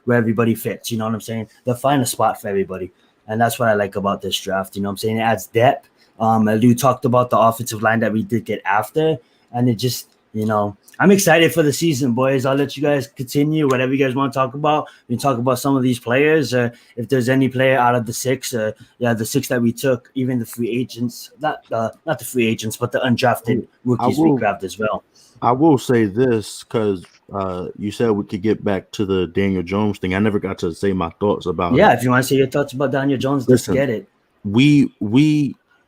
Speaker 1: where everybody fits. You know what I'm saying? They'll find a spot for everybody. And that's what I like about this draft. You know what I'm saying? It adds depth. Lou talked about the offensive line that we did get after. And it just, I'm excited for the season, boys. I'll let you guys continue. Whatever you guys want to talk about. We can talk about some of these players. If there's any player out of the 6, the 6 that we took, even the free agents. Not the free agents, but the undrafted rookies we grabbed as well.
Speaker 6: I will say this because you said we could get back to the Daniel Jones thing. I never got to say my thoughts about it.
Speaker 1: Yeah, if you want to say your thoughts about Daniel Jones, listen, let's get it.
Speaker 6: We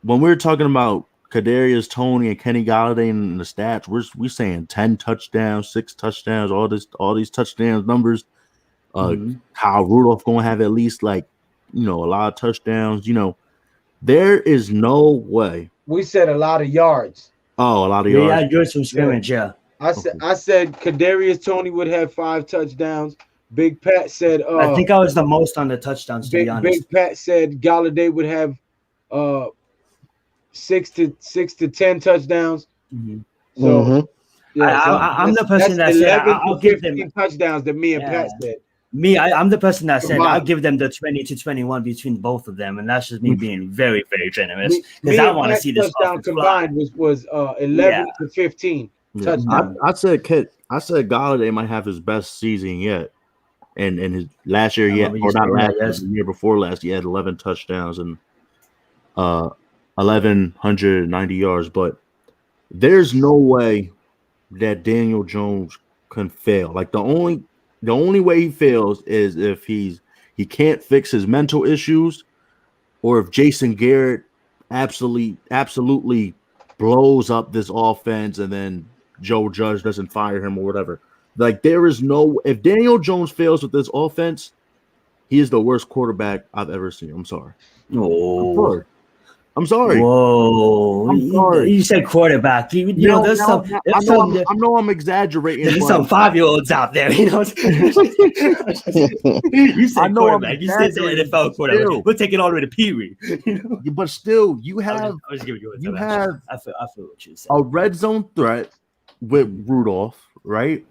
Speaker 6: when we're talking about Kadarius Toney and Kenny Golladay and the stats, we're saying 10 touchdowns, 6 touchdowns, all these touchdowns numbers. Kyle Rudolph gonna have at least a lot of touchdowns. There is no way.
Speaker 3: We said a lot of yards.
Speaker 6: Oh, a lot of yards.
Speaker 1: Yeah, yards from scrimmage. Yeah.
Speaker 3: I said Kadarius Toney would have 5 touchdowns. Big Pat said
Speaker 1: I think I was the most on the touchdowns, to be honest.
Speaker 3: Big Pat said Golladay would have 6 to 10 touchdowns. So
Speaker 1: I'm the person that said I'll give them
Speaker 3: touchdowns that me and Pat said.
Speaker 1: I'm the person that said I'll give them the 20 to 21 between both of them, and that's just me being very, very generous because I want to see this
Speaker 3: touchdown combined was 11 to 15 touchdowns.
Speaker 6: I said Golladay might have his best season yet, and his last year the year before last, he had 11 touchdowns and 1,190 yards. But there's no way that Daniel Jones can fail. Like the only way he fails is if he can't fix his mental issues, or if Jason Garrett absolutely blows up this offense and then Joe Judge doesn't fire him or whatever. Like if Daniel Jones fails with this offense, he is the worst quarterback I've ever seen. I'm sorry. I'm sorry.
Speaker 1: Whoa!
Speaker 6: I'm sorry.
Speaker 1: You said quarterback. I
Speaker 6: know I'm exaggerating.
Speaker 1: There's some 5-year-olds out there. You said quarterback. You said the NFL quarterback. We'll take it all the way to Pee Wee.
Speaker 6: But still, you have
Speaker 1: I feel what you said.
Speaker 6: A red zone threat with Rudolph, right?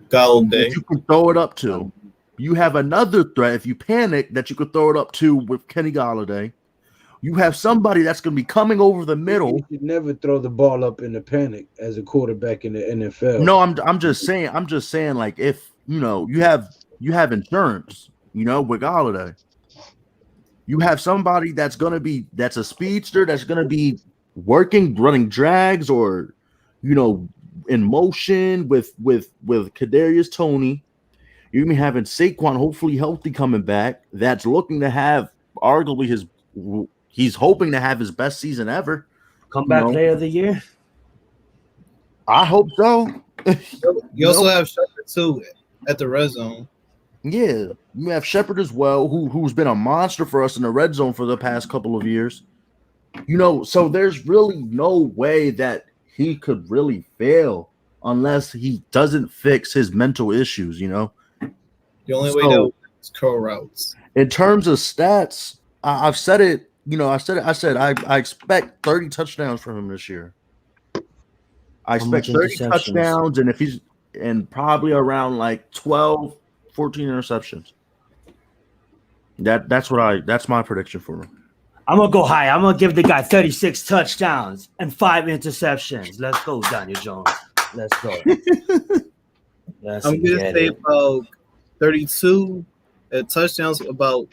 Speaker 5: Golladay.
Speaker 6: You can throw it up to. You have another threat if you panic that you could throw it up to with Kenny Golladay. You have somebody that's going to be coming over the middle.
Speaker 3: You should never throw the ball up in a panic as a quarterback in the NFL.
Speaker 6: No, I'm just saying, like if you have insurance, with Golladay. You have somebody that's a speedster that's going to be running drags or in motion with Kadarius Toney. You're going to be having Saquon hopefully healthy coming back. That's looking to have arguably he's hoping to have his best season ever.
Speaker 1: Comeback player of the year?
Speaker 6: I hope so.
Speaker 5: You also have Shepard too at the red zone.
Speaker 6: Yeah, you have Shepard as well, who's been a monster for us in the red zone for the past couple of years. So there's really no way that he could really fail unless he doesn't fix his mental issues. The
Speaker 5: only way to is curl routes.
Speaker 6: In terms of stats, I've said it. I said I expect 30 touchdowns from him this year. I expect 30 touchdowns, and if he's probably around like 12 14 interceptions. That's my prediction for him.
Speaker 1: I'm gonna go high. I'm gonna give the guy 36 touchdowns and 5 interceptions. Let's go, Daniel Jones. Let's go.
Speaker 5: I'm gonna say about 32 touchdowns, about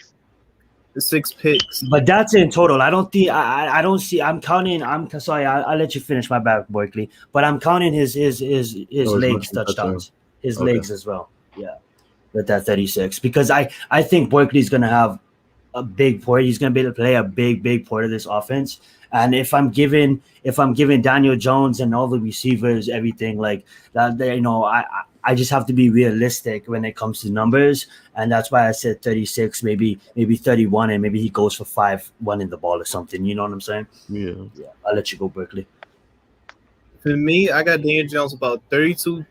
Speaker 5: 6 picks.
Speaker 1: But that's in total. I don't think I don't see. I'm counting. I'm sorry. I'll let you finish. My bad, Barkley. But I'm counting his legs touchdowns. His legs as well. Yeah, with that 36, because I think Barkley's gonna have a big part. He's gonna be able to play a big part of this offense. And if I'm giving Daniel Jones and all the receivers everything like that, I just have to be realistic when it comes to numbers, and that's why I said 36, maybe 31, and maybe he goes for 5 running the ball or something. You know what I'm saying?
Speaker 6: Yeah.
Speaker 1: I'll let you go, Berkeley.
Speaker 5: For me, I got Daniel Jones about 32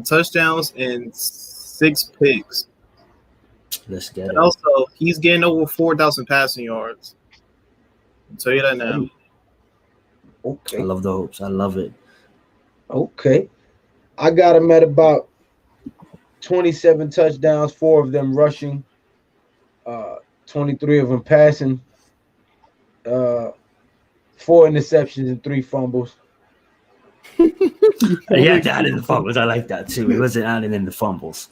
Speaker 5: touchdowns and 6 picks.
Speaker 1: Let's get
Speaker 5: and
Speaker 1: it.
Speaker 5: Also, he's getting over 4,000 passing yards. I'll tell you that now.
Speaker 3: Okay.
Speaker 1: I love the hopes. I love it.
Speaker 3: Okay. I got him at about 27 touchdowns, 4 of them rushing, 23 of them passing, 4 interceptions and 3 fumbles.
Speaker 1: He had to add in the fumbles. I like that too. He wasn't adding in the fumbles.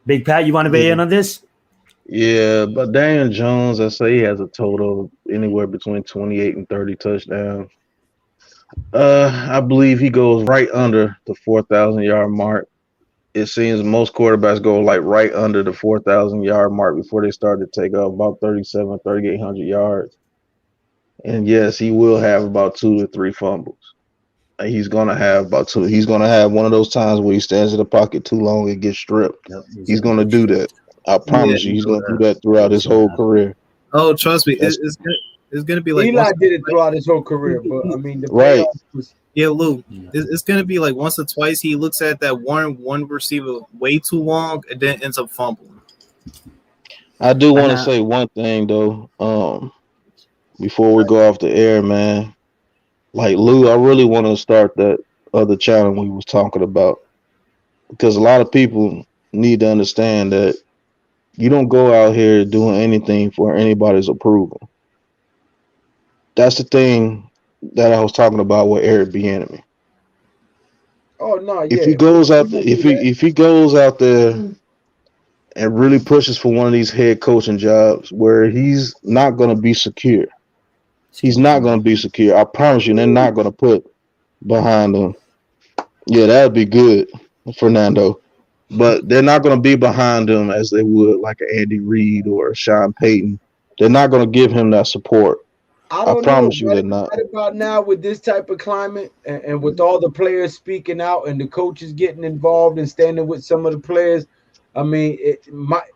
Speaker 1: Big Pat, you want to weigh in on this?
Speaker 2: Yeah, but Daniel Jones, I say he has a total of anywhere between 28 and 30 touchdowns. I believe he goes right under the 4,000 yard mark. It seems most quarterbacks go like right under the 4,000 yard mark before they start to take up about 3,800 yards. And yes, he will have about 2 to 3 fumbles. And he's gonna have about 2. He's gonna have one of those times where he stands in the pocket too long and gets stripped.
Speaker 1: Yep,
Speaker 2: he's gonna do that. I promise you, he's gonna do that throughout his whole career.
Speaker 5: Oh, trust me, it's gonna be like
Speaker 3: Eli did it throughout his whole career, but I mean, the
Speaker 2: right.
Speaker 3: was,
Speaker 5: yeah, Lou, it's gonna be like once or twice he looks at that one receiver way too long and then ends up fumbling.
Speaker 2: I do want to say one thing though, before we go off the air, man. Like Lou, I really want to start that other channel we was talking about, because a lot of people need to understand that you don't go out here doing anything for anybody's approval. That's the thing that I was talking about with Eric Bieniemy.
Speaker 3: Oh no!
Speaker 2: If he goes out, if he goes out there and really pushes for one of these head coaching jobs where he's not going to be secure, he's not going to be secure. I promise you, they're not going to put behind him. Yeah, that would be good, Fernando. But they're not going to be behind him as they would like an Andy Reid or a Sean Payton. They're not going to give him that support. I promise you they're not.
Speaker 3: Right about now, with this type of climate and with all the players speaking out and the coaches getting involved and standing with some of the players, I mean,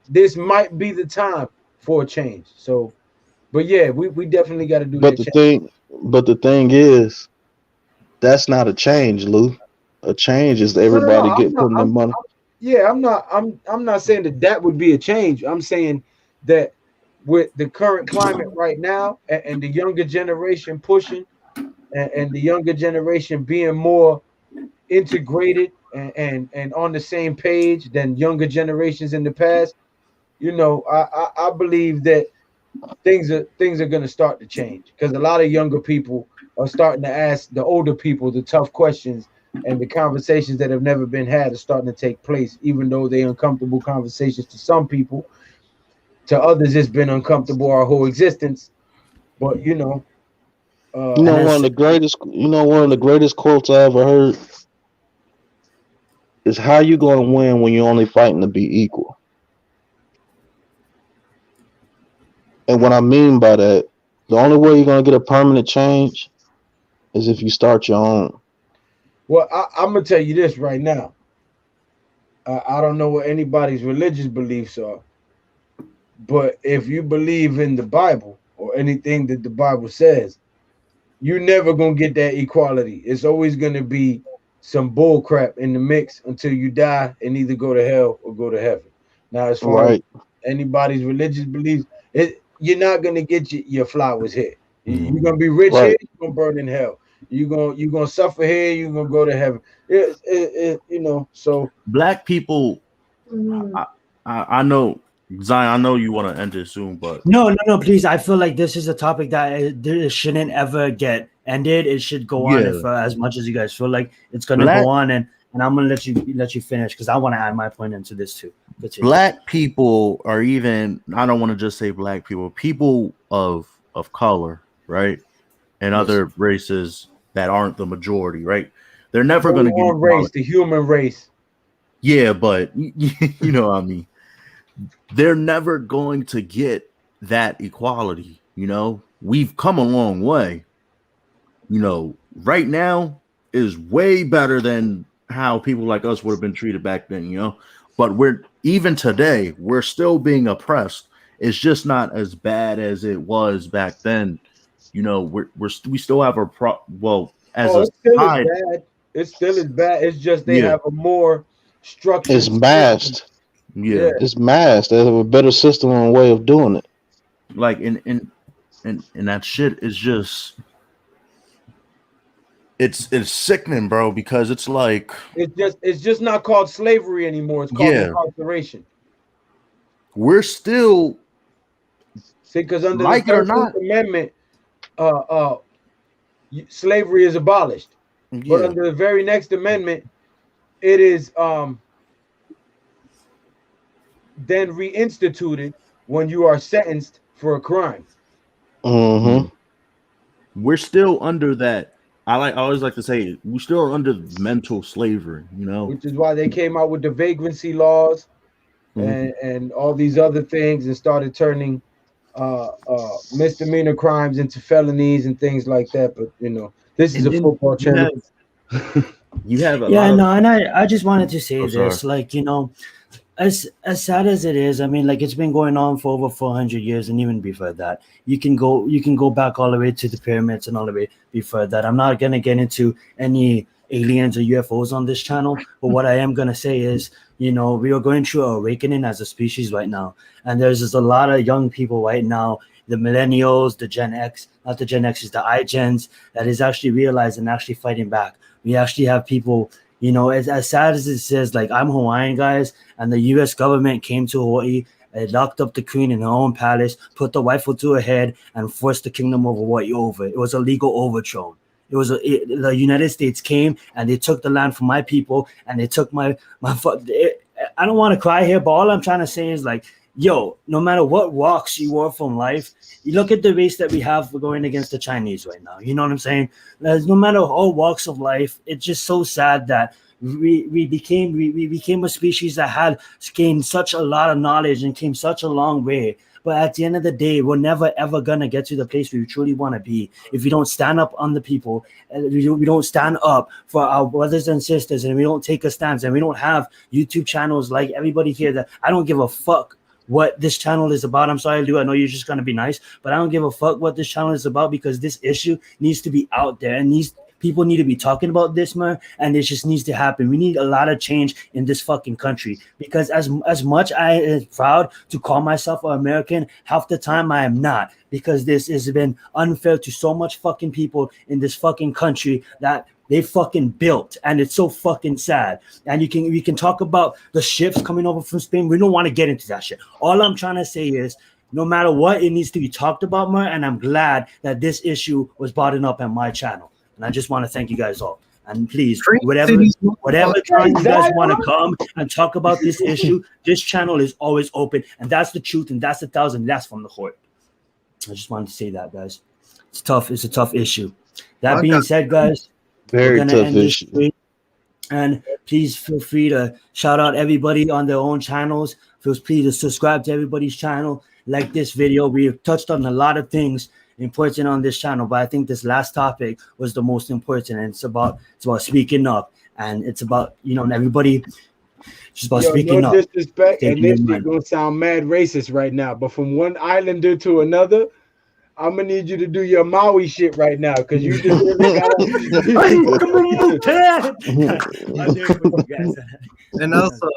Speaker 3: this might be the time for a change. So, but yeah, we definitely got to do that.
Speaker 2: But the thing is, that's not a change, Lou. A change is everybody putting the money.
Speaker 3: Yeah, I'm not saying that would be a change. I'm saying that with the current climate right now and the younger generation pushing and the younger generation being more integrated and on the same page than younger generations in the past, I believe that things are going to start to change, because a lot of younger people are starting to ask the older people the tough questions, and the conversations that have never been had are starting to take place, even though they're uncomfortable conversations to some people. To others, it's been uncomfortable our whole existence. But one
Speaker 2: of the greatest quotes I ever heard is, "How you going to win when you're only fighting to be equal?" And what I mean by that, the only way you're going to get a permanent change is if you start your own.
Speaker 3: Well, I'm going to tell you this right now. I don't know what anybody's religious beliefs are, but if you believe in the Bible or anything that the Bible says, you're never going to get that equality. It's always going to be some bull crap in the mix until you die and either go to hell or go to heaven. Now, as far as anybody's religious beliefs, you're not going to get your flowers here. You're going to be rich here, you're going to burn in hell. you're gonna suffer here. You're gonna go to heaven. So
Speaker 6: black people. I know, Zion. I know you want to end it soon, but
Speaker 1: no, please. I feel like this is a topic that it shouldn't ever get ended. It should go on if as much as you guys feel like it's gonna go on, and I'm gonna let you finish because I want to add my point into this too.
Speaker 6: Black people are even. I don't want to just say black people. People of color, right, and other races that aren't the majority, right? They're never going to get
Speaker 3: race, the human race.
Speaker 6: Yeah, but you know what I mean. They're never going to get that equality. You know, we've come a long way. You know, right now is way better than how people like us would have been treated back then. You know, but even today we're still being oppressed. It's just not as bad as it was back then. You know, we still have a it's
Speaker 3: still as bad. It's just they have a more structured.
Speaker 2: It's masked.
Speaker 6: Yeah,
Speaker 2: it's masked. They have a better system and way of doing it.
Speaker 6: Like and that shit is just it's sickening, bro. Because it's like
Speaker 3: it's just not called slavery anymore. It's called incarceration.
Speaker 6: We're still
Speaker 3: because under the 13th Amendment, slavery is abolished. But under the very next amendment, it is then reinstituted when you are sentenced for a crime.
Speaker 2: Mm-hmm.
Speaker 6: We're still under that. I always like to say we're still under mental slavery, you know.
Speaker 3: Which is why they came out with the vagrancy laws and all these other things and started turning misdemeanor crimes into felonies and things like that. But you know, this is a football channel.
Speaker 6: You have
Speaker 1: and I just wanted to say this, like, you know, as sad as it is, I mean, like, it's been going on for over 400 years, and even before that, you can go back all the way to the pyramids and all the way before that. I'm not gonna get into any aliens or UFOs on this channel, but what I am gonna say is, you know, we are going through an awakening as a species right now, and there's just a lot of young people right now, the millennials, the Gen X, not the Gen X, is the iGens, that is actually realizing and actually fighting back. We actually have people, you know, as sad as it says, like, I'm Hawaiian, guys, and the U.S. government came to Hawaii, locked up the queen in her own palace, put the rifle to her head, and forced the kingdom of Hawaii over. It was a legal overthrow. The United States came and they took the land from my people, and they took my. I don't want to cry here, but all I'm trying to say is, like, yo, no matter what walks you are from life, you look at the race that we have. We're going against the Chinese right now. You know what I'm saying? No matter all walks of life, it's just so sad that we became a species that had gained such a lot of knowledge and came such a long way. But at the end of the day, we're never, ever going to get to the place where we truly want to be if we don't stand up on the people, we don't stand up for our brothers and sisters, and we don't take a stance, and we don't have YouTube channels like everybody here that I don't give a fuck what this channel is about. I'm sorry, Lou, I know you're just going to be nice, but I don't give a fuck what this channel is about, because this issue needs to be out there, and these people need to be talking about this, man, and it just needs to happen. We need a lot of change in this fucking country, because as much I am proud to call myself an American, half the time I am not, because this has been unfair to so much fucking people in this fucking country that they fucking built, and it's so fucking sad. And we can talk about the ships coming over from Spain. We don't want to get into that shit. All I'm trying to say is, no matter what, it needs to be talked about more, and I'm glad that this issue was brought up on my channel. And I just want to thank you guys all. And please, whatever time you guys want to come and talk about this issue, this channel is always open, and that's the truth, and that's 1,000. That's from the heart. I just wanted to say that, guys. It's tough. It's a tough issue. That being said, guys,
Speaker 2: very tough issue.
Speaker 1: And please feel free to shout out everybody on their own channels. Feel free to subscribe to everybody's channel. Like this video, we have touched on a lot of things important on this channel, but I think this last topic was the most important, and it's about speaking up, and it's about, you know, everybody just about speaking up.
Speaker 3: Disrespect, and this is gonna sound mad racist right now, but from one islander to another, I'm gonna need you to do your Maui shit right now, because you just really
Speaker 5: And also,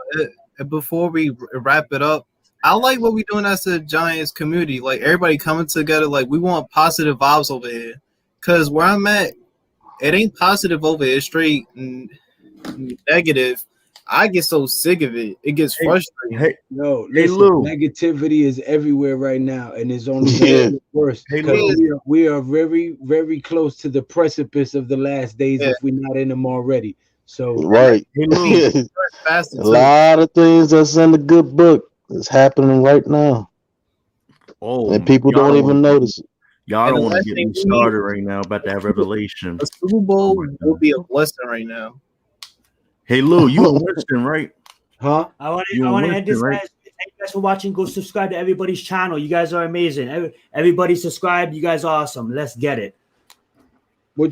Speaker 5: before we wrap it up, I like what we're doing as a Giants community. Like, everybody coming together. Like, we want positive vibes over here. Because where I'm at, it ain't positive over it. It's straight negative. I get so sick of it. It gets frustrating.
Speaker 3: No, listen, negativity is everywhere right now, and it's only going to get worse because we are very, very close to the precipice of the last days if we're not in them already. So,
Speaker 2: right, a lot of things that's in the good book is happening right now.
Speaker 6: Oh,
Speaker 2: and people don't even notice it.
Speaker 6: Y'all don't want to get me started right now about that revelation.
Speaker 5: A Super Bowl will be a blessing right now.
Speaker 6: Hey Lou, you in Winston, right?
Speaker 3: Huh?
Speaker 1: I want to end this, guys. Thank you guys for watching. Go subscribe to everybody's channel. You guys are amazing. Everybody subscribe. You guys are awesome. Let's get it.